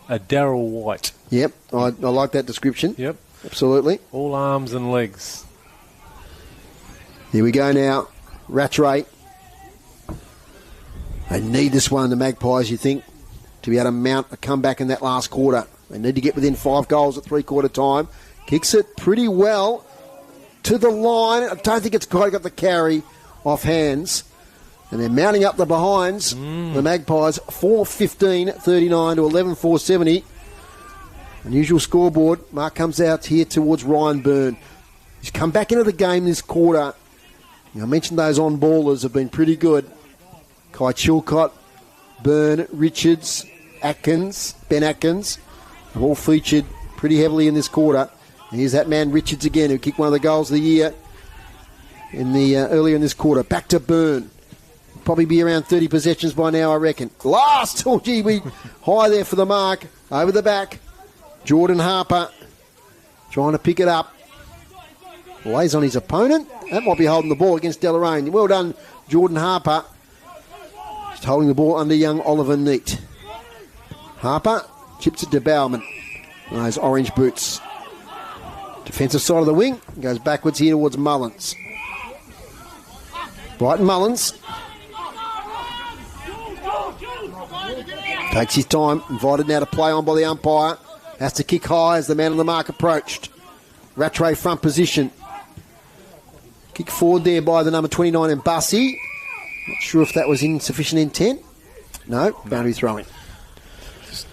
A Darryl White. Yep, I like that description. Yep. Absolutely. All arms and legs. Here we go now. Rattray. They need this one, the Magpies, you think, to be able to mount a comeback in that last quarter. They need to get within 5 goals at three-quarter time. Kicks it pretty well to the line. I don't think it's quite got the carry off hands. And they're mounting up the behinds. The Magpies, 4-15-39 to 11-4-70. Unusual scoreboard. Mark comes out here towards Ryan Byrne. He's come back into the game this quarter. I mentioned those on-ballers have been pretty good. Kai Chilcott, Byrne, Richards, Atkins, Ben Atkins have all featured pretty heavily in this quarter. And here's that man Richards again, who kicked one of the goals of the year in the earlier in this quarter. Back to Byrne. Probably be around 30 possessions by now, I reckon. Last! Oh, gee, we high there for the mark. Over the back. Jordan Harper trying to pick it up. Lays on his opponent. That might be holding the ball against Deloraine. Well done, Jordan Harper. Just holding the ball under young Oliver Neat. Harper chips it to Bowman. Those orange boots. Defensive side of the wing. Goes backwards here towards Mullins. Brighton Mullins. Takes his time. Invited now to play on by the umpire. Has to kick high as the man on the mark approached. Rattray front position. Kick forward there by the number 29 in Bussy. Not sure if that was insufficient intent. No, boundary throwing.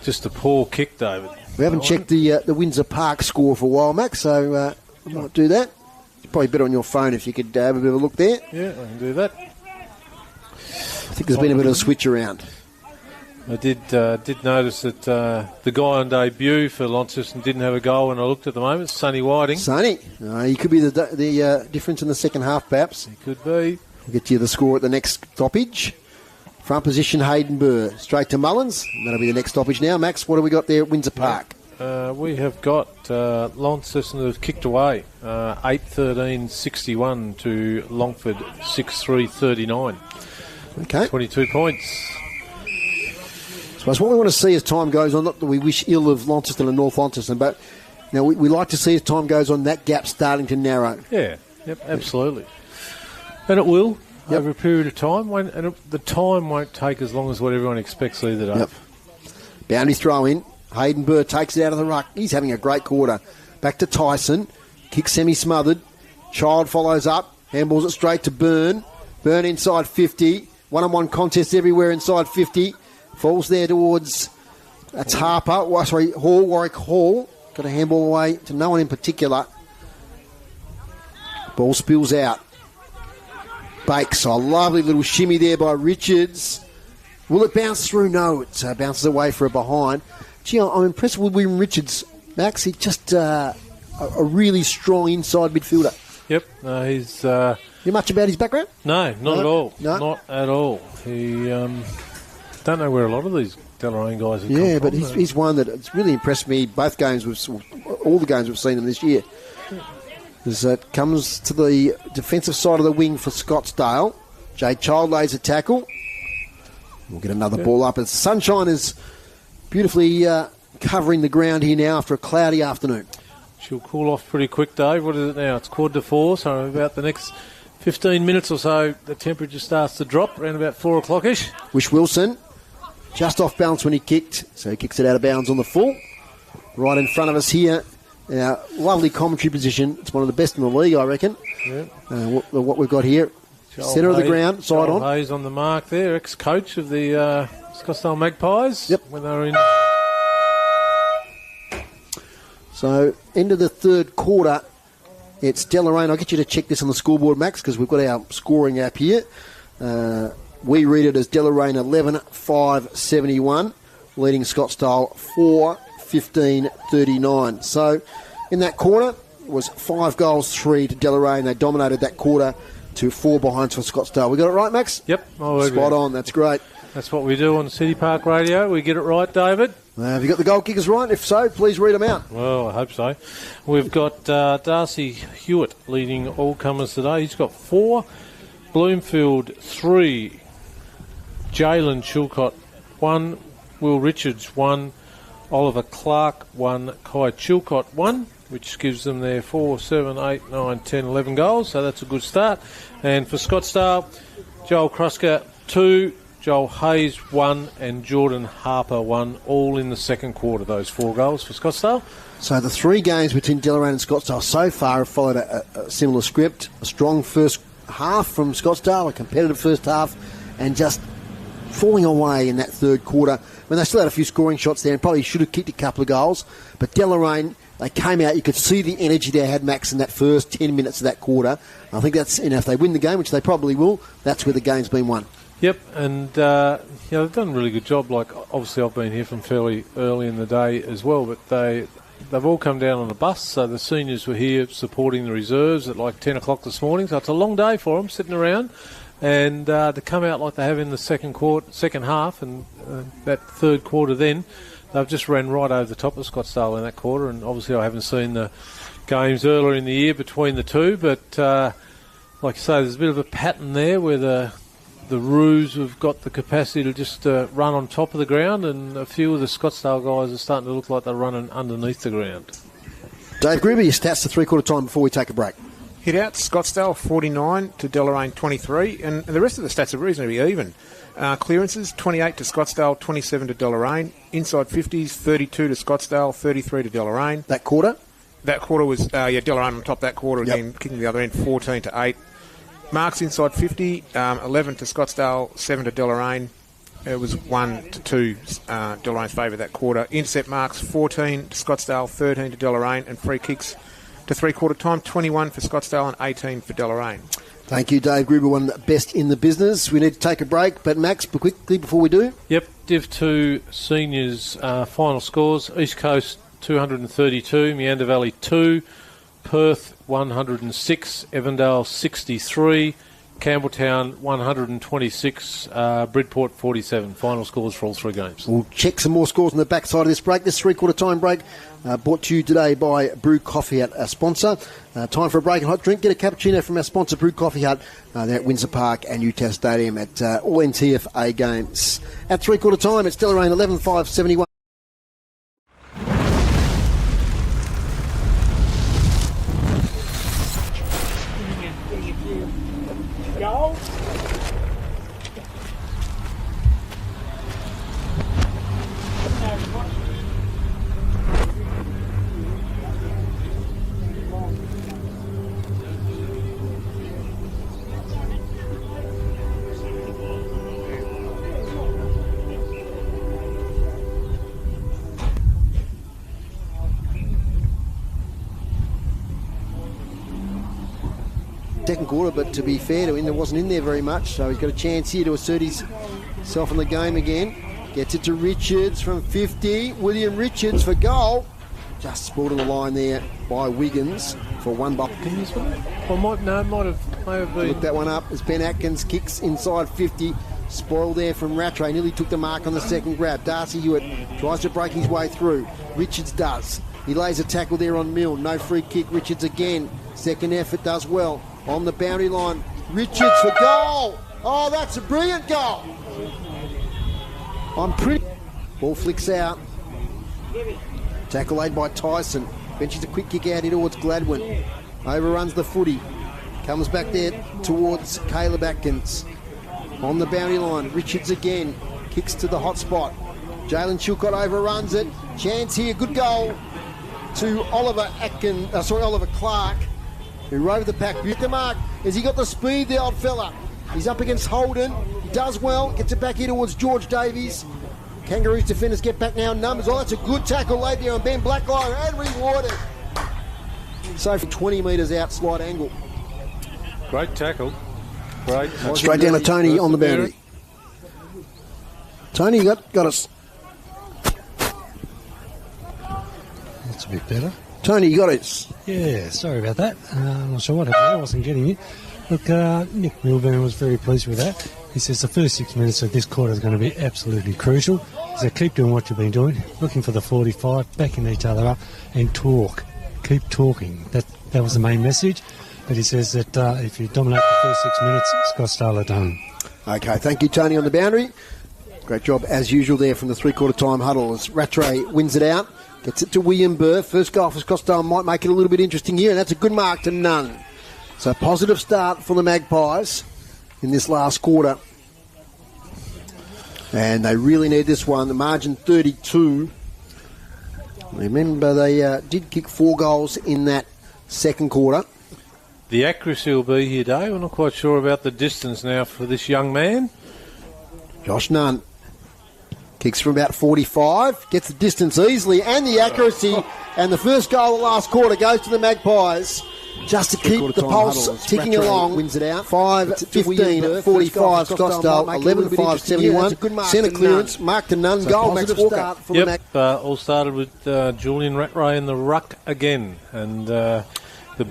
Just a poor kick, David. We haven't checked the Windsor Park score for a while, Max, so I might do that. It's probably better on your phone if you could have a bit of a look there. Yeah, I can do that. I think there's been a bit of a switch around. I did notice that the guy on debut for Launceston didn't have a goal when I looked at the moment. Sonny Whiting. Sonny. He could be the difference in the second half, perhaps. He could be. We'll get you the score at the next stoppage. Front position, Hayden Burr. Straight to Mullins. That'll be the next stoppage now. Max, what have we got there at Windsor Park? We have got Launceston that have kicked away 8-13-61 to Longford 6-3-39. Okay. 22 points. So that's what we want to see as time goes on. Not that we wish ill of Launceston and North Launceston, but we like to see as time goes on that gap starting to narrow. Yeah, yep, absolutely. And it will over a period of time. The time won't take as long as what everyone expects either day. Yep. Boundary throw in. Hayden Burr takes it out of the ruck. He's having a great quarter. Back to Tyson. Kick semi-smothered. Child follows up. Handballs it straight to Byrne. Byrne inside 50. One-on-one contest everywhere inside 50. Falls there towards, that's Harper. Hall, Warwick Hall. Got a handball away to no one in particular. Ball spills out. Bakes, a lovely little shimmy there by Richards. Will it bounce through? No, it bounces away for a behind. Gee, I'm impressed with William Richards, Max. He's just a really strong inside midfielder. Yep, he's... You much about his background? No, not at all. No. Not at all. He... don't know where a lot of these Deloraine guys have come from. Yeah, but he's one that it's really impressed me. Both games, all the games we've seen him this year. As it comes to the defensive side of the wing for Scottsdale. Jade Child lays a tackle. We'll get another ball up. As sunshine is beautifully covering the ground here now after a cloudy afternoon. She'll cool off pretty quick, Dave. What is it now? It's 3:45, so about the next 15 minutes or so, the temperature starts to drop around about 4 o'clock-ish. Wish Wilson, just off balance when he kicked, so he kicks it out of bounds on the full. Right in front of us here, our lovely commentary position. It's one of the best in the league, I reckon. Yeah. What we've got here. Centre of the ground, side Joel on. Hayes on the mark there, ex-coach of the Scottsdale Magpies. Yep. When they were in... So, end of the third quarter. It's Deloraine. I'll get you to check this on the scoreboard, Max, because we've got our scoring app here. We read it as Deloraine 11-5-71, leading Scottsdale 4-15-39. So, in that quarter, it was 5 goals, 3 to Deloraine. They dominated that quarter to 4 behinds for Scottsdale. We got it right, Max? Yep. Spot on. That's great. That's what we do on City Park Radio. We get it right, David. Have you got the goal kickers right? If so, please read them out. Well, I hope so. We've got Darcy Hewitt leading all comers today. He's got 4. Bloomfield 3. Jalen Chilcott 1. Will Richards 1. Oliver Clark 1. Kai Chilcott 1, which gives them their 4, 7, 8, 9, 10, 11 goals. So that's a good start. And for Scottsdale, Joel Krusker 2. Joel Hayes 1 and Jordan Harper 1, all in the second quarter, those 4 goals for Scottsdale. So the 3 games between Deloraine and Scottsdale so far have followed a similar script. A strong first half from Scottsdale, a competitive first half, and just falling away in that third quarter. When they still had a few scoring shots there and probably should have kicked a couple of goals. But Deloraine, they came out. You could see the energy they had, Max, in that first 10 minutes of that quarter. I think that's, if they win the game, which they probably will, that's where the game's been won. Yep, and they've done a really good job. Like, obviously, I've been here from fairly early in the day as well, but they've all come down on the bus. So the seniors were here supporting the reserves at like 10 o'clock this morning. So it's a long day for them, sitting around. And to come out like they have in the second half, and that third quarter then, they've just ran right over the top of Scottsdale in that quarter. And obviously I haven't seen the games earlier in the year between the two, but like I say, there's a bit of a pattern there where the Roos have got the capacity to just run on top of the ground, and a few of the Scottsdale guys are starting to look like they're running underneath the ground. Dave Gruber, your stats to three-quarter time before we take a break. Hit out, Scottsdale 49 to Deloraine 23, and the rest of the stats are reasonably even. Clearances 28 to Scottsdale, 27 to Deloraine. Inside 50s 32 to Scottsdale, 33 to Deloraine. That quarter? That quarter was Deloraine on top that quarter, again kicking the other end 14 to 8. Marks inside 50, 11 to Scottsdale, 7 to Deloraine. It was 1 to 2 Delorain's favour that quarter. Intercept marks 14 to Scottsdale, 13 to Deloraine, and free kicks to three-quarter time, 21 for Scottsdale and 18 for Deloraine. Thank you, Dave Gruber, one of the best in the business. We need to take a break, but Max, quickly before we do. Yep, Div 2 seniors final scores. East Coast 232, Meander Valley 2, Perth 106, Evandale 63, Campbelltown 126, Bridport 47. Final scores for all three games. We'll check some more scores on the backside of this break. This three-quarter time break brought to you today by Brew Coffee Hut, our sponsor. Time for a break and hot drink. Get a cappuccino from our sponsor, Brew Coffee Hut. They're at Windsor Park and Newcastle Stadium at all NTFA games. At three-quarter time, it's Deloraine 11-5-71. Go. Second quarter, but to be fair to him, it wasn't in there very much, so he's got a chance here to assert himself in the game again. Gets it to Richards from 50. William Richards for goal. Just spoiled on the line there by Wiggins for one ball. Might have been. Look that one up as Ben Atkins kicks inside 50. Spoiled there from Rattray. Nearly took the mark on the second grab. Darcy Hewitt tries to break his way through. Richards does. He lays a tackle there on Mill. No free kick. Richards again. Second effort does well. On the boundary line, Richards for goal. Oh, that's a brilliant goal. Ball flicks out. Tackle laid by Tyson. Benches a quick kick out here towards Gladwin. Overruns the footy. Comes back there towards Caleb Atkins. On the boundary line, Richards again. Kicks to the hot spot. Jalen Chilcott overruns it. Chance here, good goal to Oliver Clark, who rode the pack. Hit the mark. Has he got the speed, the old fella? He's up against Holden. He does well. Gets it back here towards George Davies. Kangaroos defenders get back now in numbers. Oh, that's a good tackle laid there on Ben Blackline and rewarded. So from 20 metres out, slight angle. Great tackle. Great. Straight down to Tony on the boundary. Tony, you got us. That's a bit better. Tony, you got it. Yeah, sorry about that. I'm not sure what happened. I wasn't getting it. Look, Nick Milburn was very pleased with that. He says the first 6 minutes of this quarter is going to be absolutely crucial. So keep doing what you've been doing, looking for the 45, backing each other up, and talk. Keep talking. That was the main message. But he says that if you dominate the first 6 minutes, Scottsdale are done. Okay, thank you, Tony, on the boundary. Great job, as usual, there from the three-quarter time huddle as Rattray wins it out. Gets it to William Burr. First goal for Scottsdale might make it a little bit interesting here, and that's a good mark to none. So positive start for the Magpies in this last quarter. And they really need this one. The margin 32. Remember, they did kick 4 goals in that second quarter. The accuracy will be here, Dave. I'm not quite sure about the distance now for this young man. Josh Nunn kicks from about 45, gets the distance easily and the accuracy, and the first goal of the last quarter goes to the Magpies. Just to keep the pulse ticking along. Wins it out. 5-15 45, Scottsdale 11-5 71. Centre clearance, Mark to Nunn, goal, Max Walker. All started with Julian Rattray in the ruck again. And the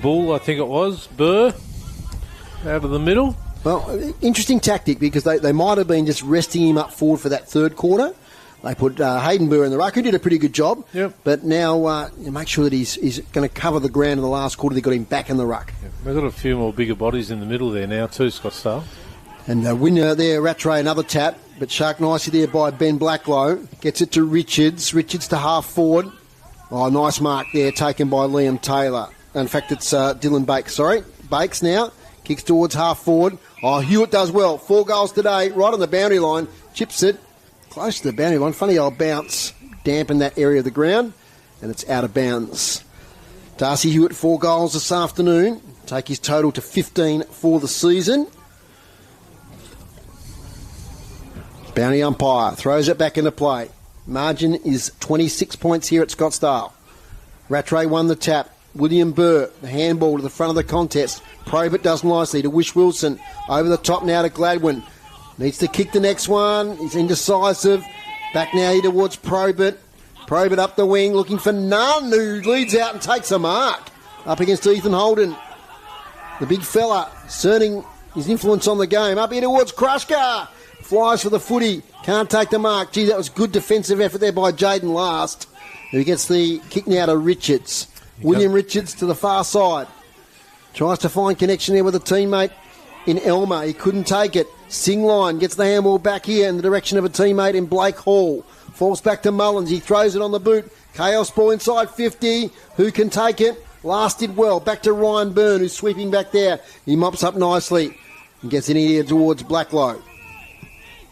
bull, I think it was, Burr, out of the middle. Well, interesting tactic because they might have been just resting him up forward for that third quarter. They put Hayden Burr in the ruck, who did a pretty good job. Yep. But now make sure that he's going to cover the ground in the last quarter. They got him back in the ruck. Yep. They've got a few more bigger bodies in the middle there now too, Scottsdale. And the winner there, Rattray, another tap. But shark nicely there by Ben Blacklow. Gets it to Richards. Richards to half forward. Oh, nice mark there taken by Liam Taylor. In fact, it's Dylan Bakes. Sorry, Bakes now. Kicks towards half forward. Oh, Hewitt does well. 4 goals today, right on the boundary line. Chips it. Close to the boundary line. Funny old bounce. Dampen that area of the ground. And it's out of bounds. Darcy Hewitt, 4 goals this afternoon. Take his total to 15 for the season. Boundary umpire throws it back into play. Margin is 26 points here at Scottsdale. Rattray won the tap. William Burr, the handball to the front of the contest. Probert does nicely to Wish Wilson. Over the top now to Gladwin. Needs to kick the next one. He's indecisive. Back now here towards Probert. Probert up the wing looking for Nunn, who leads out and takes a mark. Up against Ethan Holden. The big fella, discerning his influence on the game. Up here towards Krushka. Flies for the footy. Can't take the mark. Gee, that was good defensive effort there by Jaden Last, who gets the kick now to Richards. William Richards to the far side. Tries to find connection there with a teammate in Elmer. He couldn't take it. Singline gets the handball back here in the direction of a teammate in Blake Hall. Falls back to Mullins. He throws it on the boot. Chaos ball inside 50. Who can take it? Last did well. Back to Ryan Byrne, who's sweeping back there. He mops up nicely and gets in here towards Blacklow.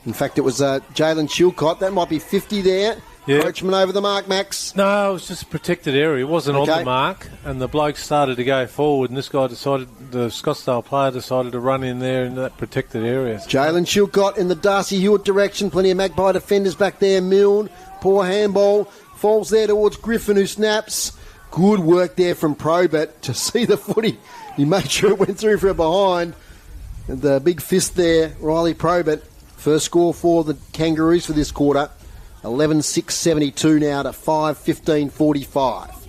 In fact, it was Jalen Chilcott. That might be 50 there. Yeah. Coachman over the mark, Max. No, it was just a protected area. It wasn't on the mark, and the bloke started to go forward, and this guy decided, the Scottsdale player decided to run in there into that protected area. Jalen Chilcott in the Darcy Hewitt direction. Plenty of Magpie defenders back there. Milne, poor handball. Falls there towards Griffin, who snaps. Good work there from Probert to see the footy. He made sure it went through from behind. And the big fist there, Riley Probert. First score for the Kangaroos for this quarter. 11-6-72 now to 5-15-45.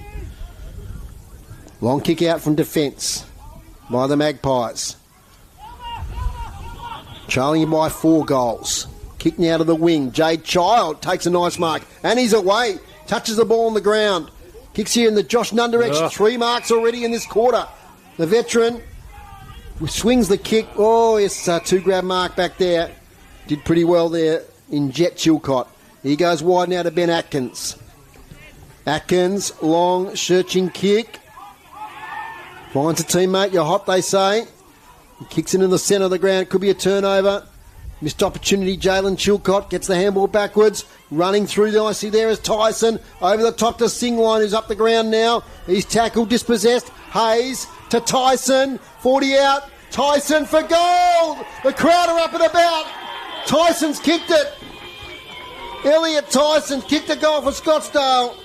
Long kick out from defence by the Magpies. Trailing by 4 goals. Kick now to the wing. Jade Child takes a nice mark. And he's away. Touches the ball on the ground. Kicks here in the Josh Nunn direction. 3 marks already in this quarter. The veteran swings the kick. Oh, it's a 2-grab mark back there. Did pretty well there in Jet Chilcott. He goes wide now to Ben Atkins. Atkins, long, searching kick. Finds a teammate. You're hot, they say. He kicks it in the centre of the ground. Could be a turnover. Missed opportunity. Jalen Chilcott gets the handball backwards. Running through the icy there is Tyson. Over the top to Singline, who's up the ground now. He's tackled, dispossessed. Hayes to Tyson. 40 out. Tyson for goal. The crowd are up and about. Tyson's kicked it. Elliot Tyson kicked a goal for Scottsdale.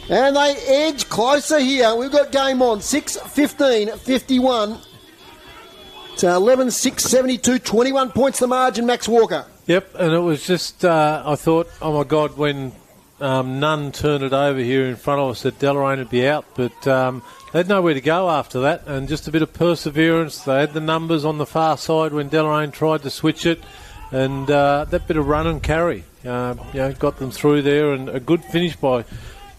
And they edge closer here. We've got game on. 6-15-51. It's 11-6-72. 21 points the margin, Max Walker. Yep, and it was just, I thought, oh my God, when Nunn turned it over here in front of us that Deloraine would be out, but they had nowhere to go after that, and just a bit of perseverance. They had the numbers on the far side when Deloraine tried to switch it. And that bit of run and carry, got them through there, and a good finish by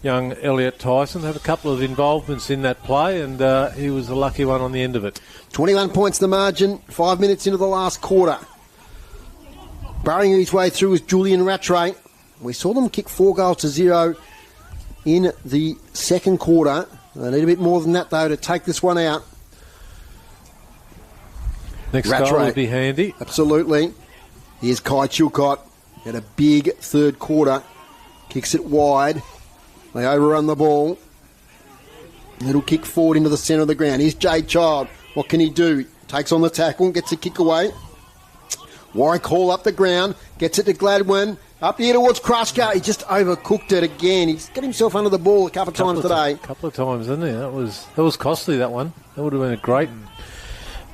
young Elliot Tyson. Had a couple of involvements in that play, and he was the lucky one on the end of it. 21 points the margin, 5 minutes into the last quarter. Burrowing his way through is Julian Rattray. We saw them kick 4-0 in the second quarter. They need a bit more than that, though, to take this one out. Next goal would be handy. Absolutely. Here's Kai Chilcott. Had a big third quarter. Kicks it wide. They overrun the ball. Little kick forward into the centre of the ground. Here's Jade Child. What can he do? Takes on the tackle, gets a kick away. Warwick Hall up the ground, gets it to Gladwin, up here towards Krushka. He just overcooked it again. He's got himself under the ball a couple of times today. A couple of times, didn't he? That was costly, that one. That would have been a great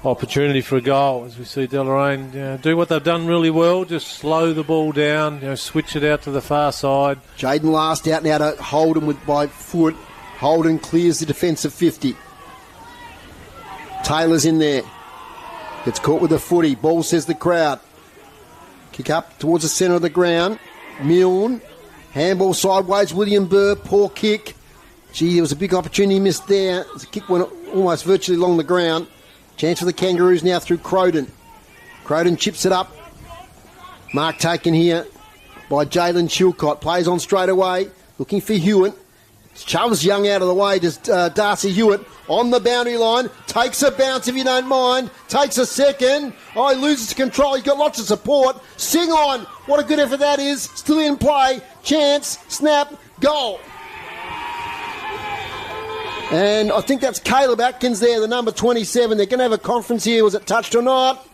opportunity for a goal, as we see Deloraine do what they've done really well, just slow the ball down, switch it out to the far side. Jaden last out now to Holden by foot. Holden clears the defensive 50. Taylor's in there. Gets caught with the footy. Ball says the crowd. Kick up towards the centre of the ground. Milne. Handball sideways. William Burr. Poor kick. Gee, there was a big opportunity missed there. The kick went almost virtually along the ground. Chance for the Kangaroos now through Croden. Croden chips it up. Mark taken here by Jalen Chilcott. Plays on straight away. Looking for Hewitt. Shoves Young out of the way. Does Darcy Hewitt on the boundary line. Takes a bounce if you don't mind. Takes a second. Oh, he loses control. He's got lots of support. Sing on. What a good effort that is. Still in play. Chance. Snap. Goal. And I think that's Caleb Atkins there, the number 27. They're going to have a conference here. Was it touched or not?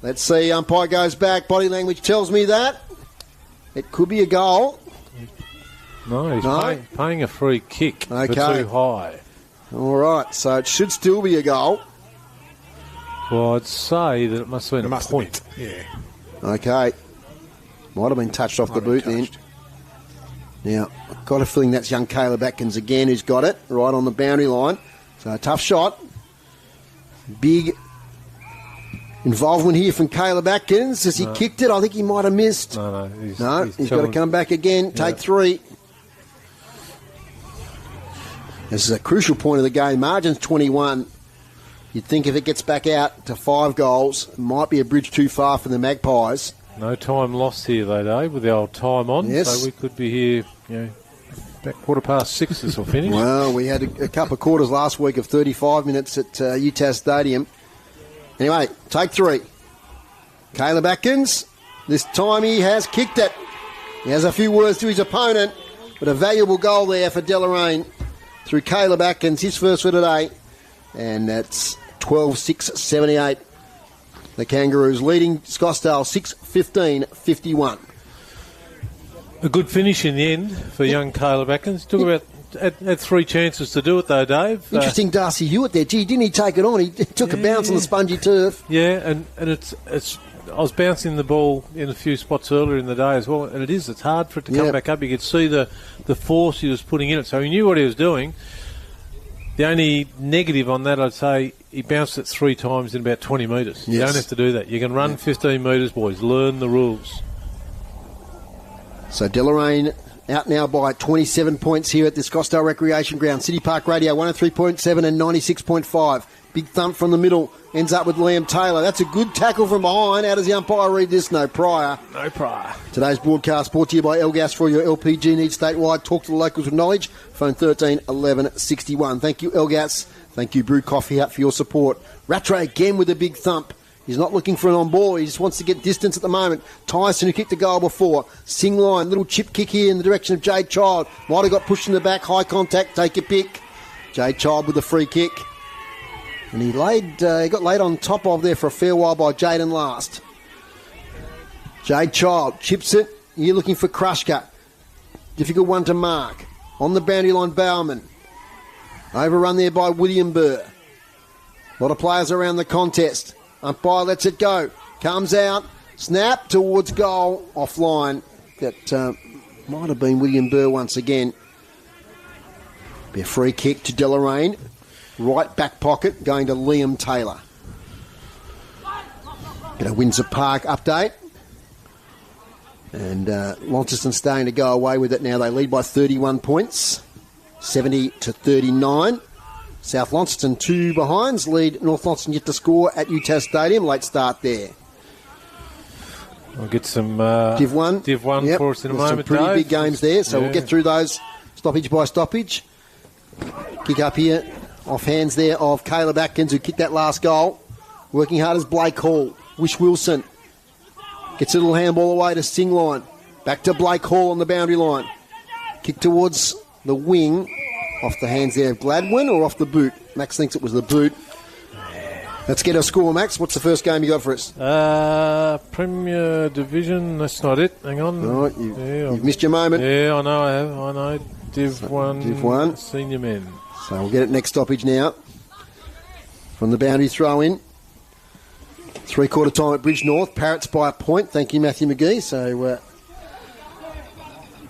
Let's see. Umpire goes back. Body language tells me that. It could be a goal. No, he's paying a free kick for too high. All right, so it should still be a goal. Well, I'd say that it must have been a point. Yeah. Okay. Might have been touched off the boot then. Now, I've got a feeling that's young Caleb Atkins again who's got it right on the boundary line. So a tough shot. Big involvement here from Caleb Atkins. As he kicked it, I think he might have missed. No, he's got to come back again. Take 3. This is a crucial point of the game. Margin's 21. You'd think if it gets back out to 5 goals, it might be a bridge too far for the Magpies. No time lost here, though, Dave, with our time on. Yes. So we could be here, about 6:15 this will finish. Well, we had a couple of quarters last week of 35 minutes at UTAS Stadium. Anyway, take 3. Caleb Atkins. This time he has kicked it. He has a few words to his opponent, but a valuable goal there for Deloraine through Caleb Atkins, his first for today. And that's 12-6-78. The Kangaroos leading Scottsdale 6-15-51. A good finish in the end for young Caleb Atkins. Took about had 3 chances to do it though, Dave. Interesting, Darcy Hewitt there. Gee, didn't he take it on? He took a bounce on the spongy turf. Yeah, and it's. I was bouncing the ball in a few spots earlier in the day as well, and it's hard for it to come back up. You could see the force he was putting in it, so he knew what he was doing. The only negative on that, I'd say, he bounced it 3 times in about 20 metres. Yes. You don't have to do that. You can run 15 metres, boys. Learn the rules. So Deloraine out now by 27 points here at the Scottsdale Recreation Ground. City Park Radio 103.7 and 96.5. Big thump from the middle. Ends up with Liam Taylor. That's a good tackle from behind. How does the umpire read this? No prior. No prior. Today's broadcast brought to you by Elgas for your LPG needs statewide. Talk to the locals with knowledge. Phone 13 11 61. Thank you, Elgas. Thank you, Brew Coffee Hut, for your support. Rattray again with a big thump. He's not looking for an on-ball. He just wants to get distance at the moment. Tyson, who kicked the goal before. Sing line. Little chip kick here in the direction of Jade Child. Might have got pushed in the back. High contact. Take a pick. Jade Child with a free kick. And he got laid on top of there for a fair while by Jaden last. Jade Child chips it. You're looking for Krushka. Difficult one to mark. On the boundary line, Bowerman. Overrun there by William Burr. A lot of players around the contest. Umpire lets it go. Comes out. Snap towards goal. Offline. That might have been William Burr once again. Be a free kick to Deloraine. Right back pocket going to Liam Taylor. Get a Windsor Park update. And Launceston starting to go away with it now. They lead by 31 points. 70-39. South Launceston 2 behinds. Lead North Launceston yet to score at UTAS Stadium. Late start there. We'll get some Div 1 for us in a moment, some pretty Dave. big games there. So we'll get through those stoppage by stoppage. Kick up here. Off hands there of Caleb Atkins, who kicked that last goal. Working hard as Blake Hall. Wish Wilson gets a little handball away to Singline. Back to Blake Hall on the boundary line. Kick towards the wing. Off the hands there of Gladwin or off the boot? Max thinks it was the boot. Let's get a score, Max. What's the first game you got for us? Premier Division, that's not it. Hang on. Right, you've missed your moment. Yeah, I know I have. I know. Div 1. Senior men. So we'll get it next stoppage now. From the boundary throw in. 3/4 time at Bridge North. Parrots by a point. Thank you, Matthew McGee. So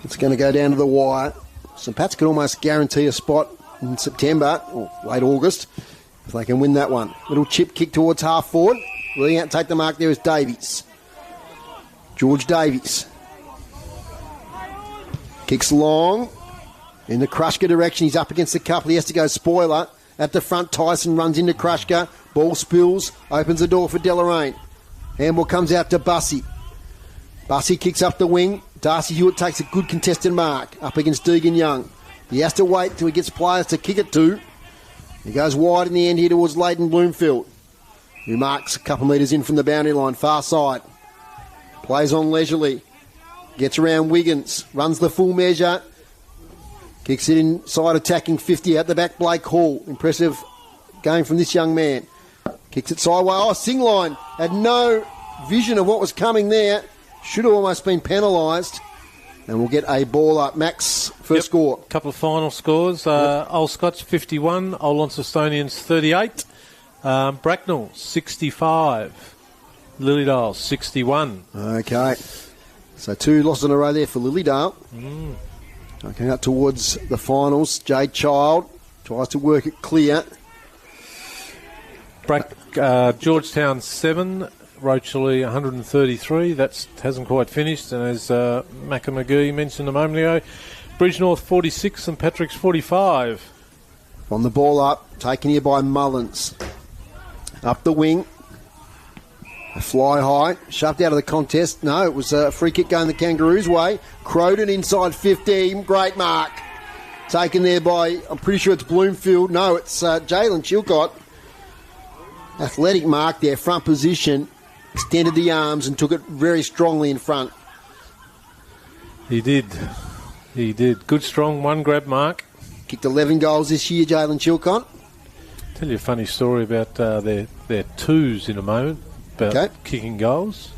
it's going to go down to the wire. St Pat's could almost guarantee a spot in September or late August if they can win that one. Little chip kick towards half forward. Willing out to take the mark there is Davies. George Davies. Kicks long. In the Krushka direction. He's up against the couple. He has to go spoiler. At the front, Tyson runs into Krushka. Ball spills. Opens the door for Deloraine. Handball comes out to Bussey. Bussey kicks up the wing. Darcy Hewitt takes a good contested mark up against Deegan Young. He has to wait till he gets players to kick it to. He goes wide in the end here towards Leighton Bloomfield, who marks a couple metres in from the boundary line, far side. Plays on leisurely. Gets around Wiggins. Runs the full measure. Kicks it inside, attacking 50 at the back. Blake Hall. Impressive game from this young man. Kicks it sideways. Oh, Singline had no vision of what was coming there. Should have almost been penalised. And we'll get a ball up. Max, first score. Couple of final scores. Old Scots 51, Old Launcestonians 38, Bracknell 65, Lilydale 61. Okay. So 2 losses in a row there for Lilydale. Going up towards the finals. Jade Child tries to work it clear. Georgetown 7, Rochely 133. That hasn't quite finished. And as Macca McGee mentioned a moment ago, Bridge North 46, St Patrick's 45. On the ball up, taken here by Mullins. Up the wing. A fly high, shoved out of the contest. No, it was a free kick going the Kangaroos' way. Croden inside 15, great mark. Taken there by, I'm pretty sure it's Bloomfield. No, it's Jalen Chilcott. Athletic mark there, front position. Extended the arms and took it very strongly in front. He did. Good, strong, one grab mark. Kicked 11 goals this year, Jalen Chilcott. Tell you a funny story about their twos in a moment. About kicking goals.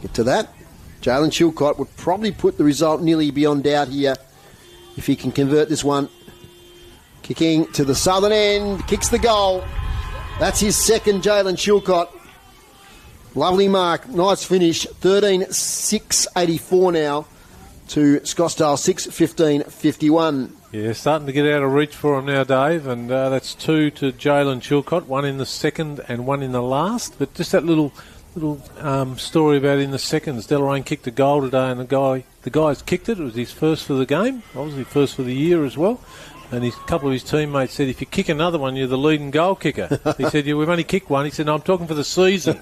Get to that. Jalen Chilcott would probably put the result nearly beyond doubt here if he can convert this one. Kicking to the southern end. Kicks the goal. That's his second, Jalen Chilcott. Lovely mark. Nice finish. 13-6-84 now to Scottsdale 6-15-51. Yeah, starting to get out of reach for him now, Dave, and that's 2 to Jalen Chilcott, 1 in the second and 1 in the last. But just that little story about in the seconds. Deloraine kicked a goal today, and the guy's kicked it. It was his first for the game, obviously first for the year as well. And a couple of his teammates said, if you kick another one, you're the leading goal kicker. He said, we've only kicked one. He said, no, I'm talking for the season.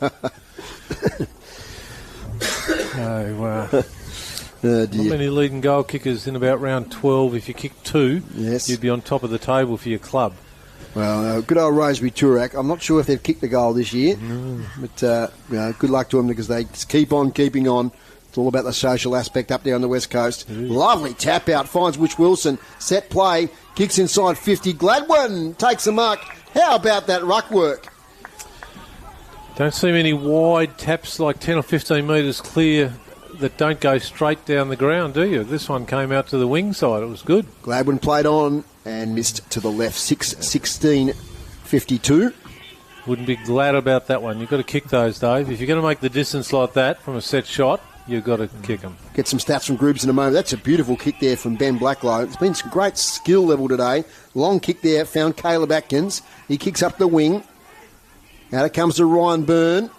Not many leading goal kickers in about round 12. If you kick 2, you'd be on top of the table for your club. Well, good old Rosebery Turak. I'm not sure if they've kicked the goal this year, but good luck to them because they just keep on keeping on. It's all about the social aspect up there on the West Coast. Lovely tap out, finds Witch Wilson. Set play, kicks inside 50. Gladwin takes a mark. How about that ruck work? Don't see many wide taps like 10 or 15 metres clear that don't go straight down the ground, do you? This one came out to the wing side. It was good. Gladwin played on and missed to the left. 6-16-52. Wouldn't be glad about that one. You've got to kick those, Dave. If you're going to make the distance like that from a set shot, you've got to kick them. Get some stats from groups in a moment. That's a beautiful kick there from Ben Blacklow. It's been some great skill level today. Long kick there, found Caleb Atkins. He kicks up the wing. Out it comes to Ryan Byrne.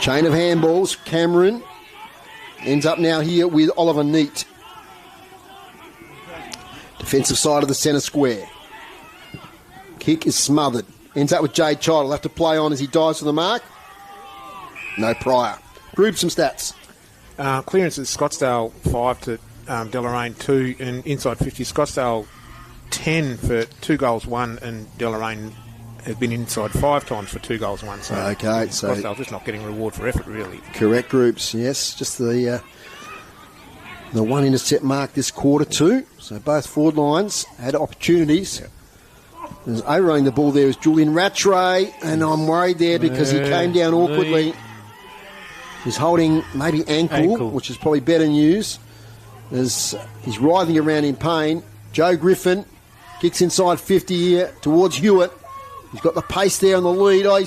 Chain of handballs. Cameron ends up now here with Oliver Neat. Defensive side of the centre square. Kick is smothered. Ends up with Jade Child. Will have to play on as he dives for the mark. No prior. Group some stats. Clearances, Scottsdale 5 to Deloraine 2, and inside 50, Scottsdale 10 for 2 goals 1, and Deloraine has been inside 5 times for 2 goals 1. So Scottsdale just not getting reward for effort, really. Correct groups, yes. Just the one intercept mark this quarter too. So both forward lines had opportunities. Overrunning the ball there is Julian Rattray, and I'm worried there because he came down awkwardly. He's holding maybe ankle, which is probably better news, as he's writhing around in pain. Joe Griffin kicks inside 50 here towards Hewitt. He's got the pace there on the lead. He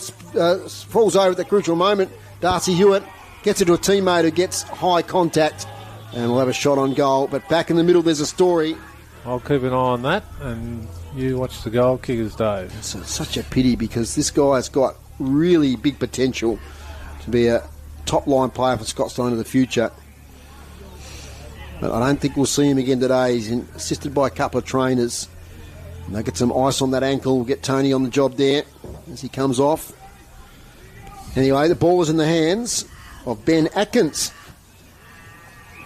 falls over at the crucial moment. Darcy Hewitt gets it to a teammate who gets high contact, and we'll have a shot on goal. But back in the middle, there's a story. I'll keep an eye on that, and you watch the goal kickers, Dave. It's such a pity because this guy's got really big potential to be a top-line player for Scottsdale into the future. But I don't think we'll see him again today. He's assisted by a couple of trainers. And they get some ice on that ankle. We'll get Tony on the job there as he comes off. Anyway, the ball is in the hands of Ben Atkins.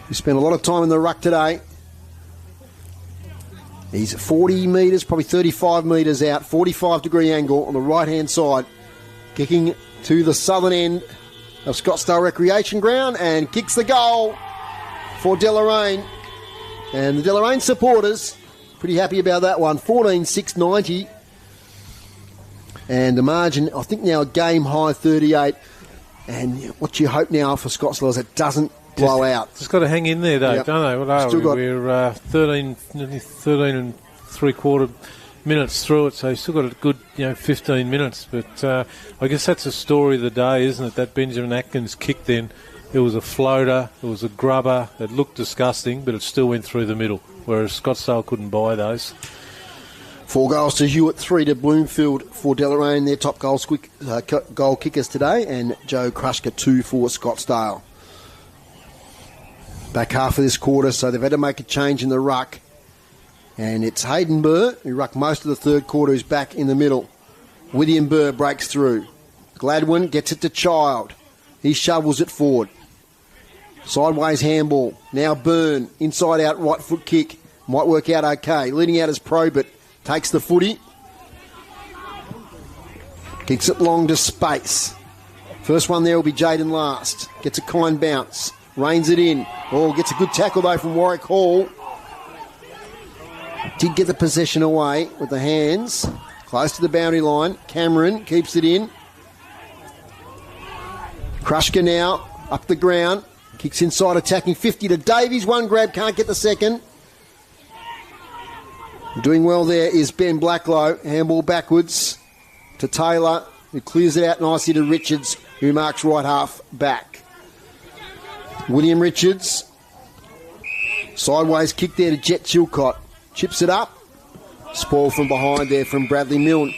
He spent a lot of time in the ruck today. He's 40 metres, probably 35 metres out, 45-degree angle on the right-hand side, kicking to the southern end of Scottsdale Recreation Ground and kicks the goal for Deloraine. And the Deloraine supporters, pretty happy about that one, 14-6-90. And the margin, I think now a game-high 38. And what you hope now for Scottsdale is it doesn't blow out. Just got to hang in there, Dave, don't they? What are still we? We're 13 and three-quarter minutes through it, so you've still got a good 15 minutes. But I guess that's the story of the day, isn't it? That Benjamin Atkins kick then. It was a floater, it was a grubber, it looked disgusting, but it still went through the middle, whereas Scottsdale couldn't buy those. 4 goals to Hewitt, 3 to Bloomfield for Deloraine, their top goal kickers today, and Joe Krushka 2 for Scottsdale. Back half of this quarter, so they've had to make a change in the ruck. And it's Hayden Burr, who rucked most of the third quarter, who's back in the middle. William Burr breaks through. Gladwin gets it to Child. He shovels it forward. Sideways handball. Now Byrne, inside out right foot kick. Might work out okay. Leading out as Probert. Takes the footy. Kicks it long to space. First one there will be Jaden Last. Gets a kind bounce. Reins it in. Oh, gets a good tackle though from Warwick Hall. Did get the possession away with the hands. Close to the boundary line. Cameron keeps it in. Krushka now up the ground. Kicks inside, attacking 50 to Davies. One grab, can't get the second. Doing well there is Ben Blacklow. Handball backwards to Taylor, who clears it out nicely to Richards, who marks right half back. William Richards. Sideways kick there to Jet Chilcott. Chips it up. Spoil from behind there from Bradley Milne.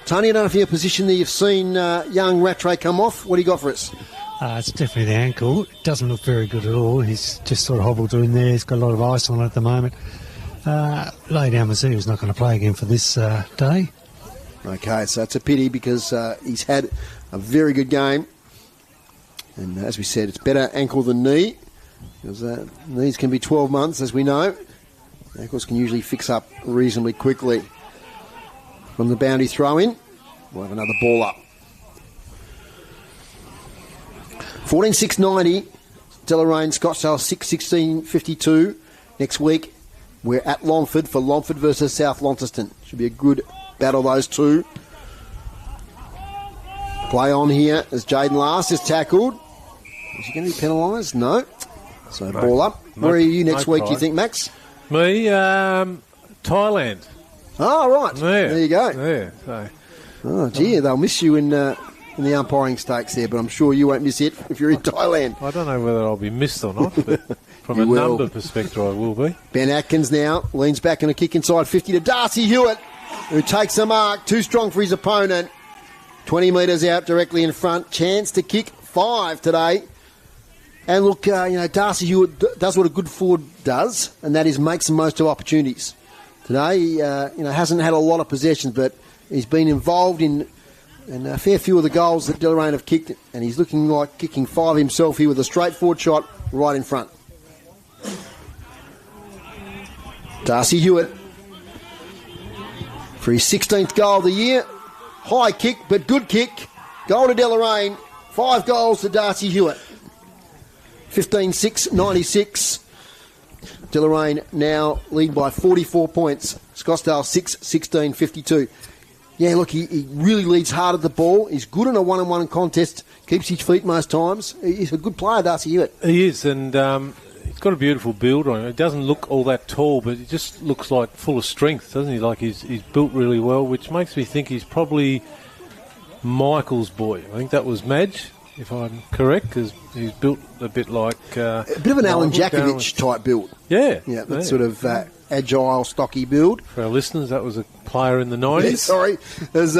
Tony, I don't know if you're in a position there. You've seen young Rattray come off. What do you got for us? It's definitely the ankle. It doesn't look very good at all. He's just sort of hobbled in there. He's got a lot of ice on it at the moment. Lay down Mazzeo is not going to play again for this day. Okay, so it's a pity because he's had a very good game. And as we said, it's better ankle than knee. Because knees can be 12 months, as we know. Ankles can usually fix up reasonably quickly. From the boundary throw-in, we'll have another ball up. 14-6-90. Deloraine, Scottsdale 6-16-52. Next week, we're at Longford for Longford versus South Launceston. Should be a good battle, those two. Play on here as Jaden Last is tackled. Is he going to be penalised? No. So ball up. Where are you next week, do you think, Max? Me, Thailand. Oh, right. There you go. Yeah. So. Oh, gee, they'll miss you in the umpiring stakes there, but I'm sure you won't miss it if you're in Thailand. I don't know whether I'll be missed or not, but from a number perspective, I will be. Ben Atkins now leans back and a kick inside 50 to Darcy Hewitt, who takes a mark. Too strong for his opponent. 20 metres out directly in front. Chance to kick 5 today. And look, Darcy Hewitt does what a good forward does, and that is makes the most of opportunities. Today, he hasn't had a lot of possessions, but he's been involved in a fair few of the goals that Deloraine have kicked, and he's looking like kicking 5 himself here with a straightforward shot right in front. Darcy Hewitt for his 16th goal of the year. High kick, but good kick. Goal to Deloraine. 5 goals to Darcy Hewitt. 15-6-96. Deloraine now lead by 44 points. Scottsdale 6-16-52. Yeah, look, he really leads hard at the ball. He's good in a one-on-one contest, keeps his feet most times. He's a good player, Darcy Hewitt. He is, and he's got a beautiful build on him. He doesn't look all that tall, but he just looks like full of strength, doesn't he? Like he's built really well, which makes me think he's probably Michael's boy. I think that was Madge, if I'm correct, because he's built a bit like... a bit of an Alan Jakovic type build. Yeah. Yeah, that sort of agile, stocky build. For our listeners, that was a player in the 90s. Yeah, sorry. There's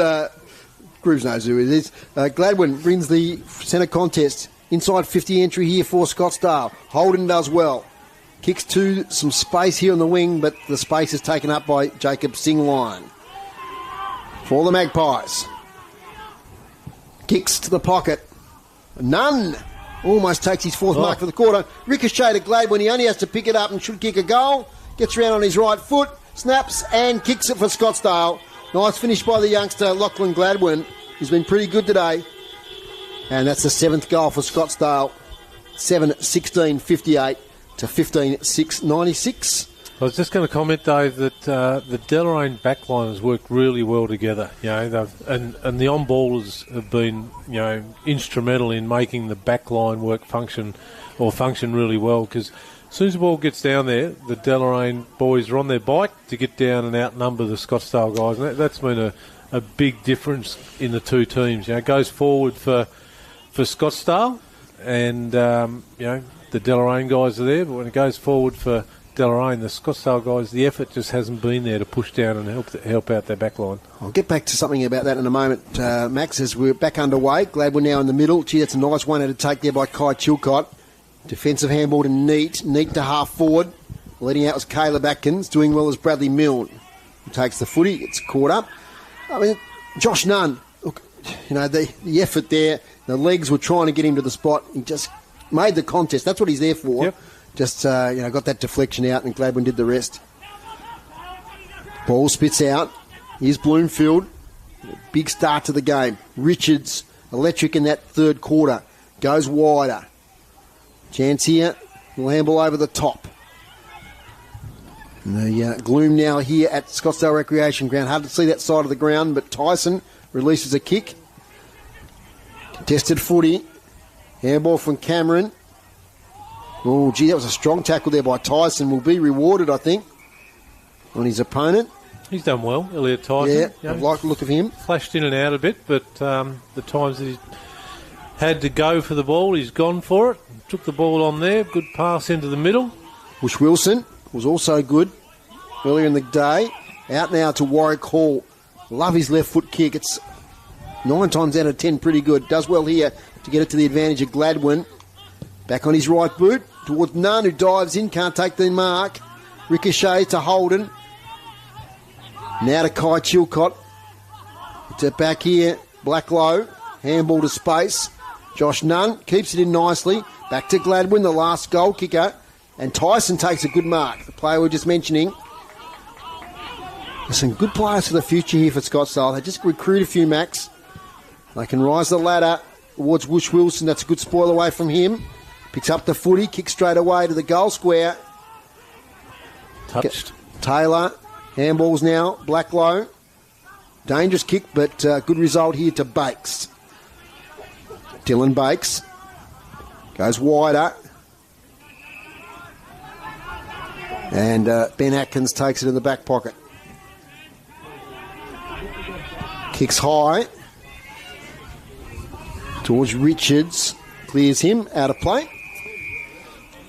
Grooves knows who it is. Gladwin wins the centre contest. Inside 50 entry here for Scottsdale. Holden does well. Kicks to some space here on the wing, but the space is taken up by Jacob Singline. For the Magpies. Kicks to the pocket. None. Almost takes his fourth mark for the quarter. Ricochet to Gladwin. He only has to pick it up and should kick a goal. Gets around on his right foot. Snaps and kicks it for Scottsdale. Nice finish by the youngster, Lachlan Gladwin. He's been pretty good today. And that's the 7th goal for Scottsdale. 7-16-58 to 15-6-96. I was just going to comment, Dave, that the Deloraine backline has worked really well together. You know, and the on-ballers have been, you know, instrumental in making the backline function really well. Because as soon as the ball gets down there, the Deloraine boys are on their bike to get down and outnumber the Scottsdale guys. And that's been a big difference in the two teams. You know, it goes forward for Scottsdale, and you know, the Deloraine guys are there. But when it goes forward for Deloraine, the Scottsdale guys, the effort just hasn't been there to push down and help out their backline. I'll get back to something about that in a moment, Max, as we're back underway. Gladwin now in the middle. Gee, that's a nice one to take there by Kai Chilcott. Defensive handball to Neat to half forward. Leading out was Caleb Atkins. Doing well as Bradley Milne, who takes the footy, gets caught up. I mean, Josh Nunn, look, you know, the effort there, the legs were trying to get him to the spot. He just made the contest. That's what he's there for. Yep. Just, got that deflection out, and Gladwin did the rest. Ball spits out. Here's Bloomfield. Big start to the game. Richards, electric in that third quarter. Goes wider. Chance here. Will handball over the top. And the gloom now here at Scottsdale Recreation Ground. Hard to see that side of the ground, but Tyson releases a kick. Contested footy. Handball from Cameron. Oh, gee, that was a strong tackle there by Tyson. Will be rewarded, I think, on his opponent. He's done well, Elliot Tyson. Yeah, I like the look of him. Flashed in and out a bit, but the times that he had to go for the ball, he's gone for it. Took the ball on there. Good pass into the middle. Bush Wilson was also good earlier in the day. Out now to Warwick Hall. Love his left foot kick. It's 9 times out of 10 pretty good. Does well here to get it to the advantage of Gladwin. Back on his right boot towards Nunn, who dives in, can't take the mark. Ricochet to Holden. Now to Kai Chilcott. To back here, Blacklow. Handball to space. Josh Nunn keeps it in nicely. Back to Gladwin, the last goal kicker. And Tyson takes a good mark, the player we were just mentioning. There's some good players for the future here for Scottsdale. They just recruit a few, Max. They can rise the ladder towards Bush Wilson. That's a good spoil away from him. Picks up the footy, kicks straight away to the goal square. Touched. Taylor, handballs now, Blacklow. Dangerous kick, but good result here to Bakes. Dylan Bakes goes wider. And Ben Atkins takes it in the back pocket. Kicks high towards Richards. Clears him out of play.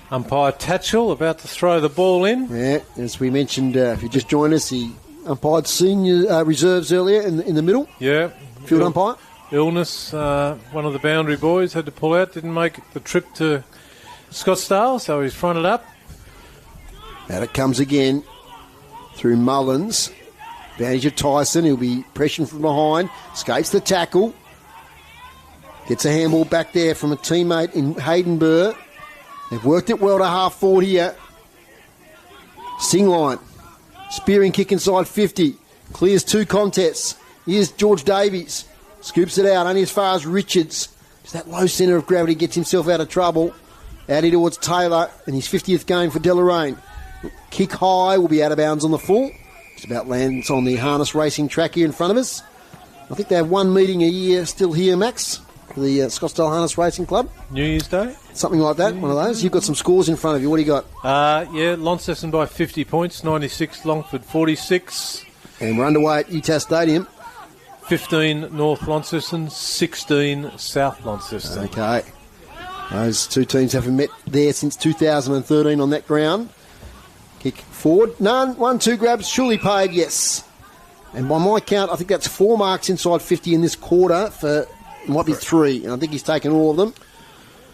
Umpire Tatchell about to throw the ball in. Yeah, as we mentioned, if you just joined us, he umpired senior reserves earlier in the middle. Yeah. Field umpire. Illness. One of the boundary boys had to pull out. Didn't make the trip to Scottsdale, so he's fronted up. Out it comes again through Mullins. Advantage of Tyson. He'll be pressuring from behind. Escapes the tackle. Gets a handball back there from a teammate in Hayden Burr. They've worked it well to half forward here. Singline. Spearing kick inside 50. Clears 2 contests. Here's George Davies. Scoops it out only as far as Richards. Just that low centre of gravity gets himself out of trouble. Out here towards Taylor and his 50th game for Deloraine. Kick high will be out of bounds on the full. Just about lands on the harness racing track here in front of us. I think they have one meeting a year still here, Max, for the Scottsdale Harness Racing Club. New Year's Day? Something like that, one of those. You've got some scores in front of you. What do you got? Launceston by 50 points, 96, Longford 46. And we're underway at UTAS Stadium. 15 North Launceston, 16 South Launceston. Okay. Those two teams haven't met there since 2013 on that ground. Kick forward. None. 1-2 grabs. Surely paid, yes. And by my count, I think that's 4 marks inside 50 in this quarter for, might be 3. And I think he's taken all of them.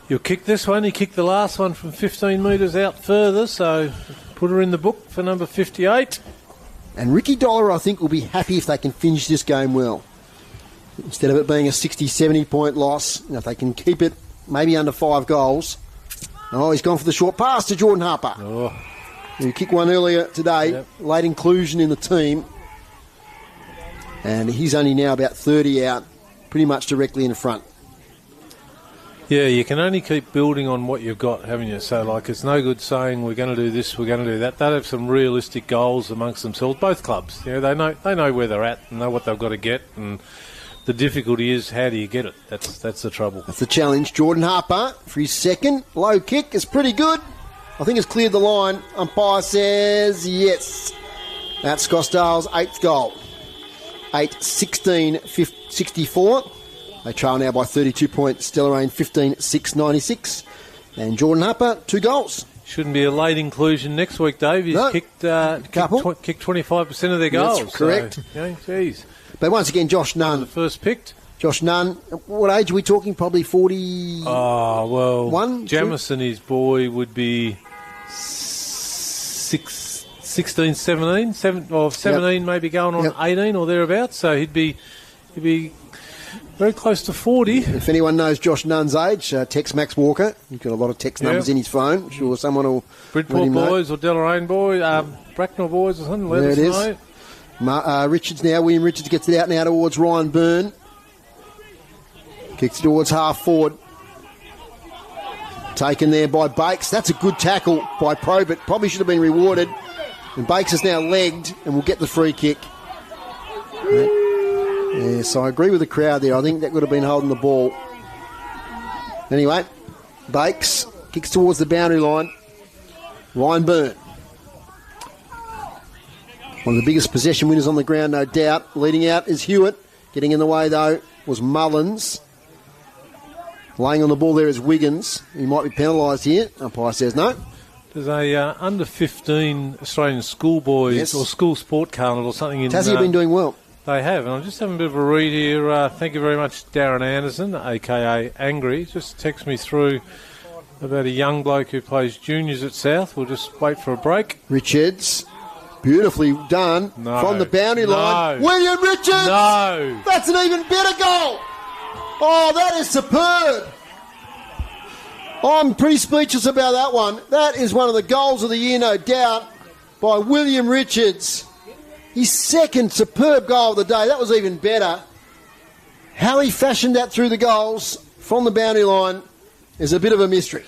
You'll kick this one. He kicked the last one from 15 metres out further, so put her in the book for number 58. And Ricky Dollar, I think, will be happy if they can finish this game well. Instead of it being a 60, 70-point loss, if they can keep it maybe under 5 goals. Oh, he's gone for the short pass to Jordan Harper. Oh. He kicked one earlier today, late inclusion in the team. And he's only now about 30 out, pretty much directly in front. Yeah, you can only keep building on what you've got, haven't you? So, like, it's no good saying we're going to do this, we're going to do that. They have some realistic goals amongst themselves, both clubs. You know, they know where they're at and know what they've got to get, and the difficulty is how do you get it? That's the trouble. That's the challenge. Jordan Harper for his second low kick is pretty good. I think it's cleared the line. Umpire says yes. That's Scottsdale's 8th goal. 8-16-64. They trail now by 32 points. Deloraine 15-6-96. And Jordan Harper, 2 goals. Shouldn't be a late inclusion next week, Dave. He's kicked 25% of their goals. That's correct. So, geez. But once again, Josh Nunn. The first picked. Josh Nunn. What age are we talking? Probably 40. Oh, well. 1, Jamison, his boy, would be 16, 17. 17 maybe going on 18 or thereabouts. So he'd be very close to 40. If anyone knows Josh Nunn's age, text Max Walker. He's got a lot of text numbers in his phone. I'm sure someone will. Bridport boys or Deloraine boys, Bracknell boys or something. Let us know. Richards now. William Richards gets it out now towards Ryan Byrne. Kicks it towards half forward. Taken there by Bakes. That's a good tackle by Probert. Probably should have been rewarded. And Bakes is now legged and will get the free kick. Yes, I agree with the crowd there. I think that would have been holding the ball. Anyway, Bakes kicks towards the boundary line. Ryan Byrne. One of the biggest possession winners on the ground, no doubt. Leading out is Hewitt. Getting in the way, though, was Mullins. Laying on the ball there is Wiggins. He might be penalised here. Umpire says no. There's a under 15 Australian schoolboys or school sport carnival or something in Tassie have been doing well. They have, and I'm just having a bit of a read here. Thank you very much, Darren Anderson, a.k.a. Angry. Just text me through about a young bloke who plays juniors at South. We'll just wait for a break. Richards, beautifully done from the boundary line. William Richards! No! That's an even better goal! Oh, that is superb! I'm pretty speechless about that one. That is one of the goals of the year, no doubt, by William Richards. His second superb goal of the day. That was even better. How he fashioned that through the goals from the boundary line is a bit of a mystery.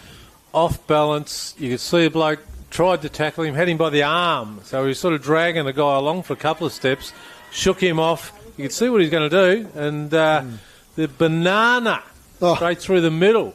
Off balance. You could see a bloke tried to tackle him, had him by the arm. So he was sort of dragging the guy along for a couple of steps, shook him off. You could see what he's going to do. And the banana straight through the middle.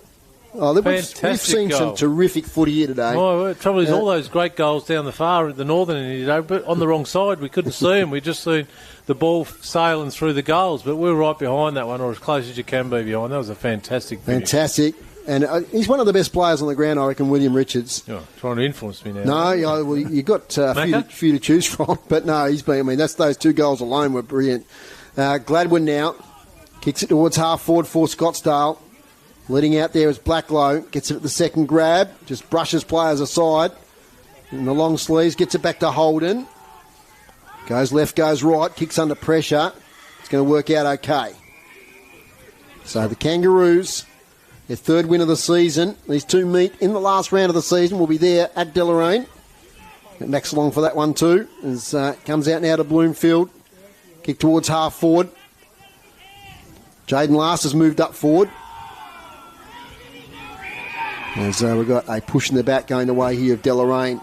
Oh, we've seen some terrific footy here today. Oh, the trouble is all those great goals down the far at the northern end, but on the wrong side we couldn't see them. We just seen the ball sailing through the goals, but we were right behind that one, or as close as you can be behind. That was a fantastic finish. Fantastic. And he's one of the best players on the ground, I reckon, William Richards. Oh, trying to influence me now. No, well, you've got a few to choose from, but no, he's been, those 2 goals alone were brilliant. Gladwin now kicks it towards half forward for Scottsdale. Leading out there is Blacklow. Gets it at the second grab. Just brushes players aside. In the long sleeves. Gets it back to Holden. Goes left, goes right. Kicks under pressure. It's going to work out okay. So the Kangaroos, their 3rd win of the season. These 2 meet in the last round of the season. Will be there at Deloraine. Max along for that one too. As comes out now to Bloomfield. Kick towards half forward. Jaden Last has moved up forward. As we've got a push in the back going the way here of Deloraine.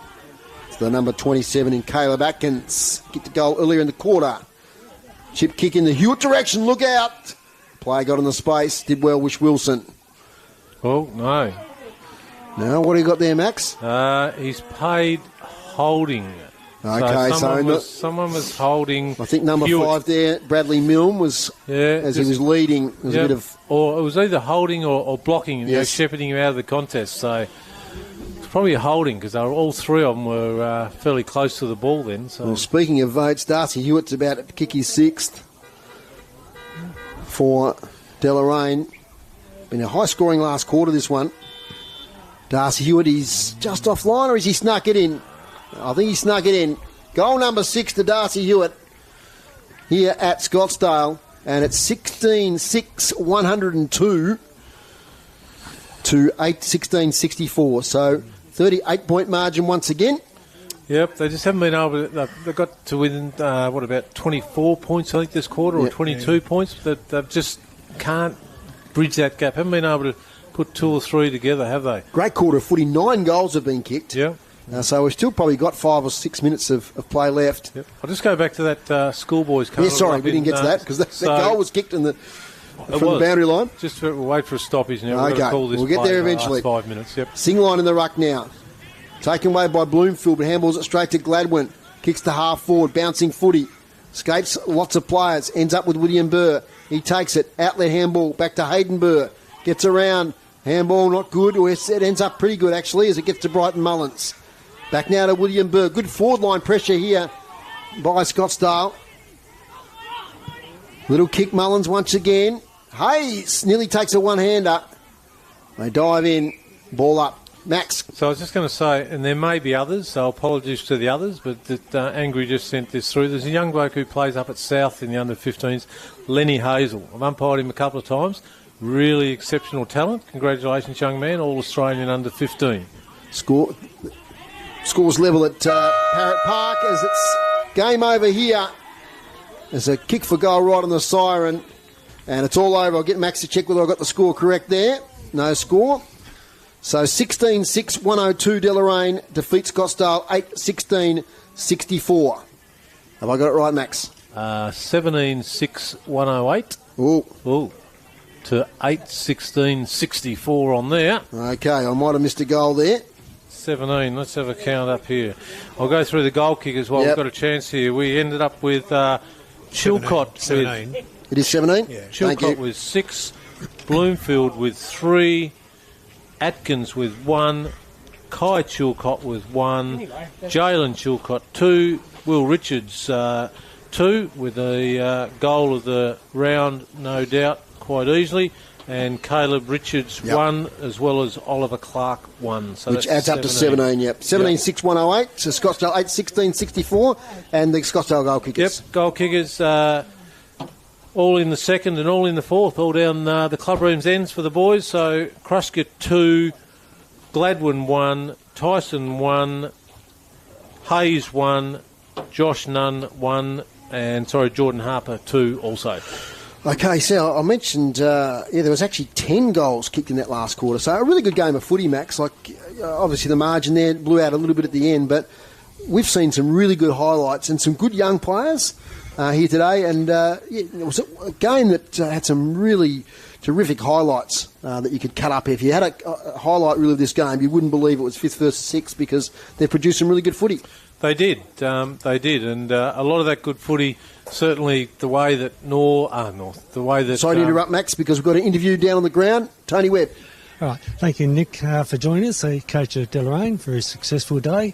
It's the number 27 in Caleb Atkins. Get the goal earlier in the quarter. Chip kick in the Hewitt direction. Look out. Player got in the space. Did well, Wish Wilson. Oh, no. Now, what do you got there, Max? He's paid holding. Okay, someone was holding. I think number Hewitt. 5 there, Bradley Milne, was he was leading. It was a bit of, or it was either holding or blocking, Yes. shepherding him out of the contest. So it's probably a holding because all three of them were fairly close to the ball then. So well, speaking of votes, Darcy Hewitt's about to kick his 6th for Deloraine. Been a high-scoring last quarter, this one. Darcy Hewitt, he's just offline, or has he snuck it in? I think he snuck it in. Goal number 6 to Darcy Hewitt here at Scottsdale. And it's 16-6-102 to 16-64. So 38-point margin once again. Yep, they just haven't been able to. They got to within, about 24 points, I think, this quarter, or 22 points. That they just can't bridge that gap. Haven't been able to put 2 or 3 together, have they? Great quarter of footy. 9 goals have been kicked. Yeah. So we've still probably got 5 or 6 minutes of play left. Yep. I'll just go back to that schoolboys. Yeah, sorry, we didn't get to that because that goal was kicked from the boundary line. Just wait for a stoppage now. Okay, We've got to call this we'll get there eventually. 5 minutes, yep. Sing line in the ruck now. Taken away by Bloomfield, but handballs it straight to Gladwin. Kicks to half forward, bouncing footy. Escapes lots of players, ends up with William Burr. He takes it, outlet handball, back to Hayden Burr. Gets around, handball not good, or it ends up pretty good actually as it gets to Brighton Mullins. Back now to William Burr. Good forward line pressure here by Scottsdale. Little kick Mullins once again. Hayes nearly takes a one-hander. They dive in, ball up. Max. So I was just going to say, and there may be others, so apologies to the others, but that Angry just sent this through. There's a young bloke who plays up at South in the under-15s, Lenny Hazel. I've umpired him a couple of times. Really exceptional talent. Congratulations, young man. All-Australian under-15. Scores level at Parrot Park as it's game over here. There's a kick for goal right on the siren, and it's all over. I'll get Max to check whether I got the score correct there. No score. So 16-6-102 Deloraine defeats Scottsdale 8-16-64. Have I got it right, Max? 17-6-108. Ooh. To 8-16-64 on there. Okay, I might have missed a goal there. 17. Let's have a count up here. I'll go through the goal kickers while we've got a chance here. We ended up with Chilcott. 17. It is 17? Yeah. Chilcott with 6. Bloomfield with 3. Atkins with 1. Kai Chilcott with 1. Jalen Chilcott 2. Will Richards 2 with a goal of the round, no doubt, quite easily. And Caleb Richards 1, as well as Oliver Clark 1. So which adds up to 17, 17-6-108. So Scottsdale 8-16-64. And the Scottsdale goal kickers. Yep, goal kickers all in the second and all in the fourth, all down the club room's ends for the boys. So Kruska 2, Gladwin 1, Tyson 1, Hayes 1, Josh Nunn 1, and Jordan Harper 2 also. Okay, so I mentioned there was actually 10 goals kicked in that last quarter. So a really good game of footy, Max. Like obviously the margin there blew out a little bit at the end, but we've seen some really good highlights and some good young players here today. And it was a game that had some really terrific highlights that you could cut up. If you had a highlight reel of this game, you wouldn't believe it was 5th versus 6th because they produced some really good footy. They did, and a lot of that good footy. Certainly, the way that the way that. Sorry to interrupt, Max, because we've got an interview down on the ground. Tony Webb. All right, thank you, Nick, for joining us. The coach of Deloraine, very successful day.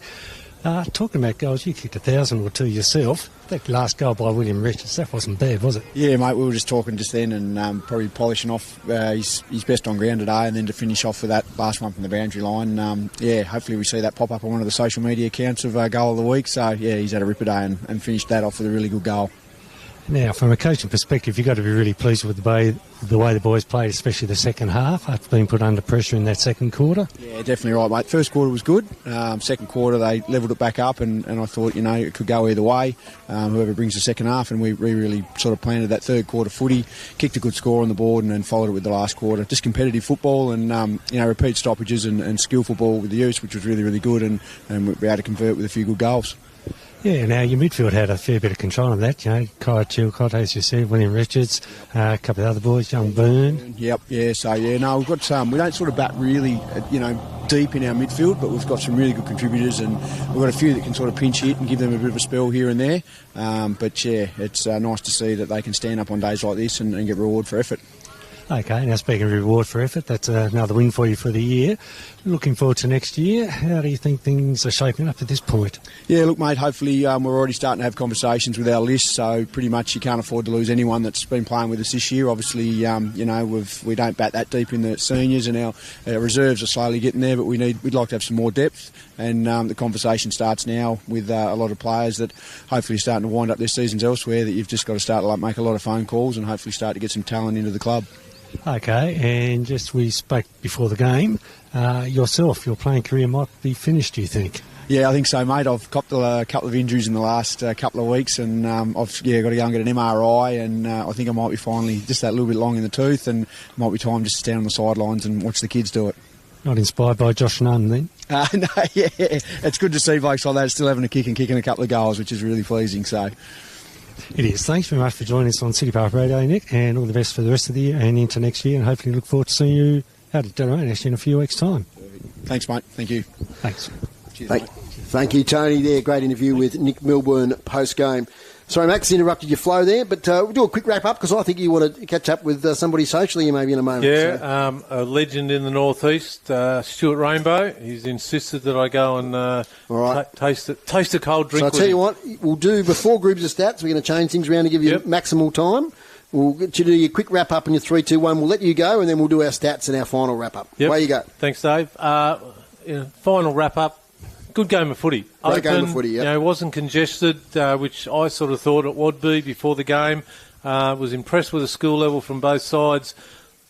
Talking about goals, you kicked 1,000 or 2 yourself. That last goal by William Richards, that wasn't bad, was it? Yeah, mate, we were just talking just then and probably polishing off his best on ground today, and then to finish off with that last one from the boundary line. Hopefully we see that pop up on one of the social media accounts of Goal of the Week. So, yeah, he's had a ripper day and finished that off with a really good goal. Now, from a coaching perspective, you've got to be really pleased with the way the boys played, especially the second half, after being put under pressure in that second quarter. Yeah, definitely right, mate. First quarter was good. Second quarter, they levelled it back up, and I thought, it could go either way, whoever brings the second half, and we really sort of planted that third quarter footy, kicked a good score on the board, and then followed it with the last quarter. Just competitive football and, repeat stoppages and skillful ball with the use, which was really, really good, and we were able to convert with a few good goals. Yeah, now your midfield had a fair bit of control of that. Kai Chilcott, as you said, William Richards, a couple of other boys, young Byrne. Yep, yeah, so yeah, no, we've got we don't sort of bat really, deep in our midfield, but we've got some really good contributors, and we've got a few that can sort of pinch hit and give them a bit of a spell here and there. But yeah, it's nice to see that they can stand up on days like this and get reward for effort. Okay, now speaking of reward for effort, that's another win for you for the year. Looking forward to next year. How do you think things are shaping up at this point? Yeah, look, mate, hopefully we're already starting to have conversations with our list, so pretty much you can't afford to lose anyone that's been playing with us this year. Obviously, we don't bat that deep in the seniors, and our reserves are slowly getting there, but we'd like to have some more depth, and the conversation starts now with a lot of players that hopefully are starting to wind up their seasons elsewhere, that you've just got to start to make a lot of phone calls and hopefully start to get some talent into the club. Okay, and just we spoke before the game, yourself, your playing career might be finished, do you think? Yeah, I think so, mate. I've copped a couple of injuries in the last couple of weeks, and I've got to go and get an MRI, and I think I might be finally just that little bit long in the tooth, and it might be time just to stand on the sidelines and watch the kids do it. Not inspired by Josh Nunn, then? No, yeah, it's good to see blokes like that still having a kick and kicking a couple of goals, which is really pleasing, so... It is. Thanks very much for joining us on City Park Radio, Nick, and all the best for the rest of the year and into next year, and hopefully look forward to seeing you out at Deloraine actually in a few weeks' time. Thanks, mate. Thank you. Thanks. Cheers, mate. Thank you, Tony, there. Great interview with Nick Milburn post-game. Sorry, Max, interrupted your flow there, but we'll do a quick wrap-up because I think you want to catch up with somebody socially maybe in a moment. Yeah, a legend in the northeast, Stuart Rainbow. He's insisted that I go and taste a cold drink. So I'll tell you what, we'll do before groups of stats. We're going to change things around to give you maximal time. We'll get you to do your quick wrap-up in your 3, 2, 1. We'll let you go, and then we'll do our stats and our final wrap-up. Yep. Away you go. Thanks, Dave. Final wrap-up. Good game of footy. Great game of footy, yeah. It wasn't congested, which I sort of thought it would be before the game. Was impressed with the skill level from both sides.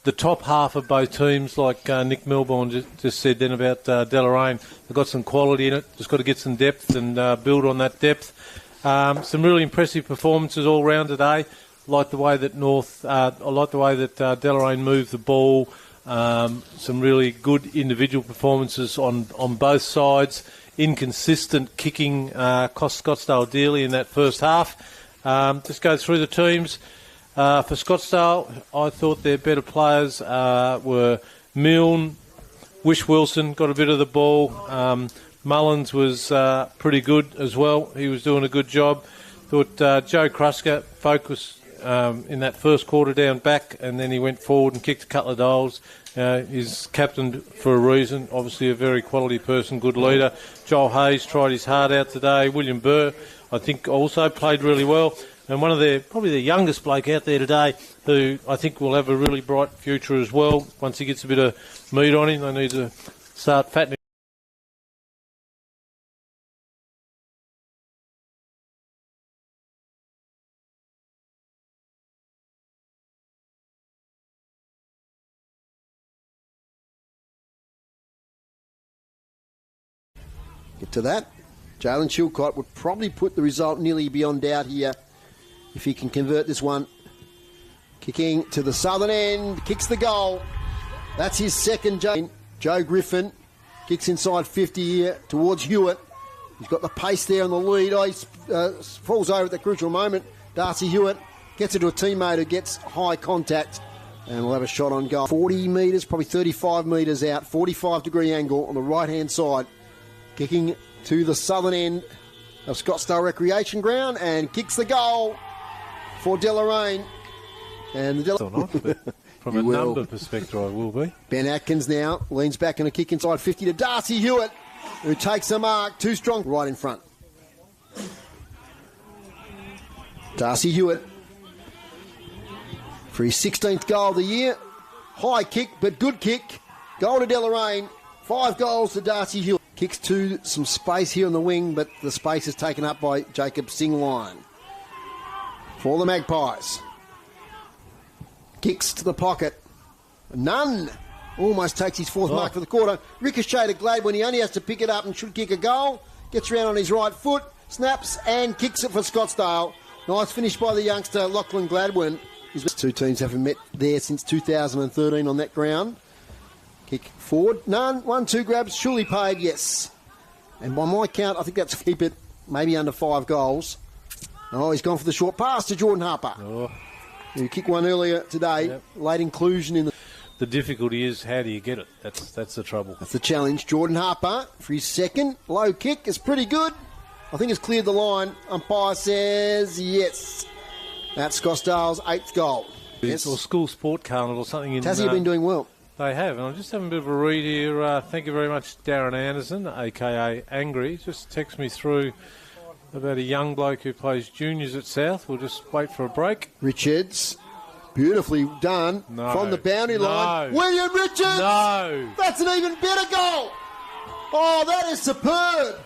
The top half of both teams, like Nick Milburn just said then about Deloraine, they've got some quality in it. Just got to get some depth and build on that depth. Some really impressive performances all round today. Like the way that Deloraine moved the ball. Some really good individual performances on both sides. Inconsistent kicking cost Scottsdale dearly in that first half. Just go through the teams. For Scottsdale, I thought their better players were Milne, Wish Wilson got a bit of the ball. Mullins was pretty good as well. He was doing a good job. Thought Joe Krusker focused in that first quarter down back, and then he went forward and kicked a couple of goals. He's captain for a reason, obviously a very quality person, good leader. Joel Hayes tried his heart out today. William Burr, I think, also played really well. And one of probably the youngest bloke out there today, who I think will have a really bright future as well. Once he gets a bit of meat on him, they need to start fattening. To that, Jalen Chilcott would probably put the result nearly beyond doubt here if he can convert this one. Kicking to the southern end, kicks the goal. That's his second. Joe Griffin kicks inside 50 here towards Hewitt. He's got the pace there on the lead. He falls over at the crucial moment. Darcy Hewitt gets it to a teammate who gets high contact, and we'll have a shot on goal. 40 metres, probably 35 metres out, 45-degree angle on the right-hand side. Kicking to the southern end of Scottsdale Recreation Ground and kicks the goal for Deloraine. And the from a number perspective, I will be. Ben Atkins now leans back and a kick inside 50 to Darcy Hewitt, who takes the mark. Too strong right in front. Darcy Hewitt for his 16th goal of the year. High kick, but good kick. Goal to Deloraine. 5 goals to Darcy Hewitt. Kicks to some space here on the wing, but the space is taken up by Jacob Singline. For the Magpies. Kicks to the pocket. Nunn almost takes his fourth mark for the quarter. Ricochet to Gladwin. He only has to pick it up and should kick a goal. Gets around on his right foot. Snaps and kicks it for Scottsdale. Nice finish by the youngster Lachlan Gladwin. These two teams haven't met there since 2013 on that ground. Kick forward. None. 1-2 grabs. Surely paid, yes. And by my count, I think that's keep it maybe under 5 goals. Oh, he's gone for the short pass to Jordan Harper. Oh. He kicked one earlier today. Yep. Late inclusion in the... The difficulty is, how do you get it? That's the trouble. That's the challenge. Jordan Harper for his second. Low kick is pretty good. I think it's cleared the line. Umpire says yes. That's Scottsdale's 8th goal. Yes. Or school sport carnival or something. Tassie have been doing well. They have, and I'm just having a bit of a read here. Thank you very much, Darren Anderson, a.k.a. Angry. Just text me through about a young bloke who plays juniors at South. We'll just wait for a break. Richards. Beautifully done from the boundary line. William Richards! No! That's an even better goal! Oh, that is superb!